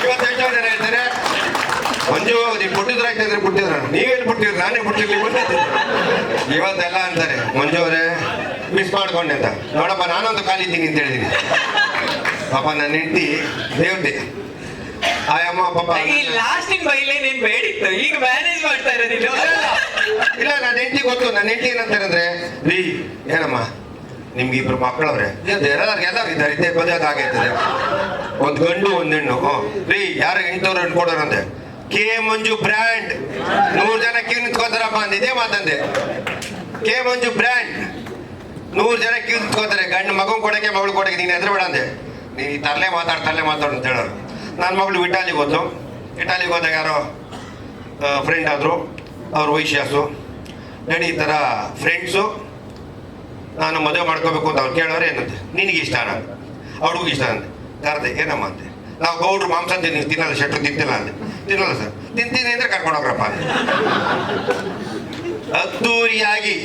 [SPEAKER 13] ಇವತ್ತು ಎಷ್ಟೋ ಜನ ಹೇಳ್ತಾರೆ, ಮಂಜು ನೀವು ಬಿಟ್ಟಿದ್ರೆ ಬಿಟ್ಟಿದ್ರ, ನೀವೇನು ಬಿಟ್ಟಿದ್ರು, ನಾನೇ ಬಿಟ್ಟಿರ್ಲಿ ಬಿಟ್ಟಿದ್ದೆ. ಇವತ್ತೆಲ್ಲ ಅಂತಾರೆ, ಮಂಜು ಅವರೇ ಮಿಸ್ ಮಾಡ್ಕೊಂಡೆ ಅಂತ. ನೋಡಪ್ಪ ನಾನೊಂದು ಕಾಲಿದ್ದೀನಿ ಅಂತ ಹೇಳಿದೀನಿ. ಪಾಪ ನನ್ನ ಹೆಂಡತಿ ದೇವತೆ ಆಯಮ್ಮ ಪಾಪ.
[SPEAKER 1] ಈ ಲಾಸ್ಟಿನ ಬೈಲೇ ನೀನ್ ಬೇಡಿತ್ತು, ಈಗ ಮ್ಯಾನೇಜ್ ಮಾಡ್ತಾ ಇರೋದಿಲ್ಲ.
[SPEAKER 13] ಇಲ್ಲ ನನ್ನ ಹೆಂಡತಿ ಗೊತ್ತು. ನನ್ನ ಹೆಂಡತಿ ಏನಂತಾರೆ ಅಂದ್ರೆ, ರೀ ಏನಮ್ಮ ನಿಮ್ಗೆ 2 ಮಕ್ಕಳವ್ರೆ, ಎಲ್ಲರೂ ಇದ್ದಾರೆ, ಇದ್ದೇ ಮದುವೆ ಆಗೈತದೆ, ಒಂದು ಗಂಡು ಒಂದು ಹೆಣ್ಣು. ರೀ ಯಾರು 800 ಕೊಡೋರಂತೆ. ಕೆ ಮಂಜು ಬ್ರ್ಯಾಂಡ್ 100 ಜನ ಕ್ಯೂ ನಿಂತ್ಕೋತಾರಪ್ಪ ಅಂದ. ಇದೇ ಮಾತಂದೆ. ಕೆ ಮಂಜು ಬ್ರ್ಯಾಂಡ್ 100 ಜನ ಕ್ಯೂ ನಿಂತ್ಕೋತಾರೆ. ಗಂಡು ಮಗನ್ ಕೊಡಕ್ಕೆ ಮಗಳು ಕೊಡಕ್ಕೆ ನೀನು ಹೆದರ್ಬೇಡ ಅಂದೆ. ನೀನು ತರಲೆ ಮಾತಾಡು ಅಂತ ಹೇಳೋರು. ನನ್ನ ಮಗಳು ಇಟಾಲಿಗೆ ಹೋದ್ಲು. ಇಟಾಲಿಗೆ ಹೋದಾಗ ಯಾರೋ ಫ್ರೆಂಡ್ ಆದರು, ಅವ್ರು ವೈಶ್ಯಾಸು. ಡ್ಯಾಡಿ ಈ ಥರ ಫ್ರೆಂಡ್ಸು ನಾನು ಮದುವೆ ಮಾಡ್ಕೋಬೇಕು ಅಂತ ಅವ್ರು ಕೇಳೋರು. ಏನಂತೆ, ನಿನಗೆ ಇಷ್ಟ ಅಣ್ಣ, ಅವ್ರಿಗೂ ಇಷ್ಟ ಅಂತೆ. ಕರೆದೆ, ಏನಮ್ಮ ಅಂತೆ. ನಾವು ಗೌಡ್ರು ಮಾಂಸ ನೀವು ತಿನ್ನಲ್ಲ, ಶೆಟ್ರು ತಿಂತಿಲ್ಲ ಅಂದೆ. ತಿನ್ನಲ್ಲ ಸರ್. ತಿಂತೀನಿ ಅಂದರೆ ಕರ್ಕೊಂಡೋಗ್ರಪ್ಪ ಅಂದೆ. ಅದ್ದೂರಿಯಾಗಿ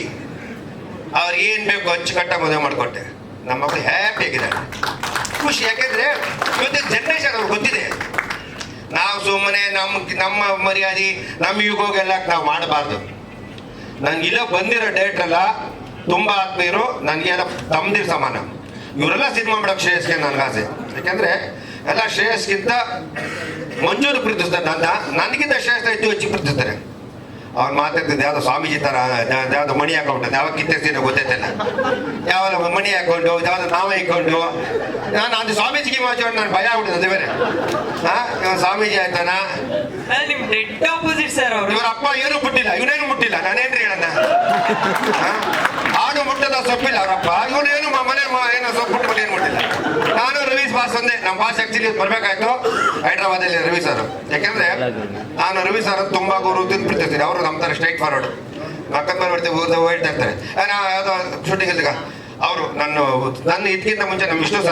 [SPEAKER 13] ಅವ್ರಿಗೆ ಏನು ಬೇಕು ಅಚ್ಚುಕಟ್ಟಾಗಿ ಮದುವೆ ಮಾಡಿಕೊಟ್ಟೆ. ನಮ್ಮ ಮಗಳು ಹ್ಯಾಪಿ ಆಗಿದ್ದಾರೆ, ಖುಷಿ. ಯಾಕೆಂದರೆ ಇವತ್ತು ಜನ್ರೇಷನ್ ಅವ್ರಿಗೆ ಗೊತ್ತಿದೆ. ನಾವು ಸುಮ್ಮನೆ ನಮ್ಮ ಮರ್ಯಾದೆ ನಮ್ಮ ಯುಗೋಗೆಲ್ಲ ನಾವು ಮಾಡಬಾರ್ದು. ನನಗಿಲ್ಲ ಬಂದಿರೋ ಡೇಟ್ರೆಲ್ಲ ತುಂಬ ಆತ್ಮೀಯರು, ನನಗೆಲ್ಲ ತಮ್ಮದಿರು ಸಮಾನ. ಇವರೆಲ್ಲ ಸಿನಿಮಾ ಮಾಡೋಕೆ ಶ್ರೇಯಸ್ಗೆ ನನಗೆ ಆಸೆ. ಯಾಕೆಂದರೆ ಎಲ್ಲ ಶ್ರೇಯಸ್ಗಿಂತ ಮಂಜೂರು ಪ್ರೀತಿಸ್ತಾರೆ. ನನಗಿಂತ ಶ್ರೇಷ್ಠ ಹೆಚ್ಚು ಪ್ರೀತಿಸ್ತಾರೆ. ಅವ್ನು ಮಾತಾಡ್ತಿದ್ದೆ ಯಾವುದೋ ಸ್ವಾಮೀಜಿ ಥರ, ಯಾವುದೋ ಮಣಿ ಹಾಕೊಂಡು, ಯಾವಾಗ ಕಿತ್ತಿರ್ತೀನೋ ಗೊತ್ತೈತಲ್ಲ, ಯಾವಾಗ ಮಣಿ ಹಾಕೊಂಡು, ಯಾವ್ದು ನಾವ ಇಟ್ಕೊಂಡು. ನಾನು ಅದು ಸ್ವಾಮೀಜಿಗೆ ಮಾತಾಡಿ ನಾನು ಭಯ ಆಗ್ಬಿಟ್ಟಿದೆ. ಅದು ಬೇರೆ ಇವಾಗ ಸ್ವಾಮೀಜಿ ಆಯ್ತಾನ,
[SPEAKER 1] ನಿಮ್ ಡೆಡ್ ಆಪೋಸಿಟ್ ಸರ್ ಅವರು.
[SPEAKER 13] ಇವ್ರ ಅಪ್ಪ ಏನು ಮುಟ್ಟಿಲ್ಲ, ಇವನೇನು ಮುಟ್ಟಿಲ್ಲ. ನಾನೇನ್ರಿ ಹೇಳಣ್ಣ, ಆಡು ಮುಟ್ಟದ ಸೊಪ್ಪಿಲ್ಲ ಅವರಪ್ಪ. ಇವನೇನು ಮನೆ ಏನೋ ಸೊಪ್ಪು ಏನು ಮುಟ್ಟಿಲ್ಲ. ನಾನು ರವಿ ಬಾಸ್ ಒಂದೇ. ನಮ್ಮ ಬಾಸ್ ಆಕ್ಚುಲಿ ಬರ್ಬೇಕಾಯ್ತು ಹೈದ್ರಾಬಾದಲ್ಲಿ ರವಿ ಸರ್. ಯಾಕೆಂದ್ರೆ ನಾನು ರವಿ ಸರ್ ತುಂಬಾ ಗೌರವ ಪ್ರೀತಿಸ್ತೀನಿ. ಅವರು ನಮ್ಮ ಥರ ಸ್ಟ್ರೈಟ್ ಫಾರ್ವರ್ಡ್. ಪಕ್ಕದ ಮನೆ ಹೊಡ್ತಾ ಹೇಳ್ತಾ ಇರ್ತಾರೆ ನಾವು ಯಾವುದೋ ಶೂಟಿಂಗ್ ಇದ್ದಾಗ ಅವರು ನನ್ನ ಇದಕ್ಕಿಂತ ಮುಂಚೆ ನಮ್ಮ ವಿಷ್ಣು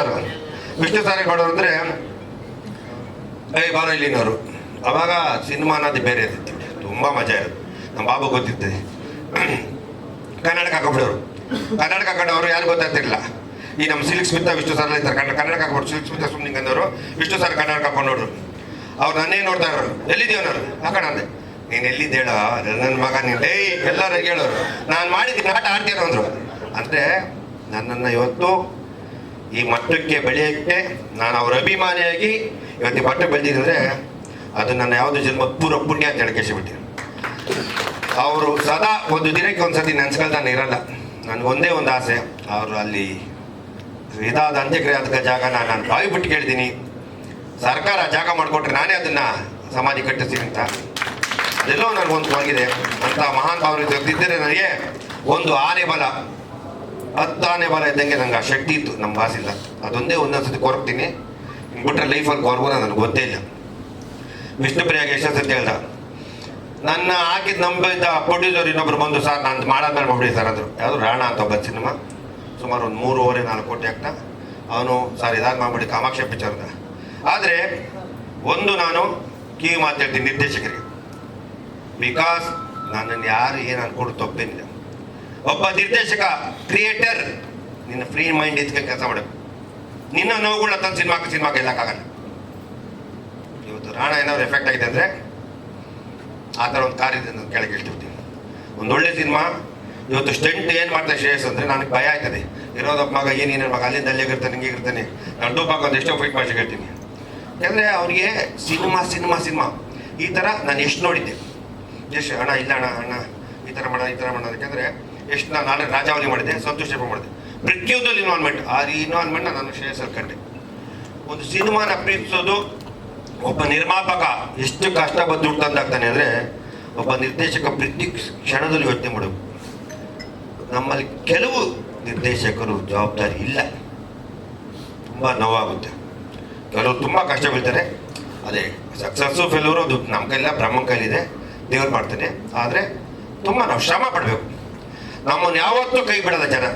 [SPEAKER 13] ಸಾರಿಗೆ ಮಾಡೋರು ಅಂದರೆ ಬಾರ ಇಲ್ಲಿನವರು. ಅವಾಗ ಸಿನಿಮಾ ಅನ್ನೋದು ಬೇರೆ ಇರ್ತಿತ್ತು, ತುಂಬ ಮಜಾ ಇರೋದು. ನಮ್ಮ ಬಾಬು ಗೊತ್ತಿರ್ತದೆ, ಕನ್ನಡಕ್ಕೆ ಹಾಕೊಂಡ್ಬಿಡೋರು. ಕನ್ನಡಕ್ಕೆ ಹಾಕೊಂಡವರು ಯಾರು ಗೊತ್ತಾಗ್ತಿರಲಿಲ್ಲ. ಈ ನಮ್ಮ ಸಿಲ್ಕ್ ಸ್ಮಿತ ವಿಷ್ಣು ಸರ್ ಇರ್ತಾರೆ, ಕನ್ನಡಕ್ಕೆ ಹಾಕೊಂಡು ಸಿಲ್ಕ್ ಸ್ಮಿತ ಸುಮ್ಮನೆ ಅಂದವರು ವಿಷ್ಣು ಸರ್ ಕನ್ನಡಕ್ಕೆ ಹಾಕೊಂಡು ನೋಡ್ರು. ಅವ್ರು ನನ್ನೇ ನೋಡ್ತಾ ಇರೋರು, ಎಲ್ಲಿದ್ದೀವನವರು ಹಾಕೋಣ ಅಂದೆ. ನೀನು ಎಲ್ಲಿದ್ದ ಹೇಳೋ ನನ್ನ ಮಗ ನೀನು ಎಲ್ಲರೂ ಹೇಳೋರು. ನಾನು ಮಾಡಿದ್ದೀನಿ ಆಟ ಆಡ್ತೀರೋ ಅಂದರು. ಅಂದರೆ ನನ್ನನ್ನು ಇವತ್ತು ಈ ಮಟ್ಟಕ್ಕೆ ಬೆಳೆಯೋಕ್ಕೆ ನಾನು ಅವ್ರ ಅಭಿಮಾನಿಯಾಗಿ ಇವತ್ತು ಈ ಮಟ್ಟಕ್ಕೆ ಬೆಳೆದಿದ್ದರೆ ಅದು ನನ್ನ ಯಾವುದೇ ಜನ್ಮ ಪೂರ ಪುಣ್ಯ ಅಂತ ಹೇಳ್ಕೇಸಿಬಿಟ್ಟಿನಿ. ಅವರು ಸದಾ ಒಂದು ದಿನಕ್ಕೆ ಒಂದು ಸತಿ ನೆನ್ಸ್ಕೊಳ್ತಾನೆ ಇರಲ್ಲ. ನನಗೊಂದೇ ಒಂದು ಆಸೆ, ಅವರು ಅಲ್ಲಿ ಇದಾದ ಅಂತ್ಯಕ್ರಿಯೆ ಆದ ಜಾಗನ ನಾನು ಬಾಯಿ ಬಿಟ್ಟು ಕೇಳ್ತೀನಿ, ಸರ್ಕಾರ ಜಾಗ ಮಾಡಿಕೊಟ್ರೆ ನಾನೇ ಅದನ್ನು ಸಮಾಧಿ ಕಟ್ಟಿಸ್ತೀನಿ ಅಂತ. ಅದೆಲ್ಲೋ ನನಗೊಂದು ಆಗಿದೆ ಅಂತ ಮಹಾನ್ ಭಾವರು ತೆಗೆದಿದ್ದರೆ ನನಗೆ ಒಂದು ಆನೆ ಬಲ 10 ಆನೆ ಬಲ ಇದ್ದಂಗೆ ನಂಗೆ ಆ ಶಕ್ತಿ ಇತ್ತು. ನಮ್ಮ ಬಾಸಿಲ್ಲ, ಅದೊಂದೇ ಒಂದೊಂದ್ಸತಿ ಕೊರಗ್ತೀನಿ. ಬಿಟ್ಟರೆ ಲೈಫಲ್ಲಿ ಕೊರಗೋದು ನನಗೆ ಗೊತ್ತೇ ಇಲ್ಲ. ವಿಷ್ಣುಪ್ರಿಯಾಗೆ ಎಷ್ಟೋ ಸತಿ ಹೇಳ್ದ, ನನ್ನ ಹಾಕಿದ ನಂಬಿದ್ದ ಪ್ರೊಡ್ಯೂಸರ್ ಇನ್ನೊಬ್ರು ಬಂದು ಸರ್ ನಾನು ಮಾಡಾದ್ಮೇಲೆ ಮಾಡ್ಬಿಡಿ ಸರ್ ಅಂದರು. ಯಾವುದು ರಾಣ ಅಂತ ಒಬ್ಬ ಸಿನಿಮಾ ಸುಮಾರು ಒಂದು 3.5-4 ಕೋಟಿ ಆಗ್ತಾ ಅವನು ಸರ್ ಇದಾದ ಮಾಡ್ಬಿಡಿ ಕಾಮಾಕ್ಷ ಪಿಕ್ಚರ್ದ. ಆದರೆ ಒಂದು ನಾನು ಕಿವಿ ಮಾತು ಹೇಳ್ತೀನಿ ನಿರ್ದೇಶಕರಿಗೆ, ಬಿಕಾಸ್ ನನ್ನನ್ನು ಯಾರು ಏನು ಅನ್ಕೊಂಡು ತಪ್ಪೇನಿಲ್ಲ. ಒಬ್ಬ ನಿರ್ದೇಶಕ ಕ್ರಿಯೇಟರ್ ನಿನ್ನ ಫ್ರೀ ಮೈಂಡ್ ಎತ್ಕೊಂಡು ಕೆಲಸ ಮಾಡಬೇಕು. ನಿನ್ನ ನೋವುಗಳ ತಂದು ಸಿನಿಮಾಕ್ಕೆ ಗೆಲ್ಲಕ್ಕಾಗಲ್ಲ. ಇವತ್ತು ರಾಣ ಏನಾದ್ರು ಎಫೆಕ್ಟ್ ಆಗಿದೆ ಅಂದರೆ ಆ ಥರ ಒಂದು ಕಾರ್ಯದ ನಾನು ಕೆಳಗೆ ಇಳ್ತಿರ್ತೀನಿ. ಒಂದೊಳ್ಳೆ ಸಿನಿಮಾ ಇವತ್ತು ಸ್ಟೆಂಟ್ ಏನು ಮಾಡ್ತಾರೆ ಶ್ರೇಯಸ್ ಅಂದರೆ ನನಗೆ ಭಯ ಆಯ್ತದೆ. ಇರೋದಪ್ಪ ಮಗ ಏನೇನು ಮಗ ಅಲ್ಲಿಂದ ಅಲ್ಲೇ ಇರ್ತಾನೆ ಹಿಂಗೆ ಇರ್ತಾನೆ. ನಾನು ಡೂಪಾಗ ಒಂದು ಎಷ್ಟೋ ಫೈಟ್ ಮಾಡಿ ಹೇಳ್ತೀನಿ. ಯಾಕಂದರೆ ಅವನಿಗೆ ಸಿನಿಮಾ ಈ ಥರ ನಾನು ಎಷ್ಟು ನೋಡಿದ್ದೆ. ಎಷ್ಟು ಅಣ್ಣ ಇಲ್ಲ ಅಣ್ಣ ಈ ಥರ ಮಾಡೋಣ ಯಾಕೆಂದರೆ ಎಷ್ಟು ನಾನು ನಾಳೆ ರಾಜಾವಲಿ ಮಾಡಿದೆ, ಸಂತೋಷ ಮಾಡಿದೆ. ಪ್ರತಿಯೊಂದು ಇನ್ವಾಲ್ವ್ಮೆಂಟ್ ಇನ್ವಾಲ್ವ್ಮೆಂಟ್ನ ನಾನು ಶ್ರೇಯಸಲ್ಲಿ ಕಂಡೆ. ಒಂದು ಸಿನಿಮಾನ ಪ್ರೀತಿಸೋದು ಒಬ್ಬ ನಿರ್ಮಾಪಕ ಎಷ್ಟು ಕಷ್ಟ ಬಂದು ತಂದಾಗ್ತಾನೆ ಅಂದರೆ ಒಬ್ಬ ನಿರ್ದೇಶಕ ಪ್ರತಿ ಕ್ಷಣದಲ್ಲಿ ಯೋಚನೆ ಮಾಡಬೇಕು. ನಮ್ಮಲ್ಲಿ ಕೆಲವು ನಿರ್ದೇಶಕರು ಜವಾಬ್ದಾರಿ ಇಲ್ಲ, ತುಂಬ ನೋವಾಗುತ್ತೆ. ಕೆಲವರು ತುಂಬ ಕಷ್ಟ ಬೀಳ್ತಾರೆ. ಅದೇ ಸಕ್ಸಸ್ಸು ಫೇಲ್ಯೂರು ಅದು ನಮ್ಮ ಕೈಲಿಲ್ಲ, ಬ್ರಹ್ಮನ ಕೈಲಿದೆ, ದೇವ್ರು ಮಾಡ್ತಾನೆ. ಆದರೆ ತುಂಬ ನಾವು ಶ್ರಮ ಪಡಬೇಕು. ನಮ್ಮನ್ನು ಯಾವತ್ತೂ ಕೈ ಬಿಡಲ್ಲ ಜನ.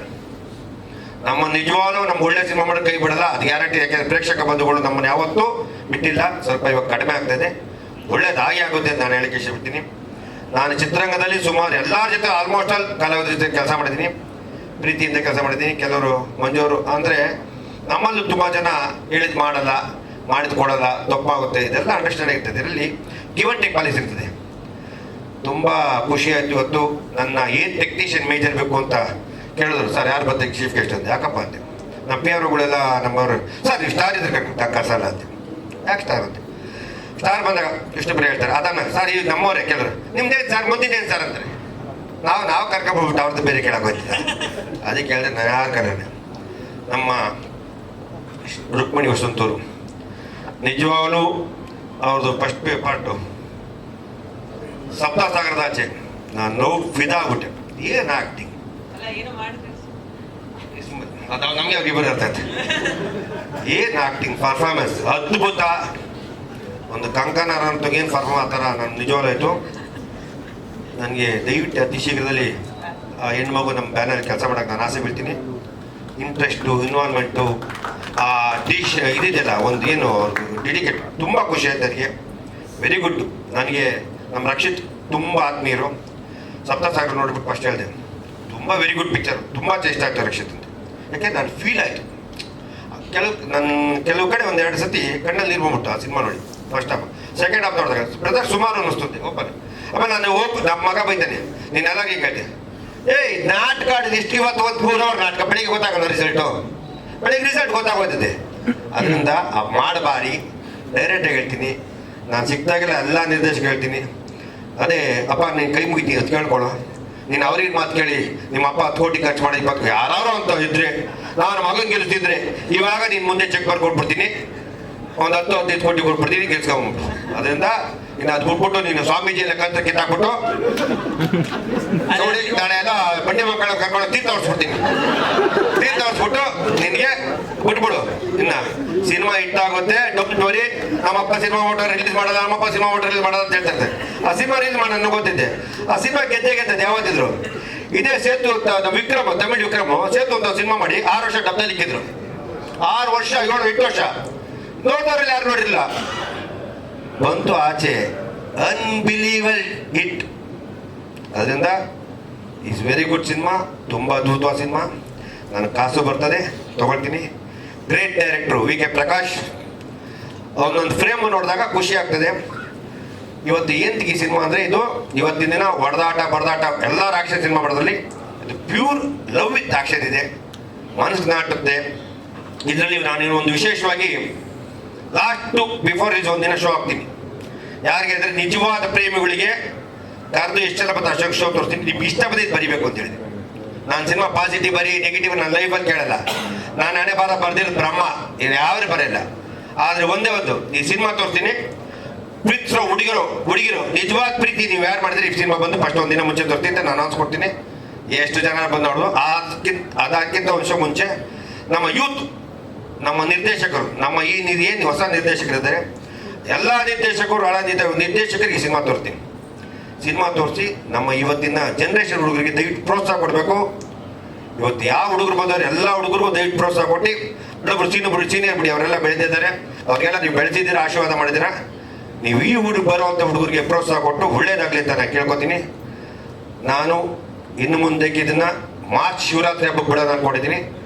[SPEAKER 13] ನಮ್ಮ ನಿಜವಾಗ್ಲೂ ನಮ್ಮ ಒಳ್ಳೆ ಸಿನಿಮಾ ಮಾಡೋದು ಕೈ ಬಿಡಲ್ಲ, ಅದು ಗ್ಯಾರಂಟಿ. ಯಾಕೆಂದರೆ ಪ್ರೇಕ್ಷಕ ಬಂಧುಗಳು ನಮ್ಮನ್ನು ಯಾವತ್ತೂ ಬಿಟ್ಟಿಲ್ಲ. ಸ್ವಲ್ಪ ಇವಾಗ ಕಡಿಮೆ ಆಗ್ತಾಯಿದೆ, ಒಳ್ಳೇದಾಗಿ ಆಗುತ್ತೆ ಅಂತ ನಾನು ಹೇಳಿಕೆ ಇಷ್ಟಪಡ್ತೀನಿ. ನಾನು ಚಿತ್ರರಂಗದಲ್ಲಿ ಸುಮಾರು ಎಲ್ಲರ ಜೊತೆ ಆಲ್ಮೋಸ್ಟ್ ಆಲ್ ಕಲಾವಿದರ ಜೊತೆ ಕೆಲಸ ಮಾಡಿದ್ದೀನಿ, ಪ್ರೀತಿಯಿಂದ ಕೆಲಸ ಮಾಡಿದ್ದೀನಿ. ಕೆಲವರು ಮಂಜೂರು ಅಂದರೆ ನಮ್ಮಲ್ಲೂ ತುಂಬ ಜನ ಹೇಳಿದ್ ಮಾಡಲ್ಲ, ಮಾಡಿದ್ ಕೊಡಲ್ಲ, ತಪ್ಪಾಗುತ್ತೆ, ಇದೆಲ್ಲ ಅಂಡರ್ಸ್ಟ್ಯಾಂಡ್ ಇರ್ತದೆ. ಇದರಲ್ಲಿ ಗಿವ್ ಅಂಡ್ ಟೇಕ್ ಪಾಲಿಸಿ ಇರ್ತದೆ. ತುಂಬ ಖುಷಿ ಆಯಿತು. ಇವತ್ತು ನನ್ನ ಏನು ಟೆಕ್ನಿಷಿಯನ್ ಮೇಜರ್ ಬೇಕು ಅಂತ ಕೇಳಿದ್ರು. ಸರ್ ಯಾರು ಬರ್ತಾರೆ ಚೀಫ್ ಗೆಸ್ಟ್ ಅಂತ. ಯಾಕಪ್ಪ ಅಂತೆ, ನಮ್ಮ ಪಿ ಅವರುಗಳೆಲ್ಲ ನಮ್ಮವರು ಸರ್ ನೀವು ಸ್ಟಾರ್ ಇದ್ರೆ ಕರ್ಸಲ್ಲ ಅಂತ. ಯಾಕೆ ಸ್ಟಾರ್ ಅಂತೆ? ಸ್ಟಾರ್ ಬಂದಾಗ ಎಷ್ಟು ಬರೀ ಹೇಳ್ತಾರೆ. ಅದಾದ್ಮೇಲೆ ಸರ್ ಈಗ ನಮ್ಮವರೇ ಕೇಳಿದ್ರು ನಿಮ್ದೇನು ಸರ್ ಮುಂದಿನೇನು ಸರ್ ಅಂತಾರೆ. ನಾವು ಕರ್ಕೊಂಡ್ಬಿಟ್ಟು ಅವ್ರದ್ದು ಬೇರೆ ಕೇಳಕ್ಕೆ ಹೋಗ್ತಿದ್ದ. ಅದಕ್ಕೆ ಹೇಳಿದ್ರೆ ನಾನು ಯಾರು ಕರೆಯೋಣ. ನಮ್ಮ ರುಕ್ಮಿಣಿ ವಸಂತೂರು ನಿಜವಾಗ್ಲೂ ಅವ್ರದ್ದು ಫಸ್ಟ್ ಪಾರ್ಟು ಸಪ್ತಸಾಗರದ ಆಚೆ ನಾನು ನೋವು ಫಿದಾ ಆಗ್ಬಿಟ್ಟೆ. ಏನು ಆಕ್ಟಿಂಗ್ ಅದು ನಮಗೆ ಅವ್ರಿಗೆ ಇಬ್ಬರು ಇರ್ತೈತೆ. ಏನು ಆಕ್ಟಿಂಗ್ ಪರ್ಫಾರ್ಮೆನ್ಸ್ ಅದ್ಭುತ. ಒಂದು ಕಂಕನಾರ ಅಂತ ಏನು ಪರ್ಫಾರ್ಮ್ ಆ ಥರ ನಾನು ನಿಜವಾಗ್ಲೂ ಆಯಿತು. ನನಗೆ ದಯವಿಟ್ಟು ಅತಿ ಶೀಘ್ರದಲ್ಲಿ ಆ ಹೆಣ್ಮಗು ನಮ್ಮ ಬ್ಯಾನರ್ ಕೆಲಸ ಮಾಡೋಕ್ಕೆ ನಾನು ಆಸೆ ಬೀಳ್ತೀನಿ. ಇಂಟ್ರೆಸ್ಟು, ಇನ್ವಾಲ್ವ್ಮೆಂಟು, ಆ ಇದಿದೆಯಲ್ಲ ಒಂದು ಏನು ಡೆಡಿಕೇಟ್, ತುಂಬ ಖುಷಿ ಆಯ್ತು ನನಗೆ. Very good. ನನಗೆ ನಮ್ಮ ರಕ್ಷಿತ್ ತುಂಬ ಆತ್ಮೀಯರು. ಸಪ್ತಸಾಗರ ನೋಡ್ಬಿಟ್ಟು ಫಸ್ಟ್ ಹೇಳಿದೆ ತುಂಬ ವೆರಿ ಗುಡ್ ಪಿಕ್ಚರ್, ತುಂಬ ಇಷ್ಟ ಆಗ್ತದೆ ರಕ್ಷಿತ್ ಅಂತ. ಯಾಕೆ ನಾನು ಫೀಲ್ ಆಯಿತು. ಕೆಲವು ಕಡೆ ಒಂದು 2 ಸತಿ ಕಣ್ಣಲ್ಲಿ ನೀರು ಬಂದ್ಬಿಟ್ಟು ಆ ಸಿನಿಮಾ ನೋಡಿ. ಫಸ್ಟ್ ಹಾಫ್, ಸೆಕೆಂಡ್ ಹಾಫ್ ನೋಡಿದಾಗ ಬ್ರದರ್ ಸುಮಾರು ಅನ್ನಿಸ್ತದೆ ಓಪನ್. ಆಮೇಲೆ ನಾನು ನಮ್ಮ ಮಗ ಬೈತಾನೆ, ನೀನೆಲ್ಲ ಹಿಂಗೆ ಹೇಳ್ತೆ ನಾಟಕ ಆಡಿದ ಇಷ್ಟು ಇವತ್ತು 3 ಅವರ್ ನಾಟಕ, ಬೆಳಿಗ್ಗೆ ಗೊತ್ತಾಗಲ್ಲ ರಿಸಲ್ಟು, ಬೆಳಿಗ್ಗೆ ರಿಸಲ್ಟ್ ಗೊತ್ತಾಗೋಯ್ತದೆ. ಅದರಿಂದ ಮಾಡಬಾರಿ ಡೈರೆಕ್ಟಾಗಿ ಹೇಳ್ತೀನಿ. ನಾನು ಸಿಕ್ಕಿದಾಗೆಲ್ಲ ಎಲ್ಲ ನಿರ್ದೇಶಕ ಹೇಳ್ತೀನಿ, ಅದೇ ಅಪ್ಪ ನೀನು ಕೈ ಮುಗಿತೀನಿ ಅಂತ ಕೇಳ್ಕೊಳ್ಳೋ. ನೀನು ಅವ್ರಿಗೆ ಮಾತು ಕೇಳಿ ನಿಮ್ಮ ಅಪ್ಪ 10 ಕೋಟಿ ಖರ್ಚು ಮಾಡಿ ಪಕ್ಕ ಯಾರು ಅಂತ ಇದ್ರೆ ನಾನು ಮಗನ ಗೆಲ್ಲಿಸ್ತಿದ್ರೆ ಇವಾಗ ನೀನು ಮುಂದೆ ಚೆಕ್ ಬರ್ಕೊಟ್ಬಿಡ್ತೀನಿ, ಒಂದು 10-15 ಕೋಟಿ ಕೊಟ್ಬಿಡ್ತೀನಿ, ಗೆಲ್ಸ್ಕೊಂಬಿಟ್ಟು. ಅದರಿಂದ ಇನ್ನು ಅದು ಬಿಟ್ಬಿಟ್ಟು ನೀನು ಸ್ವಾಮೀಜಿ ಎಲ್ಲ ಕಂತ ಕಿತ್ತಾಕ್ಬಿಟ್ಟು ನೋಡಿ ನಾಳೆ ಎಲ್ಲ ಬಡ್ಡಿ ಮಕ್ಕಳ ಕರ್ಕೊಂಡು ತೀರ್ಥ ಹೊಡ್ಸ್ಬಿಡ್ತೀನಿ. ತೀರ್ಥ ಹೊಡ್ಸ್ಬಿಟ್ಟು ನಿನಗೆ ಬಿಟ್ಬಿಡು. ಇನ್ನ ಸಿನಿಮಾ ಹಿಟ್ಟಾಗುತ್ತೆ, ಡಬ್ ಸ್ಟೋರಿ, ನಮ್ಮಪ್ಪ ಸಿನಿಮಾ ಮೋಟರ್ ರಿಲೀಸ್ ಮಾಡಲ್ಲ, ನಮ್ಮಪ್ಪ ಸಿನಿಮಾ ಮೋಟರ್ ರಿಲೀಸ್ ಮಾಡಲ್ಲ ಅಂತ ಹೇಳ್ತಾರೆ. ಆ ಸಿನಿಮಾ ರಿಲೀಸ್ ಮಾಡಿ ನನಗೆ ಗೊತ್ತಿದ್ದೆ. ಆ ಸಿನಿಮಾ ಗೆದ್ದದ್ದು ಯಾವತ್ತಿದ್ರು. ಇದೇ ಸೇತು ವಿಕ್ರಮ್, ತಮಿಳ್ ವಿಕ್ರಮ್ ಸೇತು ಅಂತ ಸಿನಿಮಾ ಮಾಡಿ 6 ವರ್ಷ ಡಬ್ದಲ್ಲಿ ಇಕ್ಕಿದ್ರು. 6 ವರ್ಷ 7-8 ವರ್ಷ ನೋಡ್ದವ್ರಲ್ಲಿ ಯಾರು ನೋಡಿರಲಿಲ್ಲ. ಬಂತು ಆಚೆ, ಅನ್ಬಿಲೀವಲ್ ಹಿಟ್. ಅದರಿಂದ ಇಸ್ ವೆರಿ ಗುಡ್ ಸಿನಿಮಾ, ತುಂಬ ಅದ್ಭುತವಾದ ಸಿನಿಮಾ. ನನಗೆ ಕಾಸು ಬರ್ತದೆ, ತಗೊಳ್ತೀನಿ. ಗ್ರೇಟ್ ಡೈರೆಕ್ಟ್ರು ವಿ.ಕೆ. ಪ್ರಕಾಶ್. ಅವನೊಂದು ಫ್ರೇಮ್ ನೋಡಿದಾಗ ಖುಷಿ ಆಗ್ತದೆ. ಇವತ್ತು ಏನಂತ ಈ ಸಿನಿಮಾ ಅಂದರೆ, ಇದು ಇವತ್ತಿನ ದಿನ ಹೊಡೆದಾಟ ಬಡದಾಟ ಎಲ್ಲ ಆಕ್ಷನ್ ಸಿನಿಮಾ ಮಾಡೋದ್ರಲ್ಲಿ ಇದು ಪ್ಯೂರ್ ಲವ್ ವಿತ್ ಆಕ್ಷನ್ ಇದೆ, ಮನಸ್ಸು ನಾಟುತ್ತೆ. ಇದರಲ್ಲಿ ನಾನು ಒಂದು ವಿಶೇಷವಾಗಿ ಲಾಸ್ಟ್ ಬಿಫೋರ್ ರಿಲೀಸ್ ಒಂದಿನ ಶೋ ಹಾಕ್ತೀನಿ. ಯಾರಿಗೆ ಅಂದರೆ ನಿಜವಾದ ಪ್ರೇಮಿಗಳಿಗೆ ಕರೆದು ಎಷ್ಟೆಲ್ಲ ಬಂದು ಅಷ್ಟೊಂದು ಶೋ ತೋರಿಸ್ತೀನಿ. ನಿಮ್ಗೆ ಇಷ್ಟ ಬಂದಿದ್ದು ಬರೀಬೇಕು ಅಂತ ಹೇಳಿದೆ. ನಾನು ಸಿನಿಮಾ ಪಾಸಿಟಿವ್ ಬರೀ ನೆಗೆಟಿವ್ ನನ್ನ ಲೈಫಲ್ಲಿ ಕೇಳಲ್ಲ. ನಾನು ಹಣೆ ಬಾರ ಬರ್ದಿರೋದು ಬ್ರಹ್ಮ, ಇದು ಯಾವ್ದು ಬರೆಯಲ್ಲ. ಆದರೆ ಒಂದೇ ಒಂದು ಈ ಸಿನಿಮಾ ತೋರಿಸ್ತೀನಿ, ಪ್ರೀತಿಸೋ ಹುಡುಗಿರು ನಿಜವಾದ ಪ್ರೀತಿ ನೀವು ಯಾರು ಮಾಡಿದ್ರೆ ಈ ಸಿನಿಮಾ ಬಂದು ಫಸ್ಟ್ ಒಂದಿನ ಮುಂಚೆ ತೋರಿಸ್ತೀನಿ ಅಂತ ನಾನು ಅನ್ಸ್ ಕೊಡ್ತೀನಿ. ಎಷ್ಟು ಜನ ಬಂದು ನೋಡೋದು. ಅದಕ್ಕಿಂತ ವರ್ಷ ಮುಂಚೆ ನಮ್ಮ ಯೂತ್, ನಮ್ಮ ನಿರ್ದೇಶಕರು, ನಮ್ಮ ಏನು ಹೊಸ ನಿರ್ದೇಶಕರಿದ್ದಾರೆ, ಎಲ್ಲ ನಿರ್ದೇಶಕರು ಹಳ ನಿರ್ದೇಶಕರಿಗೆ ಈ ಸಿನಿಮಾ ತೋರಿಸ್ತೀನಿ. ಸಿನಿಮಾ ತೋರಿಸಿ ನಮ್ಮ ಇವತ್ತಿನ ಜನ್ರೇಷನ್ ಹುಡುಗರಿಗೆ ದಯವಿಟ್ಟು ಪ್ರೋತ್ಸಾಹ ಕೊಡಬೇಕು. ಇವತ್ತು ಯಾವ ಹುಡುಗರು ಬಂದವರು ಎಲ್ಲ ಹುಡುಗರು ದಯವಿಟ್ಟು ಪ್ರೋತ್ಸಾಹ ಕೊಟ್ಟು, ಇನ್ನೊಬ್ರು ಸೀನಿಯರ್ ಬಿಡಿ, ಅವರೆಲ್ಲ ಬೆಳೆದಿದ್ದಾರೆ, ಅವ್ರಿಗೆಲ್ಲ ನೀವು ಬೆಳೆಸಿದ್ದೀರಾ, ಆಶೀರ್ವಾದ ಮಾಡಿದ್ದೀರಾ. ನೀವು ಈ ಬರುವಂಥ ಹುಡುಗರಿಗೆ ಪ್ರೋತ್ಸಾಹ ಕೊಟ್ಟು ಒಳ್ಳೇದಾಗಲಿ ಅಂತ ನಾನು ಕೇಳ್ಕೊತೀನಿ. ನಾನು ಇನ್ನು ಮುಂದಕ್ಕೆ ಇದನ್ನು ಮಾರ್ಚ್ ಶಿವರಾತ್ರಿ ಹಬ್ಬಕ್ಕೆ ಬಿಡೋದು ಅಂದ್ಕೊಂಡಿದ್ದೀನಿ.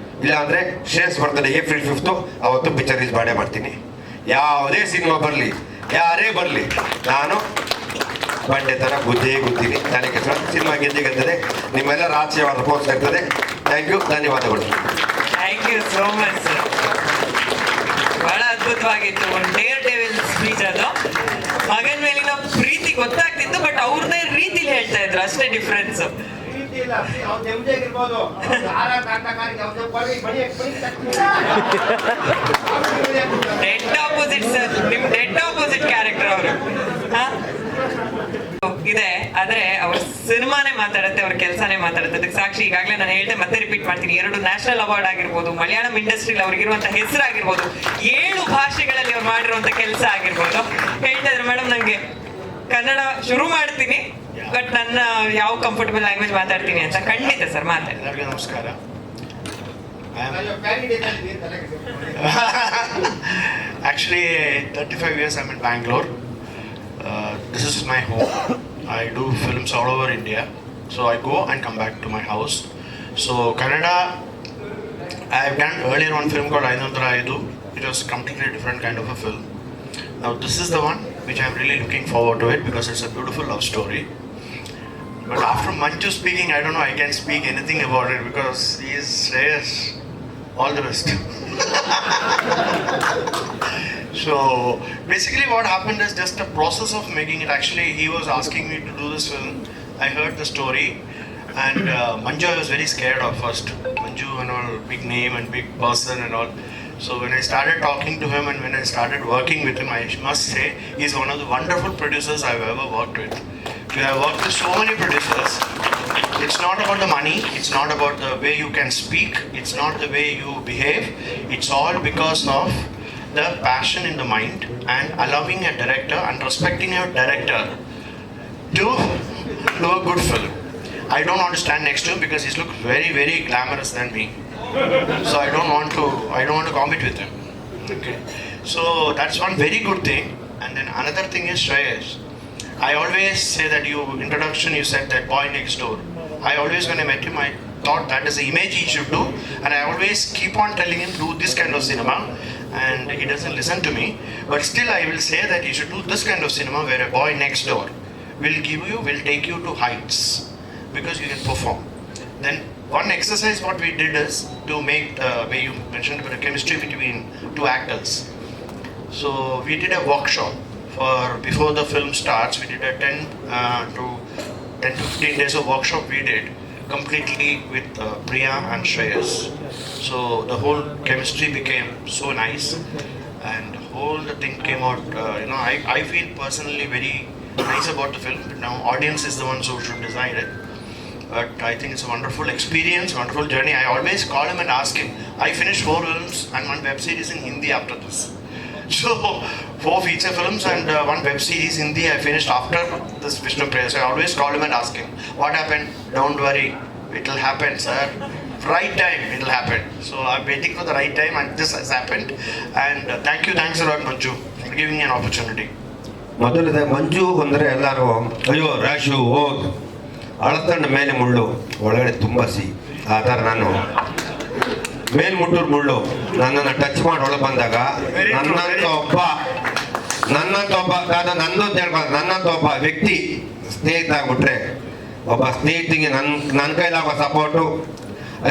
[SPEAKER 13] ಇಲ್ಲಾಂದರೆ ಶ್ರೇಯಸ್ ಬರ್ತದೆ ಏಪ್ರಿಲ್ 5 ಅವತ್ತು ಪಿಕ್ಚರ್ ರಿಲೀಸ್ ಮಾಡೇ ಮಾಡ್ತೀನಿ. ಯಾವುದೇ ಸಿನಿಮಾ ಬರಲಿ, ಯಾರೇ ಬರಲಿ, ನಾನು ಬಂಡೆ ಥರ ಗುದ್ದಿನಿ. ನನಗೆ ಸಿನಿಮಾ ಗೆದ್ದಿಗೆತ್ತದೆ. ನಿಮ್ಮೆಲ್ಲರ ಆಶೀರ್ವಾದ ಪ್ರೋತ್ಸಾಹ ಇರ್ತದೆ. ಥ್ಯಾಂಕ್ ಯು, ಧನ್ಯವಾದಗಳು.
[SPEAKER 1] Thank you so much sir. ಬಹಳ ಅದ್ಭುತವಾಗಿತ್ತು. ಒಂದು ಡೇರ್ ಡೆವಿಲ್ ಸ್ಪೀಚ್ ಅದು. ಮಗನ ಮೇಲಿನ ಪ್ರೀತಿ ಗೊತ್ತಾಗ್ತಿತ್ತು, ಬಟ್ ಅವ್ರನ್ನೇ ರೀತಿಲಿ ಹೇಳ್ತಾ ಇದ್ರು, ಅಷ್ಟೇ ಡಿಫ್ರೆನ್ಸ್. ಡೆಡ್ ಆಪೋಸಿಟ್ ಸರ್, ನಿಮ್ ಡೆಡ್ ಆಪೋಸಿಟ್ ಕ್ಯಾರೆಕ್ಟರ್ ಅವರು ಇದೆ. ಆದ್ರೆ ಅವ್ರ ಸಿನಿಮಾನೇ ಮಾತಾಡುತ್ತೆ, ಅವ್ರ ಕೆಲಸನೇ ಮಾತಾಡುತ್ತೆ. ಅದಕ್ಕೆ ಸಾಕ್ಷಿ ಈಗಾಗಲೇ ನಾನು ಹೇಳ್ದೆ, ಮತ್ತೆ ರಿಪೀಟ್ ಮಾಡ್ತೀನಿ. 2 ನ್ಯಾಷನಲ್ ಅವಾರ್ಡ್ ಆಗಿರ್ಬೋದು, ಮಲಯಾಳಂ ಇಂಡಸ್ಟ್ರಿಲಿ ಅವ್ರಿಗಿರುವಂತ ಹೆಸರು ಆಗಿರ್ಬೋದು, 7 ಭಾಷೆಗಳಲ್ಲಿ ಅವ್ರು ಮಾಡಿರುವಂತ ಕೆಲಸ ಆಗಿರ್ಬೋದು. ಹೇಳ್ತಾ ಇದ್ರು ಮೇಡಮ್, ನಂಗೆ ಕನ್ನಡ ಶುರು ಮಾಡ್ತೀನಿ, ಬಟ್ ನನ್ನ ಯಾವ ಕಂಫರ್ಟಬಲ್ ಲ್ಯಾಂಗ್ವೇಜ್ ಮಾತಾಡ್ತೀನಿ ಅಂತ. ಖಂಡಿತ ಸರ್, ಮಾತಾಡಿ.
[SPEAKER 14] ಎಲ್ಲರಿಗೂ ನಮಸ್ಕಾರ. Actually, 35 years I'm in Bangalore. This is my home. I do films all over India. So I go and come back to my house. So Kannada, I have done earlier one film called Ainondra Aidu. It was completely different kind of a film. Now this is the one which I'm really looking forward to it because it's a beautiful love story. But after Manju speaking, I don't know I can speak anything about it because he is Shreyas. All the best. So basically what happened is just a process of making it. Actually, he was asking me to do this film. I heard the story and Manju I was very scared of first. Manju and all, big name and big person and all. So when I started talking to him and when I started working with him, I must say he's one of the wonderful producers I've ever worked with. We have worked with so many producers. It's not about the money, it's not about the way you can speak, it's not the way you behave. It's all because of the passion in the mind and allowing a director and respecting your director to do a good film. I don't want to stand next to him because he looks very, very glamorous than me. So I don't want to compete with him. Okay. So that's one very good thing. And then another thing is Shreyas. I always say that introduction you said that boy next door. I always when I met him I thought that is the image he should do, and I always keep on telling him do this kind of cinema, and he doesn't listen to me. But still I will say that he should do this kind of cinema where a boy next door will take you to heights because you can perform. Then one exercise what we did is to make the way you mentioned about the chemistry between 2 actors. So we did a workshop for before the film starts. We did a 10 to 15 days of workshop we did completely with Priya and Shreyas. So the whole chemistry became so nice, and whole the thing came out. I feel personally very nice about the film. Now, audience is the ones who should decide it. But I think it's a wonderful experience, wonderful journey. I always call him and ask him. I finished 4 films and 1 web series in Hindi after this. So 4 feature films and 1 web series Hindi I finished after this Vishnu Priya. So I always call him and ask him, what happened? Don't worry, it will happen, sir. Right time, it will happen. So I'm waiting for the right time and this has happened. And thanks a lot, Manju, for giving me an opportunity.
[SPEAKER 13] ಮೊದಲದ ಮಂಜು ಅಂದರೆ ಎಲ್ಲರೂ ಅಯ್ಯೋ ರಾಶು ಹೋಗ್ ಅಳತಂಡ ಮೇಲೆ ಮುಳ್ಳು ಒಳಗಡೆ ತುಂಬ ಸಿಹಿ. ಆ ಥರ ನಾನು ಮೇಲ್ಮುಟ್ಟೂರು ಮುಳ್ಳು ನನ್ನನ್ನು ಟಚ್ ಮಾಡಿ ಒಳಗೆ ಬಂದಾಗ ನನ್ನಂತ ಒಬ್ಬ ನಂದು ಅಂತ ಹೇಳ್ಬಾರ್ದು, ನನ್ನಂತ ಒಬ್ಬ ವ್ಯಕ್ತಿ ಸ್ನೇಹಿತ ಆಗ್ಬಿಟ್ರೆ, ಒಬ್ಬ ಸ್ನೇಹಿತಿಗೆ ನನ್ನ ಕೈಲಾಗೋ ಸಪೋರ್ಟು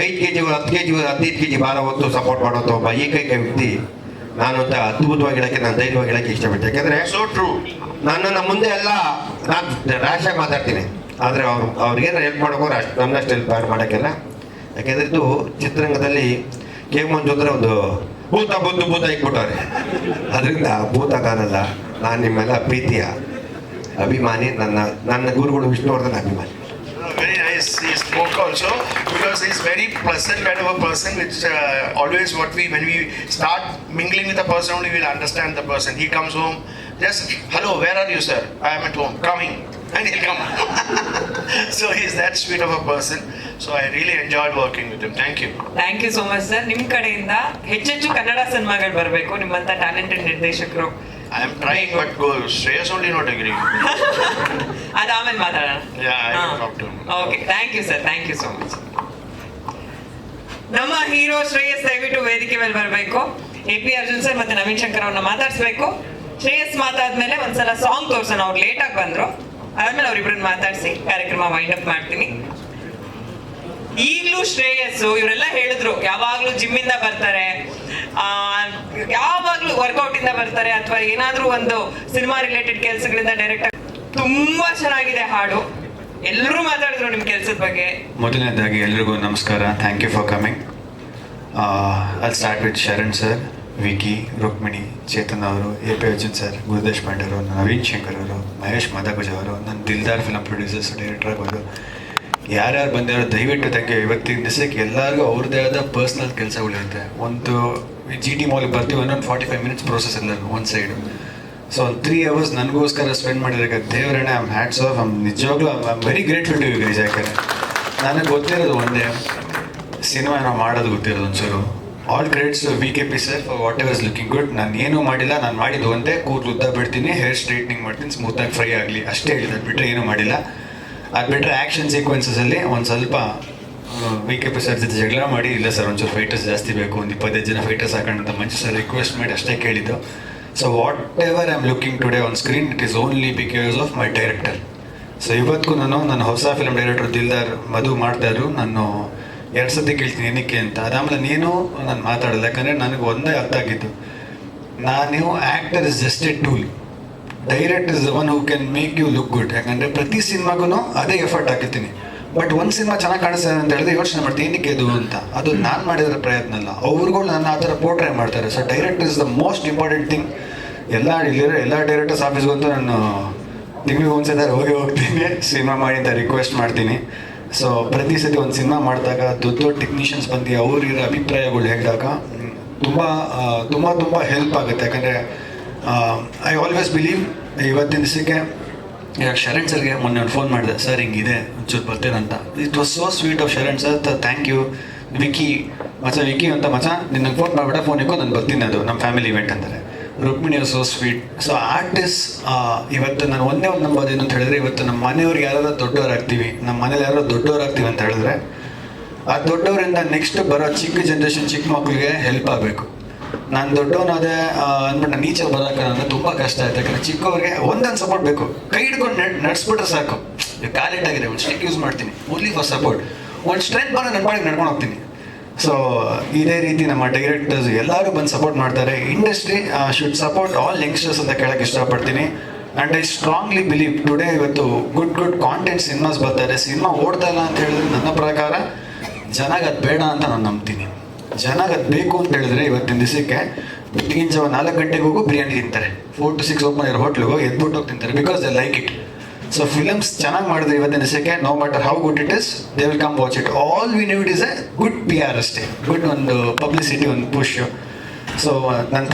[SPEAKER 13] 5 kg 10 kg 15 kg ಭಾರ ಹೊತ್ತು ಸಪೋರ್ಟ್ ಮಾಡೋದು ಒಬ್ಬ ಏಕೈಕ ವ್ಯಕ್ತಿ ನಾನು ಅಂತ ಅದ್ಭುತವಾಗಿ ಹೇಳಕ್ಕೆ, ನಾನು ಧೈರ್ಯವಾಗಿ ಹೇಳಕ್ಕೆ ಇಷ್ಟಪಡ್ತೀನಿ. ಯಾಕೆಂದರೆ ನನ್ನನ್ನು ಮುಂದೆ ಎಲ್ಲ ನಾನು ರ್ಯಾಶಾಗಿ ಮಾತಾಡ್ತೀನಿ, ಆದರೆ ಅವ್ರಿಗೇನು ಹೆಲ್ಪ್ ಮಾಡೋಕ್ಕೋ ಅಷ್ಟು ನನ್ನಷ್ಟು ಹೆಲ್ಪ್ ಮಾಡೋಕ್ಕೆಲ್ಲ. ಯಾಕೆಂದರೆ ಇದು ಚಿತ್ರರಂಗದಲ್ಲಿ ಕೆ ಮಂಜು ಅಂದರೆ ಒಂದು ಭೂತ ಇಟ್ಬಿಟ್ಟವ್ರೆ. ಅದರಿಂದ ಭೂತ ಕಾಣಲ್ಲ. ನಾನು ನಿಮ್ಮೆಲ್ಲ ಪ್ರೀತಿಯ ಅಭಿಮಾನಿ, ನನ್ನ ಗುರುಗಳು ವಿಷ್ಣುವರ್ಧನ್ ಅಭಿಮಾನಿ.
[SPEAKER 14] Very nice. He spoke also because he's very pleasant kind of a person, which always when we start mingling with a person only we'll understand the person. He comes home, just hello, where are you, sir? I am at home, coming, and he'll come. So he's that sweet of a person. So I really enjoyed working with him. Thank you.
[SPEAKER 1] Thank you so much sir. ನಿಮ್ಮ ಕಡೆಯಿಂದ ಹೆಚ್ಚೆಚ್ಚು ಕನ್ನಡ ಸಿನಿಮಾಗಳು ಬರಬೇಕು, ನಿಮ್ಮಂತ talented ನಿರ್ದೇಶಕರು.
[SPEAKER 14] I am trying, but Shreyas only not agreeing.
[SPEAKER 1] ಅದಾದ್ಮೇಲೆ ಮಾತಾಡೋಣ.
[SPEAKER 14] Yeah, I will talk to him.
[SPEAKER 1] Okay, thank you sir, thank you so much. ನಮ್ಮ ಹೀರೋ ಶ್ರೇಯಸ್ ದಯವಿಟ್ಟು ವೇದಿಕೆ ಮೇಲೆ ಬರಬೇಕು. AP ಅರ್ಜುನ್ ಸರ್ ಮತ್ತೆ ನವೀನ್ ಶಂಕರ್ ಅವ್ರನ್ನ ಮಾತಾಡ್ಸ್ಬೇಕು. ಶ್ರೇಯಸ್ ಮಾತಾದ್ಮೇಲೆ ಒಂದ್ಸಲ ಸಾಂಗ್ ತೋರ್ಸೋಣ. ಅವ್ರು ಲೇಟಾಗಿ ಬಂದ್ರು, ಅದಾದ್ಮೇಲೆ ಅವ್ರಿಬ್ರನ್ನ ಮಾತಾಡಿಸಿ ಕಾರ್ಯಕ್ರಮ ವೈಂಡ್ ಅಪ್ ಮಾಡ್ತೀನಿ. ಈಗಲೂ ಶ್ರೇಯಸ್ಸು ಇವರೆಲ್ಲ ಹೇಳಿದ್ರು ಯಾವಾಗ್ಲೂ ಜಿಮ್ಮಿಂದ ಬರ್ತಾರೆ, ಯಾವಾಗ್ಲೂ ವರ್ಕೌಟ್ ಇಂದ ಬರ್ತಾರೆ, ಅಥವಾ ಏನಾದ್ರೂ ಒಂದು ಸಿನಿಮಾ ರಿಲೇಟೆಡ್ ಕೆಲಸಗಳಿಂದ ಡೈರೆಕ್ಟ್ ಆಗಿ. ತುಂಬಾ ಚೆನ್ನಾಗಿದೆ ಹಾಡು, ಎಲ್ಲರೂ ಮಾತಾಡಿದ್ರು ನಿಮ್ ಕೆಲಸದ ಬಗ್ಗೆ.
[SPEAKER 15] ಮೊದಲನೇದಾಗಿ ಎಲ್ರಿಗೂ ನಮಸ್ಕಾರ. Thank you for coming. I start with Sharan sir, Vicky, Rukmini, Chetan ಅವರು, AP ಅರ್ಜುನ್ ಸರ್, ಗುರುದೇಶ್ ಪಾಂಡೆ ಅವರು, ನವೀನ್ ಶಂಕರ್ ಅವರು, ಮಹೇಶ್ ಮದಗುಜ ಅವರು, ನನ್ನ ದಿಲ್ದಾರ್ ಫಿಲಮ್ ಪ್ರೊಡ್ಯೂಸರ್ಸ್, ಡೈರೆಕ್ಟರ್ ಆಗ್ಬೋದು, ಯಾರ್ಯಾರು ಬಂದಿರೋ ದಯವಿಟ್ಟು ಥ್ಯಾಂಕ್ ಯು. ಇವತ್ತಿನ ದಿವಸಕ್ಕೆ ಎಲ್ಲರಿಗೂ ಅವ್ರದ್ದೇ ಆದ ಪರ್ಸ್ನಲ್ ಕೆಲಸಗಳಿರುತ್ತೆ. ಒಂದು GT ಮಾಲ್ಗೆ ಬರ್ತೀವಿ, 45 minutes ಪ್ರೋಸೆಸ್ ಎಲ್ಲರಿಗೂ ಒಂದು ಸೈಡು. ಸೊ ಒಂದು 3 hours ನನಗೋಸ್ಕರ ಸ್ಪೆಂಡ್ ಮಾಡಿದಾಗ ದೇವರೇ ಐಮ್ ಹ್ಯಾಟ್ಸ್ ಆಫ್. ನಿಜವಾಗ್ಲೂ I'm very grateful to you guys. ಯಾಕಂದರೆ ನನಗೆ ಗೊತ್ತಿರೋದು ಒಂದೇ, ಸಿನಿಮಾ ನಾವು ಮಾಡೋದು ಗೊತ್ತಿರೋದು ಒಂಚೂರು. All credits to VKP sir for whatever is looking good. ನಾನು ಏನೂ ಮಾಡಿಲ್ಲ, ನಾನು ಮಾಡಿದ್ದು ಒಂದೇ, ಕೂದಲು ಉದ್ದ ಬಿಡ್ತೀನಿ, ಹೇರ್ ಸ್ಟ್ರೈಟ್ನಿಂಗ್ ಮಾಡ್ತೀನಿ, ಸ್ಮೂತಾಗಿ ಫ್ರೈ ಆಗಲಿ ಅಷ್ಟೇ ಹೇಳಿದೆ. ಅದು ಬಿಟ್ಟರೆ ಏನೂ ಮಾಡಿಲ್ಲ. ಅದು ಬಿಟ್ಟರೆ ಆ್ಯಕ್ಷನ್ ಸೀಕ್ವೆನ್ಸಸಲ್ಲಿ ಒಂದು ಸ್ವಲ್ಪ VKP ಸರ್ ಜೊತೆ ಜಗಳ ಮಾಡಿ, ಇಲ್ಲ ಸರ್ ಒಂಚೂರು ಫೈಟರ್ಸ್ ಜಾಸ್ತಿ ಬೇಕು, ಒಂದು 25 ಜನ ಫೈಟರ್ಸ್ ಹಾಕೊಂಡಂತ ಮಂಜು ಸರ್ ರಿಕ್ವೆಸ್ಟ್ ಮಾಡಿ ಅಷ್ಟೇ ಕೇಳಿದ್ದು. So what ever I am looking today on screen, it is only because of my director. So ಇವತ್ತಿಗೂ ನನ್ನ ಹೊಸ ಫಿಲ್ಮ್ ಡೈರೆಕ್ಟರ್ ದಿಲ್ದಾರ್ ಮಧು ಮಾಡ್ತಾಯಿದ್ರು. ನಾನು 2 ಸತಿ ಕೇಳ್ತೀನಿ ಏನಕ್ಕೆ ಅಂತ. ಅದಾದಮೇಲೆ ನಾನು ಮಾತಾಡಲ್ಲ, ಯಾಕಂದರೆ ನನಗೆ ಒಂದೇ ಅರ್ಥ ಆಗಿದ್ದು, ನಾನು actor is just a tool, direct is the one who can make you look good. ಯಾಕಂದರೆ ಪ್ರತಿ ಸಿನಿಮಾಗೂ ಅದೇ ಎಫರ್ಟ್ ಹಾಕಿರ್ತೀನಿ. ಬಟ್ ಒಂದು ಸಿನಿಮಾ ಚೆನ್ನಾಗಿ ಕಾಣಿಸ್ತಾರೆ ಅಂತ ಹೇಳಿದ್ರೆ ಯೋಚನೆ ಮಾಡ್ತೀನಿ ಏನಕ್ಕೆ ಇದು ಅಂತ. ಅದು ನಾನು ಮಾಡಿರೋ ಪ್ರಯತ್ನ ಅಲ್ಲ, ಅವ್ರುಗಳು ನನ್ನ ಆ ಥರ ಪೋರ್ಟ್ರೇ ಮಾಡ್ತಾರೆ. So direct is the most important thing. ಇಲ್ಲಿರೋ ಎಲ್ಲ ಡೈರೆಕ್ಟರ್ಸ್ ಆಫೀಸ್ಗಂತೂ ನಾನು ತಿಂಗಳಿಗೆ ಒಂದ್ಸಲ ಹೋಗ್ತೀನಿ, ಸಿನಿಮಾ ಮಾಡಿ ಅಂತ ರಿಕ್ವೆಸ್ಟ್ ಮಾಡ್ತೀನಿ. ಸೊ ಪ್ರತಿ ಸತಿ ಒಂದು ಸಿನಿಮಾ ಮಾಡಿದಾಗ ದೊಡ್ಡ ಟೆಕ್ನಿಷಿಯನ್ಸ್ ಬಂದು ಅವ್ರಿರೋ ಅಭಿಪ್ರಾಯಗಳು ಹೇಳಿದಾಗ ತುಂಬ ಹೆಲ್ಪ್ ಆಗುತ್ತೆ. ಯಾಕಂದರೆ ಐ ಆಲ್ವೇಸ್ ಬಿಲೀವ್ ಇವತ್ತಿನ ದಿವಸಕ್ಕೆ ಇವಾಗ ಶರಣ್ ಸರ್ಗೆ ಮೊನ್ನೆ ಒಂದು ಫೋನ್ ಮಾಡಿದೆ, ಸರ್ ಹಿಂಗಿದೆ ಒಂಚೂರು ಬರ್ತೇನಂತ. It was so sweet of Sharan sir. Thank you. Vicky ಅಂತ ನಿನ್ನಗೆ ಫೋನ್ ಮಾಡಿಬಿಡ, ಫೋನ್ ಇಕ್ಕೋ ನಾನು ಬರ್ತೀನಿ, ಅದು ನಮ್ಮ ಫ್ಯಾಮಿಲಿ ಇವೆಂಟ್ ಅಂತಾರೆ. Rukmini was so sweet. So artist ಇವತ್ತು ನಾನು ಒಂದೇ ಒಂದು ನಂಬೋದೇನು ಅಂತ ಹೇಳಿದ್ರೆ, ಇವತ್ತು ನಮ್ಮ ಮನೆಯವ್ರಿಗೆ ಯಾರು ದೊಡ್ಡವರಾಗ್ತೀವಿ, ನಮ್ಮ ಮನೇಲಿ ಯಾರೋ ದೊಡ್ಡವರಾಗ್ತೀವಿ ಅಂತ ಹೇಳಿದ್ರೆ, ಆ ದೊಡ್ಡವರಿಂದ ನೆಕ್ಸ್ಟ್ ಬರೋ ಚಿಕ್ಕ ಜನ್ರೇಷನ್, ಚಿಕ್ಕ ಮಕ್ಕಳಿಗೆ ಹೆಲ್ಪ್ ಆಗಬೇಕು. ನಾನು ದೊಡ್ಡವನಾದೆ ಅಂದ್ಬಿಟ್ಟು ನಾನು ಈಚೆ ಬರೋಕೆ ನನಗೆ ತುಂಬ ಕಷ್ಟ ಆಯ್ತು. ಯಾಕಂದರೆ ಚಿಕ್ಕವ್ರಿಗೆ ಒಂದೊಂದು ಸಪೋರ್ಟ್ ಬೇಕು. ಕೈ ಹಿಡ್ಕೊಂಡು ನಡೆಸ್ಬಿಟ್ರೆ ಸಾಕು. ಕಾಲಿಟ್ಟಾಗಿದೆ, ಒಂದು ಸ್ಟಿಕ್ ಯೂಸ್ ಮಾಡ್ತೀನಿ ಓನ್ಲಿ ಫಾರ್ ಸಪೋರ್ಟ್. ಒಂದು ಸ್ಟ್ರೆಂತ್ ಬಂದು ನನ್ನ ಪಾಡಿಗೆ ನಡ್ಕೊಂಡು ಹೋಗ್ತೀನಿ. ಸೊ ಇದೇ ರೀತಿ ನಮ್ಮ ಡೈರೆಕ್ಟರ್ಸ್ ಎಲ್ಲರೂ ಬಂದು ಸಪೋರ್ಟ್ ಮಾಡ್ತಾರೆ. Industry should support all youngsters ಅಂತ ಕೇಳೋಕ್ಕೆ ಇಷ್ಟಪಡ್ತೀನಿ. And I strongly believe today ಇವತ್ತು ಗುಡ್ ಕಾಂಟೆಂಟ್ ಸಿನಿಮಾಸ್ ಬರ್ತಾರೆ. ಸಿನಿಮಾ ಓಡ್ತಾ ಇಲ್ಲ ಅಂತ ಹೇಳಿದ್ರೆ ನನ್ನ ಪ್ರಕಾರ ಜನಗೆ ಅದು ಬೇಡ ಅಂತ ನಾನು ನಂಬ್ತೀನಿ. ಜನಗೆ ಅದು ಬೇಕು ಅಂತ ಹೇಳಿದ್ರೆ ಇವತ್ತಿನ ದಿವಸಕ್ಕೆ ಬೆಳಗಿನ ಜಾವ 4 ಗಂಟೆಗೆ ಹೋಗು ಬಿರಿಯಾನಿ ತಿಂತಾರೆ. 4 to 6 ಓಪನ್ ಇರೋ ಹೋಟ್ಲಿಗೆ ಹೋಗಿ ಎದ್ಬಿಟ್ಟು ಹೋಗಿ ತಿಂತಾರೆ because they like it. So films ಚೆನ್ನಾಗಿ ಮಾಡಿದ್ರೆ ಇವತ್ತಿನ ದಿವಸಕ್ಕೆ no matter how good it is they will come watch it. All we need is a good PR ಅಷ್ಟೇ, ಗುಡ್ ಒಂದು ಪಬ್ಲಿಸಿಟಿ, ಒಂದು ಪುಷ್. ಸೊ ನನ್ನ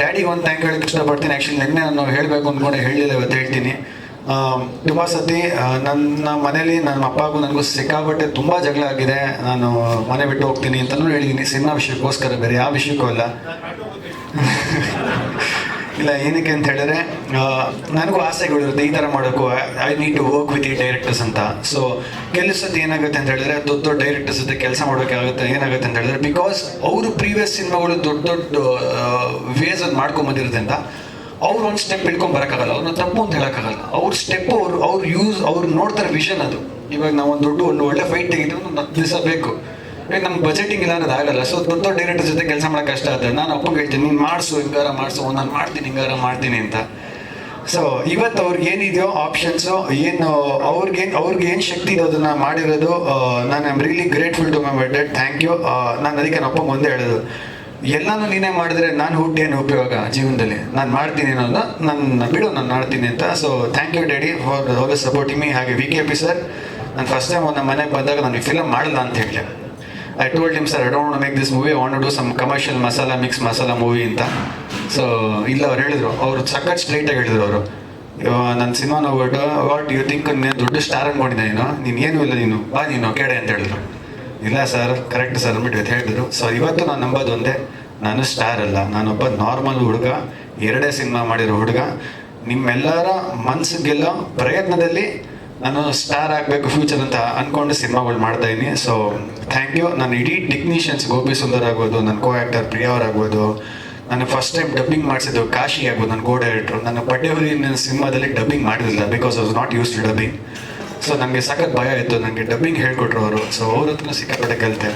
[SPEAKER 15] ಡ್ಯಾಡಿಗೆ ಒಂದು ಥ್ಯಾಂಕ್ ಹೇಳಕ್ಕೆ ಇಷ್ಟಪಡ್ತೀನಿ. ಆ್ಯಕ್ಚುಲಿ ನಿನ್ನೆ ನಾನು ಹೇಳಬೇಕು ಅಂದ್ಕೊಂಡೆ, ಹೇಳಲಿಲ್ಲ, ಇವತ್ತು ಹೇಳ್ತೀನಿ. ತುಂಬ ಸತಿ ನನ್ನ ಮನೇಲಿ ನನ್ನ ಅಪ್ಪಗೂ ನನಗೂ ಸಿಕ್ಕಾಪಟ್ಟೆ ತುಂಬ ಜಗಳ ಆಗಿದೆ. ನಾನು ಮನೆ ಬಿಟ್ಟು ಹೋಗ್ತೀನಿ ಅಂತಲೂ ಹೇಳಿದ್ದೀನಿ, ಸಿನಿಮಾ ವಿಷಯಕ್ಕೋಸ್ಕರ, ಬೇರೆ ಯಾವ ವಿಷಯಕ್ಕೂ ಅಲ್ಲ. ಇಲ್ಲ, ಏನಕ್ಕೆ ಅಂತ ಹೇಳಿದ್ರೆ ನನಗೂ ಆಸೆಗಳಿರುತ್ತೆ ಈ ಥರ ಮಾಡೋಕ್ಕೂ. I need to work with ಈ ಡೈರೆಕ್ಟರ್ಸ್ ಅಂತ. ಸೊ ಕೆಲವು ಸತಿ ಏನಾಗುತ್ತೆ ಅಂತ ಹೇಳಿದ್ರೆ ದೊಡ್ಡ ದೊಡ್ಡ ಡೈರೆಕ್ಟರ್ಸ್ ಜೊತೆ ಕೆಲಸ ಮಾಡೋಕ್ಕಾಗುತ್ತೆ. ಏನಾಗುತ್ತೆ ಅಂತ ಹೇಳಿದ್ರೆ ಬಿಕಾಸ್ ಅವರು ಪ್ರೀವಿಯಸ್ ಸಿನಿಮಾಗಳು ದೊಡ್ಡ ದೊಡ್ಡ ವೇಸ್ ಅದು ಮಾಡ್ಕೊಂಬಂದಿರುತ್ತೆ ಅಂತ ಅವ್ರು ಒಂದು ಸ್ಟೆಪ್ ಇಳ್ಕೊಂಡು ಬರೋಕ್ಕಾಗಲ್ಲ, ಅವ್ರನ್ನ ತಪ್ಪು ಅಂತ ಹೇಳೋಕ್ಕಾಗಲ್ಲ. ಅವ್ರ ಸ್ಟೆಪ್ಪು ಅವ್ರು ನೋಡ್ತಾರೆ ವಿಷನ್ ಅದು. ಇವಾಗ ನಾವು ಒಂದು ಒಳ್ಳೆ ಫೈಟ್ ತೆಗಿದ್ರೆ ಒಂದು 10 ದಿವಸ ಬೇಕು. ಇವಾಗ ನಮ್ಮ ಬಜೆಟಿಂಗ್ ಇಲ್ಲ ಅನ್ನೋದು ಆಗಲ್ಲ. ಸೊ ದೊಡ್ಡ ದೊಡ್ಡ ಡೈರೆಕ್ಟರ್ ಜೊತೆ ಕೆಲಸ ಮಾಡೋಕೆ ಕಷ್ಟ ಆಗುತ್ತೆ. ನಾನು ಅಪ್ಪಂಗೆ ಹೇಳ್ತೀನಿ, ನೀನು ಮಾಡಿಸು, ಹಿಂಗಾರ ಮಾಡಿಸು, ನಾನು ಮಾಡ್ತೀನಿ, ಹಿಂಗಾರ ಮಾಡ್ತೀನಿ ಅಂತ. ಸೊ ಇವತ್ತು ಅವ್ರಿಗೆ ಏನಿದೆಯೋ ಆಪ್ಷನ್ಸು, ಏನು ಅವ್ರಿಗೆ ಏನು ಶಕ್ತಿ ಇದೆ ಅದನ್ನು ಮಾಡಿರೋದು. ನಾನು I am really grateful to my dad. Thank you. ನಾನು ಅದಕ್ಕೆ ನನ್ನ ಅಪ್ಪಂಗೆ ಒಂದೇ ಹೇಳೋದು, ಎಲ್ಲನೂ ನೀನೇ ಮಾಡಿದ್ರೆ ನಾನು ಹುಟ್ಟಿ ಏನು ಉಪಯೋಗ ಜೀವನದಲ್ಲಿ, ನಾನು ಮಾಡ್ತೀನಿ ಅನ್ನೋದು, ನನ್ನ ಬಿಡು, ನಾನು ಮಾಡ್ತೀನಿ ಅಂತ. So thank you daddy for always supporting me. ಹಾಗೆ VKP ಸರ್, ನಾನು ಫಸ್ಟ್ ಟೈಮ್ ನಮ್ಮ ಮನೆಗೆ ಬಂದಾಗ ನಾನು ಈ ಫಿಲಮ್ ಮಾಡಲ್ಲ ಅಂತ ಹೇಳಿ I told him, sir I don't want to make this movie, I want to do some commercial mix masala movie ಅಂತ. ಸೊ ಇಲ್ಲ, ಅವ್ರು ಹೇಳಿದ್ರು, ಅವರು ಸಖತ್ ಸ್ಟ್ರೈಟಾಗಿ ಹೇಳಿದ್ರು ಅವರು, ನನ್ನ ಸಿನಿಮಾ ನೋಡ್ಬಿಟ್ಟು ವಾಟ್ ಯು ಥಿಂಕ್, ನೀನು ದೊಡ್ಡ ಸ್ಟಾರ್ ಅಂದ್ಕೊಂಡಿದ್ದೆ, ನೀನು ಏನೂ ಇಲ್ಲ, ನೀನು ಬಾ, ನೀನು ಕೇಡೆ ಅಂತ ಹೇಳಿದ್ರು. ಇಲ್ಲ ಸರ್, ಕರೆಕ್ಟ್ ಸರ್ ಅಂದ್ಬಿಟ್ಟು ಇವತ್ತು ಹೇಳಿದ್ರು. ಸೊ ಇವತ್ತು ನಾನು ನಂಬೋದು ಒಂದೇ, ನಾನು ಸ್ಟಾರ್ ಅಲ್ಲ, ನಾನೊಬ್ಬ ನಾರ್ಮಲ್ ಹುಡುಗ, 2 ಸಿನಿಮಾ ಮಾಡಿರೋ ಹುಡುಗ. ನಿಮ್ಮೆಲ್ಲರ ಮನಸ್ಸಿಗೆಲ್ಲ ಪ್ರಯತ್ನದಲ್ಲಿ ನಾನು ಸ್ಟಾರ್ ಆಗಬೇಕು ಫ್ಯೂಚರ್ ಅಂತ ಅಂದ್ಕೊಂಡು ಸಿನಿಮಾಗಳು ಮಾಡ್ತಾ ಇದ್ದೀನಿ. So thank you. ನಾನು ಇಡೀ ಟೆಕ್ನಿಷಿಯನ್ಸ್, ಗೋಪಿ ಸುಂದರ್ ಆಗ್ಬೋದು, ನನ್ನ ಕೋ ಆ್ಯಕ್ಟರ್ ಪ್ರಿಯಾ ಅವ್ರಾಗ್ಬೋದು, ನಾನು ಫಸ್ಟ್ ಟೈಮ್ ಡಬ್ಬಿಂಗ್ ಮಾಡಿಸಿದ್ದು ಕಾಶಿ ಆಗ್ಬೋದು, ನನ್ನ ಕೋ ಡೈರೆಕ್ಟ್ರು. ನನ್ನ ಪಡ್ಡೆಹುರಿ ಸಿನಿಮಾದಲ್ಲಿ ಡಬ್ಬಿಂಗ್ ಮಾಡಿರಲಿಲ್ಲ because I was not use to dubbing. So ನನಗೆ ಸಖತ್ ಭಯ ಇತ್ತು, ನನಗೆ ಡಬ್ಬಿಂಗ್ ಹೇಳ್ಕೊಟ್ರು ಅವರು. ಸೊ ಅವ್ರ ಹತ್ರ ಸಿಕ್ಕಾಪಟ್ಟೆ ಕಲಿತೆ.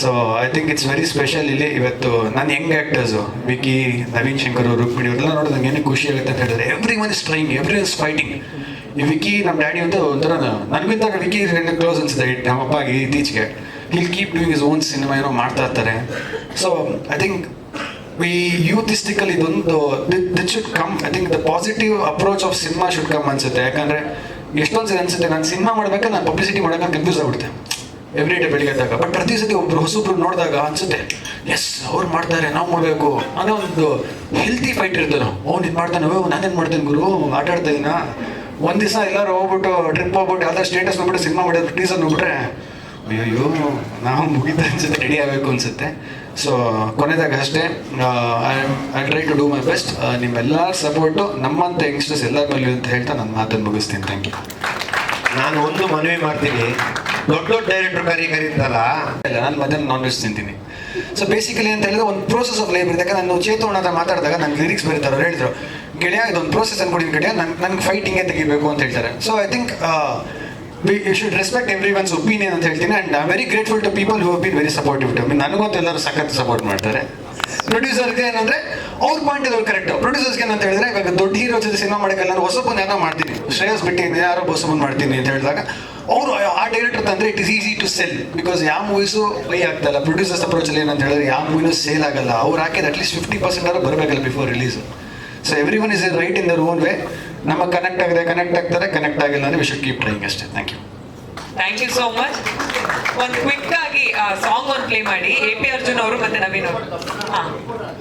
[SPEAKER 15] So I think it's very special. ಇಲ್ಲಿ ಇವತ್ತು ನಾನು ಯಂಗ್ ಆ್ಯಕ್ಟರ್ಸು, ವಿಕಿ, ನವೀನ್ ಶಂಕರ್, ರುಕ್ಮಿಣಿ ಇವರೆಲ್ಲ ನೋಡಿದ್ರೆ ನಂಗೆ ಏನಕ್ಕೆ ಖುಷಿ ಆಗುತ್ತೆ ಅಂತ ಹೇಳಿದ್ರೆ everyone is trying, everyone is fighting. ಈ ವಿಕಿ ನಮ್ಮ ಡ್ಯಾಡಿ ಅಂತ ಒಂಥರ ನನಗಿಂತ ವಿಕಿ ಕ್ಲೋಸ್ ಅನ್ಸುತ್ತೆ ನಮ್ಮಪ್ಪಾಗಿ ಇತ್ತೀಚೆಗೆ. He'll keep doing his own cinema ಏನೋ ಮಾಡ್ತಾ ಇರ್ತಾರೆ. ಸೊ ಐ ಥಿಂಕ್ ಈ ಯೂತಿಸ್ಟಿಕಲ್ ಇದೊಂದು that should come. I think the positive approach of cinema should come ಅನ್ಸುತ್ತೆ. ಯಾಕಂದರೆ ಎಷ್ಟೊಂದು ಸರಿ ಅನ್ಸುತ್ತೆ, ನಾನು ಸಿನಿಮಾ ಮಾಡ್ಬೇಕಾದ್ರೆ ನಾನು ಪಬ್ಲಿಸಿಟಿ ಮಾಡೋಕೆ ಕನ್ಫ್ಯೂಸ್ ಆಗ್ಬಿಡುತ್ತೆ ಎವ್ರಿ ಡೇ ಬೆಳಿಗ್ಗೆ ಎದ್ದಾಗ. ಬಟ್ ಪ್ರತಿ ಸತಿ ಹೊಸಬ್ರು ನೋಡಿದಾಗ ಅನ್ಸುತ್ತೆ, ಎಸ್ ಅವ್ರು ಮಾಡ್ತಾರೆ, ನಾವು ಮಾಡಬೇಕು ಅನ್ನೋ ಒಂದು ಹೆಲ್ತಿ ಫೈಟ್ ಇರ್ತದೆ. ಅವ್ನು ಇದು ಮಾಡ್ತಾನೆ, ನಾನೇನು ಮಾಡ್ತೇನೆ ಗುರು, ಆಟ ಆಡ್ತಾ ಇದ್ದೀನ. ಒಂದು ದಿವಸ ಎಲ್ಲರೂ ಹೋಗ್ಬಿಟ್ಟು ಟ್ರಿಪ್ ಹೋಗ್ಬಿಟ್ಟು ಯಾವ್ದಾರು ಸ್ಟೇಟಸ್ ನೋಡ್ಬಿಟ್ಟು ಸಿನಿಮಾ ಮಾಡಿದ್ರು ಟೀಸರ್ ನೋಡ್ಬಿಟ್ರೆ ಅಯ್ಯೋ ನಾವು ಮುಗಿತಾ ಅನ್ಸುತ್ತೆ, ರೆಡಿ ಆಗಬೇಕು ಅನ್ಸುತ್ತೆ. ಸೊ ಕೊನೆದಾಗ ಅಷ್ಟೇ, I try to do my best. ನಿಮ್ಮೆಲ್ಲರ ಸಪೋರ್ಟು ನಮ್ಮಂಥ ಯಂಗ್ಸ್ಟರ್ಸ್ ಎಲ್ಲರ ಮೇಲೆ ಅಂತ ಹೇಳ್ತಾ ನನ್ನ ಮಾತನ್ನು ಮುಗಿಸ್ತೀನಿ. Thank you.
[SPEAKER 13] ನಾನು ಒಂದು ಮನವಿ ಮಾಡ್ತೀನಿ, ದೊಡ್ಡ ದೊಡ್ಡ ಡೈರೆಕ್ಟರ್ ಕರೀತಲ್ಲ,
[SPEAKER 15] ಇಲ್ಲ ನಾನು ಮಧ್ಯಾಹ್ನ ನಾನ್ ವೆಜ್ ತಿಂತೀನಿ. ಸೊ ಬೇಸಿಕಲಿ ಅಂತ ಹೇಳಿದ್ರೆ ಒಂದು ಪ್ರೋಸೆಸ್ ಆಫ್ ಲೈಫ್ ಇರುತ್ತೆ. ನಾನು ಚೇತೋಣ ಹತ್ರ ಮಾತಾಡಿದಾಗ ನನ್ನ ಲಿರಿಕ್ಸ್ ಬರೀತಾರೆ, ಅವ್ರು ಹೇಳಿದ್ರು, ಗೆಳೆಯ ಇದೊಂದು ಪ್ರೋಸೆಸ್ ಅನ್ಕೊಂಡಿದ್ದೀನಿ ಗೆಳೆಯ, ನನಗೆ ಫೈಟಿಂಗೇ ತೆಗಿಬೇಕು ಅಂತ ಹೇಳ್ತಾರೆ. So I think you should respect everyone's opinion ಅಂತ ಹೇಳ್ತೀನಿ. And I am very grateful to people who have been very supportive to me. ನನಗಂತೂ ಎಲ್ಲರೂ ಸಖತ್ ಸಪೋರ್ಟ್ ಮಾಡ್ತಾರೆ. ಪ್ರೊಡ್ಯೂಸರ್ಗೆ ಏನಂದರೆ ಅವ್ರ ಪಾಯಿಂಟ್ ಅವ್ರು ಕರೆಕ್ಟ್. ಪ್ರೊಡ್ಯೂಸರ್ಸ್ಗೆ ಏನಂತ ಹೇಳಿದ್ರೆ, ಇವಾಗ ದೊಡ್ಡ ಹೀರೋ ಜೊತೆ ಸಿನಿಮಾ ಮಾಡೋಕ್ಕಲ್ಲ, ನಾನು ಹೊಸಬಂದು ಏನೋ ಮಾಡ್ತೀನಿ, ಶ್ರೇಯಸ್ ಬಿಟ್ಟು ಯಾರೋ ಹೊಸಬಂದು ಮಾಡ್ತೀನಿ ಅಂತ ಹೇಳಿದಾಗ ಅವರು ಆ ಡೈರೆಕ್ಟರ್ ತಂದರೆ it is easy to sell. Because ಯಾವ ಮೂವೀಸು ಬೈ ಆಗ್ತಲ್ಲ. ಪ್ರೊಡ್ಯೂಸರ್ಸ್ ಅಪ್ರೋಚಲ್ಲಿ ಏನಂತ ಹೇಳಿದ್ರೆ ಯಾವ ಮೂವಿನೂ ಸೇಲ್ ಆಗಲ್ಲ. ಅವ್ರು ಹಾಕಿದ ಅಟ್ಲೀಸ್ಟ್ 50% ಆದ್ರೂ ಬರಬೇಕಲ್ಲ before release. So everyone is right in their own way. ನಮಗೆ ಕನೆಕ್ಟ್ ಆಗಿದೆ, ಕನೆಕ್ಟ್ ಆಗ್ತಾರೆ, ಕನೆಕ್ಟ್ ಆಗಿಲ್ಲ ಅಂದರೆ ವಿ ಶುಡ್ ಕೀಪ್ ಟ್ರೈಯಿಂಗ್ ಅಷ್ಟೇ. Thank you.
[SPEAKER 1] Thank you so much. ಒಂದು ಕ್ವಿಕ್ ಆಗಿ ಸಾಂಗ್ ಒಂದು ಪ್ಲೇ ಮಾಡಿ. AP ಅರ್ಜುನ್ ಅವರು ಮತ್ತೆ ನವೀನ್ ಅವರು.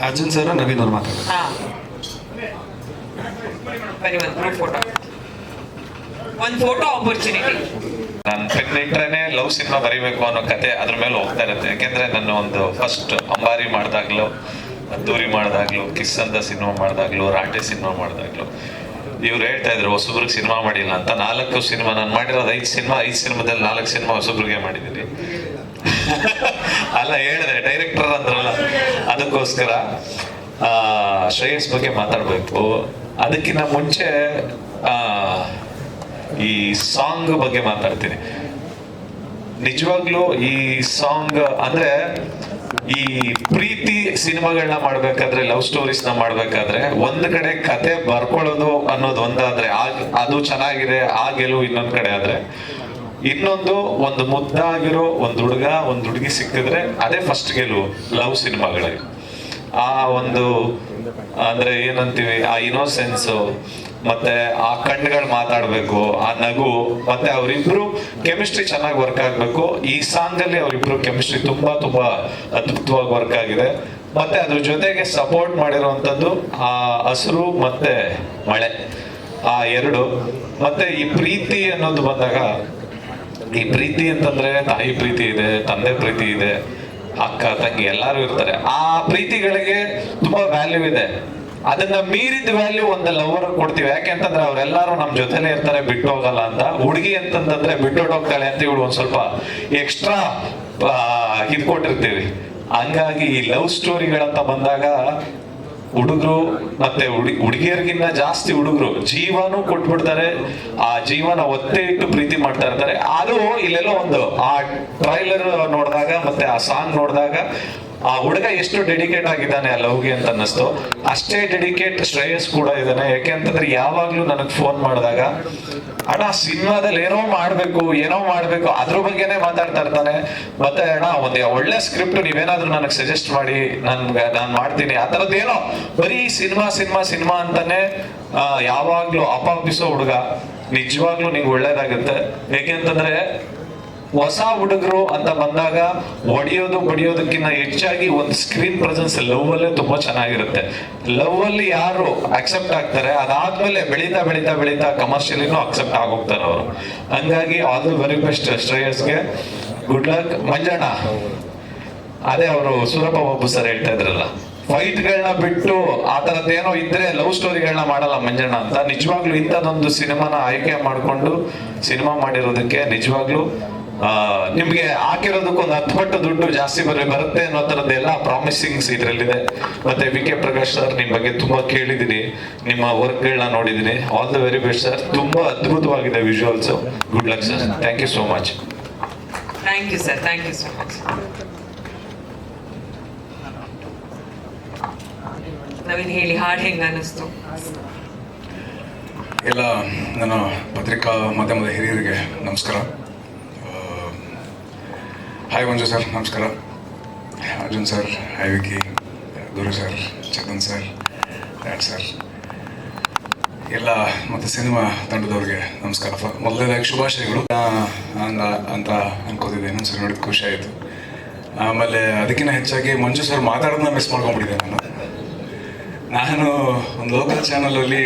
[SPEAKER 15] ಅರ್ಜುನ್ ಸರ್, ನವೀನ್ ಅವ್ರು ಮಾತಾಡೋದು.
[SPEAKER 1] ಬನ್ನಿ, ಒಂದು ಗ್ರೂಪ್ ಫೋಟೋ, ಒಂದು ಫೋಟೋ ಆಪರ್ಚುನಿಟಿ.
[SPEAKER 5] ನಾನು ಪೆನ್ ಇಟ್ರೇನೆ ಲವ್ ಸಿನಿಮಾ ಬರೀಬೇಕು ಅನ್ನೋ ಕತೆ ಅದ್ರ ಮೇಲೆ ಹೋಗ್ತಾ ಇರುತ್ತೆ. ಯಾಕೆಂದ್ರೆ ನಾನು ಒಂದು ಫಸ್ಟ್ ಅಂಬಾರಿ ಮಾಡಿದಾಗ್ಲೂ, ಅದ್ದೂರಿ ಮಾಡಿದಾಗ್ಲೂ, ಕಿಸ್ ಅಂತ ಸಿನಿಮಾ ಮಾಡಿದಾಗ್ಲೂ, ರಾಟೆ ಸಿನಿಮಾ ಮಾಡಿದಾಗ್ಲೂ ಇವ್ರು ಹೇಳ್ತಾ ಇದ್ರು ಹೊಸಬ್ರಿಗೆ ಸಿನಿಮಾ ಮಾಡಿಲ್ಲ ಅಂತ. 4 ಸಿನಿಮಾ ನಾನು ಮಾಡಿರೋದು 5 ಸಿನಿಮಾ, 5 ಸಿನಿಮಾದಲ್ಲಿ 4 ಸಿನಿಮಾ ಹೊಸಬ್ರಿಗೆ ಮಾಡಿದ್ದೀನಿ. ಅಲ್ಲ ಹೇಳಿದ್ರೆ ಡೈರೆಕ್ಟರ್ ಅಂದ್ರಲ್ಲ, ಅದಕ್ಕೋಸ್ಕರ ಶ್ರೇಯಸ್ ಬಗ್ಗೆ ಮಾತಾಡಬೇಕು. ಅದಕ್ಕಿಂತ ಮುಂಚೆ ಈ ಸಾಂಗ್ ಬಗ್ಗೆ ಮಾತಾಡ್ತೀನಿ. ನಿಜವಾಗ್ಲೂ ಈ ಸಾಂಗ್ ಅಂದ್ರೆ ಈ ಪ್ರೀತಿ ಸಿನಿಮಾಗಳನ್ನ ಮಾಡ್ಬೇಕಾದ್ರೆ, ಲವ್ ಸ್ಟೋರೀಸ್ ನ ಮಾಡ್ಬೇಕಾದ್ರೆ ಒಂದ್ ಕಡೆ ಕತೆ ಬರ್ಕೊಳ್ಳೋದು ಅನ್ನೋದು ಒಂದಾದ್ರೆ ಅದು ಚೆನ್ನಾಗಿದೆ, ಆ ಗೆಲುವು ಇನ್ನೊಂದ್ ಕಡೆ ಆದ್ರೆ, ಇನ್ನೊಂದು ಒಂದು ಮುದ್ದಾಗಿರೋ ಒಂದು ಹುಡುಗ ಒಂದು ಹುಡುಗಿ ಸಿಕ್ಕಿದ್ರೆ ಅದೇ ಫಸ್ಟ್ ಗೆಲುವು ಲವ್ ಸಿನಿಮಾಗಳಿಗೆ.
[SPEAKER 10] ಆ ಒಂದು ಅಂದ್ರೆ ಏನಂತೀವಿ ಆ ಇನೋಸೆನ್ಸು ಮತ್ತೆ ಆ ಕಣ್ಣುಗಳು ಮಾತಾಡ್ಬೇಕು, ಆ ನಗು, ಮತ್ತೆ ಅವರಿಬ್ರು ಕೆಮಿಸ್ಟ್ರಿ ಚೆನ್ನಾಗಿ ವರ್ಕ್ ಆಗ್ಬೇಕು. ಈ ಸಾಂಗ್ ಅಲ್ಲಿ ಅವರಿಬ್ರು ಕೆಮಿಸ್ಟ್ರಿ ತುಂಬಾ ತುಂಬಾ ಅದ್ಭುತವಾಗಿ ವರ್ಕ್ ಆಗಿದೆ. ಮತ್ತೆ ಅದ್ರ ಜೊತೆಗೆ ಸಪೋರ್ಟ್ ಮಾಡಿರುವಂತದ್ದು ಆ ಹಸಿರು ಮತ್ತೆ ಮಳೆ, ಆ ಎರಡು. ಮತ್ತೆ ಈ ಪ್ರೀತಿ ಅನ್ನೋದು ಬಂದಾಗ, ಈ ಪ್ರೀತಿ ಅಂತಂದ್ರೆ ತಾಯಿ ಪ್ರೀತಿ ಇದೆ, ತಂದೆ ಪ್ರೀತಿ ಇದೆ, ಅಕ್ಕ ತಂಗಿ ಎಲ್ಲರೂ ಇರ್ತಾರೆ. ಆ ಪ್ರೀತಿಗಳಿಗೆ ತುಂಬಾ ವ್ಯಾಲ್ಯೂ ಇದೆ. ಅದನ್ನ ಮೀರಿದ ವ್ಯಾಲ್ಯೂ ಒಂದು ಲವರ್ ಕೊಡ್ತೀವಿ. ಯಾಕೆಂತಂದ್ರೆ ಅವರೆಲ್ಲರೂ ನಮ್ ಜೊತೆನೆ ಇರ್ತಾರೆ, ಬಿಟ್ಟು ಹೋಗಲ್ಲ ಅಂತ. ಹುಡುಗಿ ಅಂತಂದ್ರೆ ಬಿಟ್ಟು ಹೋಗ್ತಾಳೆ ಅಂತ ಇವಳು ಒಂದ್ ಸ್ವಲ್ಪ ಎಕ್ಸ್ಟ್ರಾ ಇದ್ ಕೊಟ್ಟಿರ್ತೀವಿ. ಹಂಗಾಗಿ ಈ ಲವ್ ಸ್ಟೋರಿಗಳಂತ ಬಂದಾಗ ಹುಡುಗರು ಮತ್ತೆ ಹುಡುಗಿಯರಿಗಿನ್ನ ಜಾಸ್ತಿ ಹುಡುಗರು ಜೀವನೂ ಕೊಟ್ಬಿಡ್ತಾರೆ. ಆ ಜೀವನ ಒತ್ತೆ ಇಟ್ಟು ಪ್ರೀತಿ ಮಾಡ್ತಾ ಇರ್ತಾರೆ. ಅದು ಇಲ್ಲೆಲ್ಲೋ ಒಂದು ಆ ಟ್ರೈಲರ್ ನೋಡಿದಾಗ ಮತ್ತೆ ಆ ಸಾಂಗ್ ನೋಡಿದಾಗ ಆ ಹುಡುಗ ಎಷ್ಟು ಡೆಡಿಕೇಟ್ ಆಗಿದ್ದಾನೆ ಆ ಲವ್ಗೆ ಅಂತ ಅನ್ನಿಸ್ತು. ಅಷ್ಟೇ ಡೆಡಿಕೇಟ್ ಶ್ರೇಯಸ್ ಕೂಡ ಇದ್ದಾನೆ. ಯಾಕೆಂತಂದ್ರೆ ಯಾವಾಗ್ಲೂ ನನಗ್ ಫೋನ್ ಮಾಡಿದಾಗ ಅಣ್ಣ ಸಿನಿಮಾದಲ್ಲಿ ಏನೋ ಮಾಡ್ಬೇಕು ಅದ್ರ ಬಗ್ಗೆನೆ ಮಾತಾಡ್ತಾ ಇರ್ತಾನೆ. ಮತ್ತೆ ಅಣ್ಣ ಒಂದ್ ಒಳ್ಳೆ ಸ್ಕ್ರಿಪ್ಟ್ ನೀವೇನಾದ್ರೂ ನನಗೆ ಸಜೆಸ್ಟ್ ಮಾಡಿ, ನಾನ್ ಮಾಡ್ತೀನಿ. ಆ ತರದ್ದೇನೋ ಬರೀ ಸಿನಿಮಾ ಅಂತಾನೆ ಯಾವಾಗ್ಲೂ ಅಪಾಪಿಸೋ ಹುಡುಗ. ನಿಜವಾಗ್ಲೂ ನಿಂಗೆ ಒಳ್ಳೇದಾಗುತ್ತೆ. ಯಾಕೆಂತಂದ್ರೆ ಹೊಸ ಹುಡುಗರು ಅಂತ ಬಂದಾಗ ಬಡಿಯೋದಕ್ಕಿಂತ ಹೆಚ್ಚಾಗಿ ಒಂದು ಸ್ಕ್ರೀನ್ ಪ್ರೆಸೆನ್ಸ್ ಲವ್ ಅಲ್ಲೇ ತುಂಬಾ ಚೆನ್ನಾಗಿರುತ್ತೆ. ಲವ್ ಅಲ್ಲಿ ಯಾರು ಅಕ್ಸೆಪ್ಟ್ ಆಗ್ತಾರೆ, ಅದಾದ್ಮೇಲೆ ಬೆಳೀತಾ ಕಮರ್ಷಿಯಲಿನೂ ಅಕ್ಸೆಪ್ಟ್ ಆಗೋಗ್ತಾರೆ ಅವರು. ಹಂಗಾಗಿ ಆಲ್ ದಿ ವೆರಿ ಬೆಸ್ಟ್ ಶ್ರೇಯಸ್ಗೆ. Good luck. ಮಂಜಣ್ಣ, ಅದೇ ಅವರು ಸೂರಪ್ಪ ಬಾಬು ಸರ್ ಹೇಳ್ತಾ ಇದ್ರಲ್ಲ, ಫೈಟ್ಗಳನ್ನ ಬಿಟ್ಟು ಆ ತರದ್ದೇನೋ ಇದ್ರೆ ಲವ್ ಸ್ಟೋರಿಗಳನ್ನ ಮಾಡಲ್ಲ ಮಂಜಣ್ಣ ಅಂತ. ನಿಜವಾಗ್ಲೂ ಇಂಥದ್ದೊಂದು ಸಿನಿಮಾನ ಆಯ್ಕೆ ಮಾಡಿಕೊಂಡು ಸಿನಿಮಾ ಮಾಡಿರೋದಕ್ಕೆ ನಿಜವಾಗ್ಲೂ ನಿಮ್ಗೆ ಹಾಕಿರೋದಕ್ಕೆ ಒಂದು 10 ಪಟ್ಟು ದುಡ್ಡು ಜಾಸ್ತಿ ಬರುತ್ತೆ ಅನ್ನೋ ತರದ್ದೆಲ್ಲ ಪ್ರಾಮಿಸಿಂಗ್ಸ್ ಇದ್ರಲ್ಲಿದೆ. ಮತ್ತೆ ವಿ.ಕೆ. ಪ್ರಕಾಶ್ ಸರ್, ನಿಮ್ ಬಗ್ಗೆ ತುಂಬಾ ಕೇಳಿದೀನಿ, ನಿಮ್ಮ ವರ್ಕ್ಗಳನ್ನ ನೋಡಿದೀನಿ. All the very best sir. ತುಂಬಾ ಅದ್ಭುತವಾಗಿದೆ visuals. Good luck sir. Thank you so much.
[SPEAKER 1] Thank you sir, thank you so much. Naveen ಹೇಳಿ, ಹಾಡು ಹೆಂಗ ಅನ್ನಿಸ್ತು?
[SPEAKER 16] ಎಲ್ಲ ನನ್ನ ಪತ್ರಿಕಾ ಮಾಧ್ಯಮದ ಹಿರಿಯರಿಗೆ ನಮಸ್ಕಾರ. ಹಾಯ್ ಮಂಜು ಸರ್, ನಮಸ್ಕಾರ. Arjun sir, hi Vicky, Guru sir, Chetan sir, dad sir, ಎಲ್ಲ ಮತ್ತು ಸಿನಿಮಾ ತಂಡದವ್ರಿಗೆ ನಮಸ್ಕಾರ. ಮೊದಲನೇದಾಗಿ ಶುಭಾಶಯಗಳು ಅಂತ ಅನ್ಕೋತಿದ್ದೆ. ಇನ್ನೊಂದು ಸರಿ ನೋಡಿದ ಖುಷಿ ಆಯಿತು. ಆಮೇಲೆ ಅದಕ್ಕಿಂತ ಹೆಚ್ಚಾಗಿ ಮಂಜು ಸರ್ ಮಾತಾಡೋದನ್ನ ಮಿಸ್ ಮಾಡ್ಕೊಂಡ್ಬಿಟ್ಟಿದ್ದೆ. ನಾನು ಒಂದು ಲೋಕಲ್ ಚಾನಲಲ್ಲಿ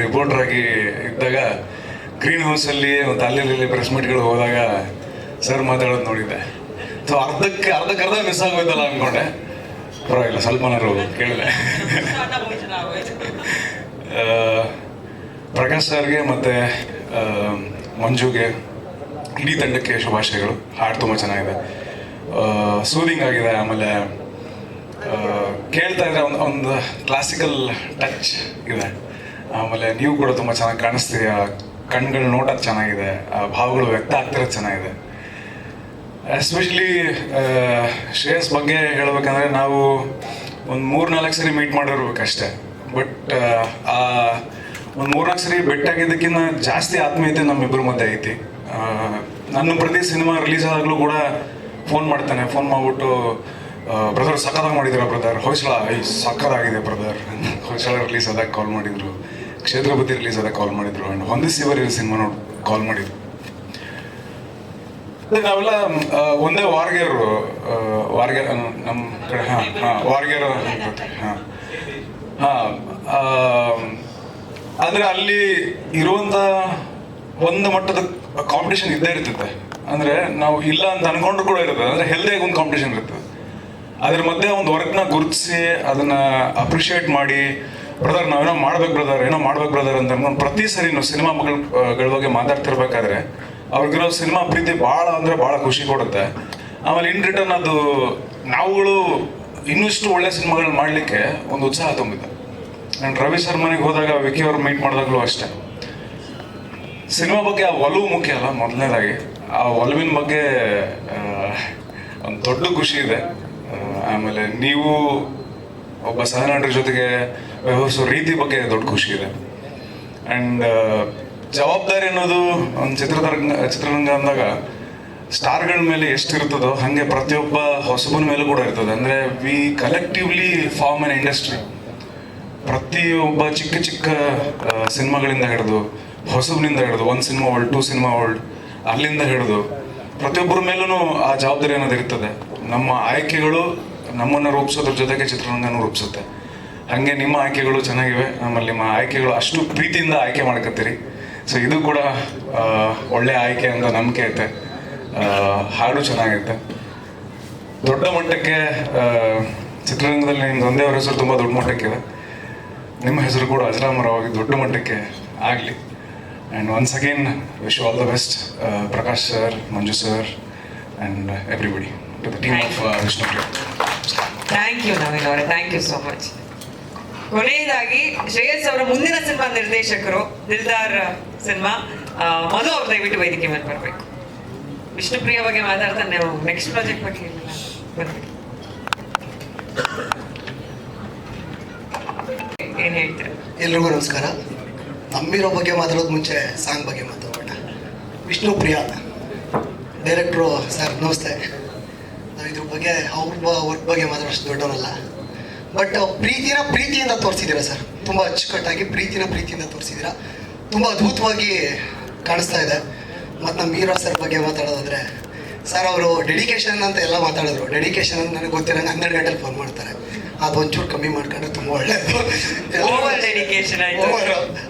[SPEAKER 16] ರಿಪೋರ್ಟರ್ ಆಗಿ ಇದ್ದಾಗ ಗ್ರೀನ್ ಹೌಸಲ್ಲಿ ಒಂದು ಅಲ್ಲಿ ಪ್ರೆಸ್ ಮೀಟ್ಗಳು ಹೋದಾಗ ಸರ್ ಮಾತಾಡೋದು ನೋಡಿದ್ದೆ. ಸೊ ಅರ್ಧಕ್ಕರ್ಧ ಮಿಸ್ ಆಗೋಯ್ತಲ್ಲ ಅಂದ್ಕೊಂಡೆ. ಪರವಾಗಿಲ್ಲ, ಸ್ವಲ್ಪನಾರು ಕೇಳಿದೆ. ಪ್ರಕಾಶ್ ಸರ್ಗೆ ಮತ್ತು ಮಂಜುಗೆ, ಇಡೀ ತಂಡಕ್ಕೆ ಶುಭಾಶಯಗಳು. ಹಾಡು ತುಂಬ ಚೆನ್ನಾಗಿದೆ, ಸೂದಿಂಗ್ ಆಗಿದೆ. ಆಮೇಲೆ ಕೇಳ್ತಾ ಇದ್ರೆ ಒಂದು ಕ್ಲಾಸಿಕಲ್ ಟಚ್ ಇದೆ. ಆಮೇಲೆ ನೀವು ಕೂಡ ತುಂಬ ಚೆನ್ನಾಗಿ ಕಾಣಿಸ್ತೀರಿ. ಕಣ್ಗಳು ನೋಟೋದು ಚೆನ್ನಾಗಿದೆ, ಭಾವಗಳು ವ್ಯಕ್ತ ಆಗ್ತಿರೋದು ಚೆನ್ನಾಗಿದೆ. ಎಸ್ಪೆಷಲಿ ಶ್ರೇಯಸ್ ಬಗ್ಗೆ ಹೇಳ್ಬೇಕಂದ್ರೆ ನಾವು ಒಂದು 3-4 ಸರಿ ಮೀಟ್ ಮಾಡಿರ್ಬೇಕಷ್ಟೆ. ಬಟ್ ಒಂದು 3-4 ಸರಿ ಭೇಟಿಯಾಗಿದ್ದಕ್ಕಿಂತ ಜಾಸ್ತಿ ಆತ್ಮೀಯತೆ ನಮ್ಮಿಬ್ಬರ ಮಧ್ಯೆ ಐತಿ. ನನ್ನ ಪ್ರತಿ ಸಿನಿಮಾ ರಿಲೀಸ್ ಆದಾಗಲೂ ಕೂಡ ಫೋನ್ ಮಾಡ್ತಾನೆ. ಫೋನ್ ಮಾಡಿಬಿಟ್ಟು, ಬ್ರದರ್ ಸಕ್ಕತ್ತಾಗಿ ಮಾಡಿದ್ದೀರಾ ಬ್ರದರ್, ಹೊಯ್ಸಳ ಸಕ್ಕತ್ತಾಗಿದೆ ಬ್ರದರ್. ಹೊಯ್ಸಳ ರಿಲೀಸ್ ಆದಾಗ ಕಾಲ್ ಮಾಡಿದರು, ಕ್ಷೇತ್ರಪತಿ ರಿಲೀಸ್ ಆದಾಗ ಕಾಲ್ ಮಾಡಿದರು, ಆ್ಯಂಡ್ ಹೊಂದಿಸಿವರಿ ಸಿನಿಮಾ ನೋಡಿ ಕಾಲ್ ಮಾಡಿದ್ರು. ನಾವೆಲ್ಲ ಒಂದೇ ವಾರ್ಗೇರ್ ನಮ್ಮ ಕಡೆ. ವಾರ್ಗೇರ್ ಅಂದರೆ ಅಲ್ಲಿ ಇರುವಂಥ ಒಂದು ಮಟ್ಟದ ಕಾಂಪಿಟೇಷನ್ ಇದ್ದೇ ಇರ್ತದೆ. ಅಂದರೆ ನಾವು ಇಲ್ಲ ಅಂತ ಅನ್ಕೊಂಡ್ರು ಕೂಡ ಇರ್ತದೆ. ಅಂದರೆ ಹೆಲ್ದಿಯಾಗಿ ಒಂದು ಕಾಂಪಿಟೇಷನ್ ಇರ್ತದೆ. ಅದ್ರ ಮಧ್ಯೆ ಒಂದು ವರ್ಕ್ನ ಗುರುತಿಸಿ ಅದನ್ನು ಅಪ್ರಿಷಿಯೇಟ್ ಮಾಡಿ, ಬ್ರದರ್ ನಾವೇನೋ ಮಾಡ್ಬೇಕು ಬ್ರದರ್ ಅಂತ ಅನ್ಕೊಂಡು ಪ್ರತಿ ಸರಿ ನಾವು ಸಿನಿಮಾಗಳ ಬಗ್ಗೆ ಮಾತಾಡ್ತಿರ್ಬೇಕಾದ್ರೆ ಅವ್ರಿಗಿರೋ ಸಿನಿಮಾ ಪ್ರೀತಿ ಭಾಳ ಅಂದರೆ ಭಾಳ ಖುಷಿ ಕೊಡುತ್ತೆ. ಆಮೇಲೆ ಇನ್ ರಿಟರ್ನ್ ಅದು ನಾವುಗಳು ಇನ್ನಿಷ್ಟು ಒಳ್ಳೆ ಸಿನಿಮಾಗಳು ಮಾಡಲಿಕ್ಕೆ ಒಂದು ಉತ್ಸಾಹ ತುಂಬಿದೆ. ನಾನು ರವಿ ಸರ್ ಮನೆಗೆ ಹೋದಾಗ, ವಿಕಿ ಅವ್ರು ಮೀಟ್ ಮಾಡಿದಾಗಲೂ ಅಷ್ಟೇ, ಸಿನಿಮಾ ಬಗ್ಗೆ ಆ ಒಲವು ಮುಖ್ಯ ಅಲ್ಲ. ಮೊದಲನೇದಾಗಿ ಆ ಒಲವಿನ ಬಗ್ಗೆ ಒಂದು ದೊಡ್ಡ ಖುಷಿ ಇದೆ. ಆಮೇಲೆ ನೀವು ಒಬ್ಬ ಸಹನಟರ ಜೊತೆಗೆ ವ್ಯವಹರಿಸೋ ರೀತಿ ಬಗ್ಗೆ ದೊಡ್ಡ ಖುಷಿ ಇದೆ. ಆ್ಯಂಡ್ ಜವಾಬ್ದಾರಿ ಅನ್ನೋದು ಒಂದು ಚಿತ್ರರಂಗ ಅಂದಾಗ ಸ್ಟಾರ್ಗಳ ಮೇಲೆ ಎಷ್ಟಿರ್ತದೋ ಹಾಗೆ ಪ್ರತಿಯೊಬ್ಬ ಹೊಸಬನ ಮೇಲೂ ಕೂಡ ಇರ್ತದೆ. ಅಂದರೆ we collectively form an industry. ಪ್ರತಿಯೊಬ್ಬ ಚಿಕ್ಕ ಚಿಕ್ಕ ಸಿನಿಮಾಗಳಿಂದ ಹಿಡಿದು ಹೊಸಬನಿಂದ ಹಿಡಿದು 1 ಸಿನಿಮಾ ಓಲ್ಡ್ 2 ಸಿನಿಮಾ ಓಲ್ಡ್ ಅಲ್ಲಿಂದ ಹಿಡಿದು ಪ್ರತಿಯೊಬ್ಬರ ಮೇಲೂ ಆ ಜವಾಬ್ದಾರಿ ಅನ್ನೋದು ಇರ್ತದೆ. ನಮ್ಮ ಆಯ್ಕೆಗಳು ನಮ್ಮನ್ನು ರೂಪಿಸೋದ್ರ ಜೊತೆಗೆ ಚಿತ್ರರಂಗನೂ ರೂಪಿಸುತ್ತೆ. ಹಾಗೆ ನಿಮ್ಮ ಆಯ್ಕೆಗಳು ಚೆನ್ನಾಗಿವೆ. ನಮ್ಮಲ್ಲಿ ನಿಮ್ಮ ಆಯ್ಕೆಗಳು ಅಷ್ಟು ಪ್ರೀತಿಯಿಂದ ಆಯ್ಕೆ ಮಾಡ್ಕೊತೀರಿ. ಸೊ ಇದು ಕೂಡ ಒಳ್ಳೆ ಆಯ್ಕೆ ಅಂತ ನಂಬಿಕೆ ಐತೆ. ಹಾಡು ಚೆನ್ನಾಗೈತೆ. ದೊಡ್ಡ ಮಟ್ಟಕ್ಕೆ ಚಿತ್ರರಂಗದಲ್ಲಿ ನಿಮ್ಮ ತಂದೆಯವರ ಹೆಸರು ತುಂಬ ದೊಡ್ಡ ಮಟ್ಟಕ್ಕಿದೆ. ನಿಮ್ಮ ಹೆಸರು ಕೂಡ ಅಜರಾಮರವಾಗಿ ದೊಡ್ಡ ಮಟ್ಟಕ್ಕೆ ಆಗಲಿ. And once again wish all the best Prakash sir, Manju sir and everybody to the team of Vishnupriya.
[SPEAKER 1] Thank you Naveen ಅವರೇ, ಥ್ಯಾಂಕ್ ಯು ಸೋ ಮಚ್. ಕೊನೆಯದಾಗಿ ಶ್ರೇಯಸ್ ಅವರ ಮುಂದಿನ ಸಿನಿಮಾ ನಿರ್ದೇಶಕರು ದಿಲ್ದಾರ್ ಸಿನಿಮಾ ಮಧು ಅವ್ರ ದಯವಿಟ್ಟು ವೇದಿಕೆ ಮೇಲೆ ಬರಬೇಕು. ವಿಷ್ಣುಪ್ರಿಯ ಬಗ್ಗೆ ಮಾತಾಡ್ತಾ ನಾವು ನೆಕ್ಸ್ಟ್ ಪ್ರಾಜೆಕ್ಟ್ ಬಗ್ಗೆ ಬರ್ಬೇಕು. ಏನ್ ಹೇಳ್ತೀರಾ?
[SPEAKER 17] ಎಲ್ರಿಗೂ ನಮಸ್ಕಾರ. ನಂಬಿರೋ ಬಗ್ಗೆ ಮಾತಾಡೋದು ಮುಂಚೆ ಸಾಂಗ್ ಬಗ್ಗೆ ಮಾತಾಡೋಣ. ವಿಷ್ಣುಪ್ರಿಯ ಡೈರೆಕ್ಟ್ರು ಸರ್ ನಮಸ್ತೆ. ನಾವು ಇದ್ರ ಬಗ್ಗೆ ಅವ್ರ ವರ್ಕ್ ಬಗ್ಗೆ ಮಾತಾಡೋಷ್ಟು ದೊಡ್ಡವನಲ್ಲ, ಬಟ್ ಪ್ರೀತಿಯಿಂದ ತೋರಿಸಿದ್ದೀರಾ ಸರ್. ತುಂಬ ಅಚ್ಚುಕಟ್ಟಾಗಿ ಪ್ರೀತಿಯಿಂದ ತೋರಿಸಿದ್ದೀರಾ. ತುಂಬ ಅದ್ಭುತವಾಗಿ ಕಾಣಿಸ್ತಾ ಇದೆ. ಮತ್ತು ನಮ್ಮ ಹೀರೋ ಸರ್ ಬಗ್ಗೆ ಮಾತಾಡೋದಾದರೆ ಸರ್ ಅವರು ಡೆಡಿಕೇಶನ್ ಅಂತ ಎಲ್ಲ ಮಾತಾಡಿದ್ರು. ಡೆಡಿಕೇಶನ್ ಅಂತ ನನಗೆ ಗೊತ್ತಿರೋಂಗೆ 12 ಗಂಟೆಲಿ ಫೋನ್ ಮಾಡ್ತಾರೆ. ಅದು ಒಂಚೂರು ಕಮ್ಮಿ ಮಾಡ್ಕೊಂಡ್ರೆ ತುಂಬ ಒಳ್ಳೆಯದು.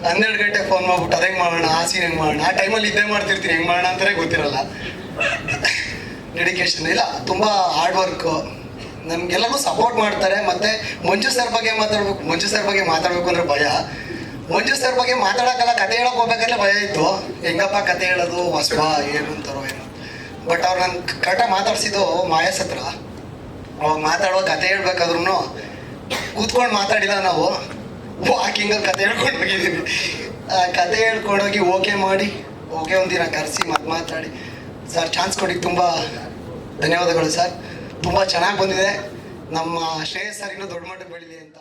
[SPEAKER 17] 12 ಗಂಟೆ ಫೋನ್ ಮಾಡ್ಬಿಟ್ಟು ಅದೇ ಮಾಡೋಣ, ಆ ಸೀನ್ ಹೆಂಗೆ ಮಾಡೋಣ, ಆ ಟೈಮಲ್ಲಿ ಇದ್ದೇ ಮಾಡ್ತಿರ್ತೀನಿ, ಹೆಂಗೆ ಮಾಡೋಣ ಅಂತಲೇ ಗೊತ್ತಿರಲ್ಲ. ಡೆಡಿಕೇಶನ್ ಇಲ್ಲ, ತುಂಬ ಹಾರ್ಡ್ ವರ್ಕು. ನಮಗೆಲ್ಲರೂ ಸಪೋರ್ಟ್ ಮಾಡ್ತಾರೆ. ಮತ್ತು ಮಂಜು ಸರ್ ಬಗ್ಗೆ ಮಾತಾಡಬೇಕು ಅಂದರೆ ಭಯ. ಮಂಜು ಸರ್ ಬಗ್ಗೆ ಮಾತಾಡೋಕ್ಕಲ್ಲ, ಕತೆ ಹೇಳೋಕೆ ಹೋಗ್ಬೇಕಾದ್ರೆ ಭಯ ಇತ್ತು. ಹೆಂಗಪ್ಪ ಕತೆ ಹೇಳೋದು, ಹೊಸಬ ಏನು ಅಂತಾರೋ ಏನೋ. ಬಟ್ ಅವ್ರು ನನ್ನ ಕರೆಕ್ಟಾಗಿ ಮಾತಾಡ್ಸಿದ್ದು ಮಾಯಸ್ ಹತ್ರ. ಅವಾಗ ಮಾತಾಡೋ ಕತೆ ಹೇಳ್ಬೇಕಾದ್ರೂ ಕೂತ್ಕೊಂಡು ಮಾತಾಡಿಲ್ಲ, ನಾವು ವಾಕಿಂಗಲ್ಲಿ ಕತೆ ಹೇಳ್ಕೊಂಡು ಹೋಗಿದ್ದೀವಿ. ಕತೆ ಹೇಳ್ಕೊಂಡೋಗಿ ಓಕೆ ಮಾಡಿ ಒಂದಿನ ಕರೆಸಿ ಮಾತಾಡಿ ಸರ್ ಚಾನ್ಸ್ ಕೊಟ್ಟಿದ್ದು ತುಂಬ ಧನ್ಯವಾದಗಳು ಸರ್. ತುಂಬ ಚೆನ್ನಾಗಿ ಬಂದಿದೆ. ನಮ್ಮ ಶ್ರೇಯಸ್ ಸರ್ ಇನ್ನೂ ದೊಡ್ಡ ಮಟ್ಟಕ್ಕೆ ಬೆಳೀಲಿ ಅಂತ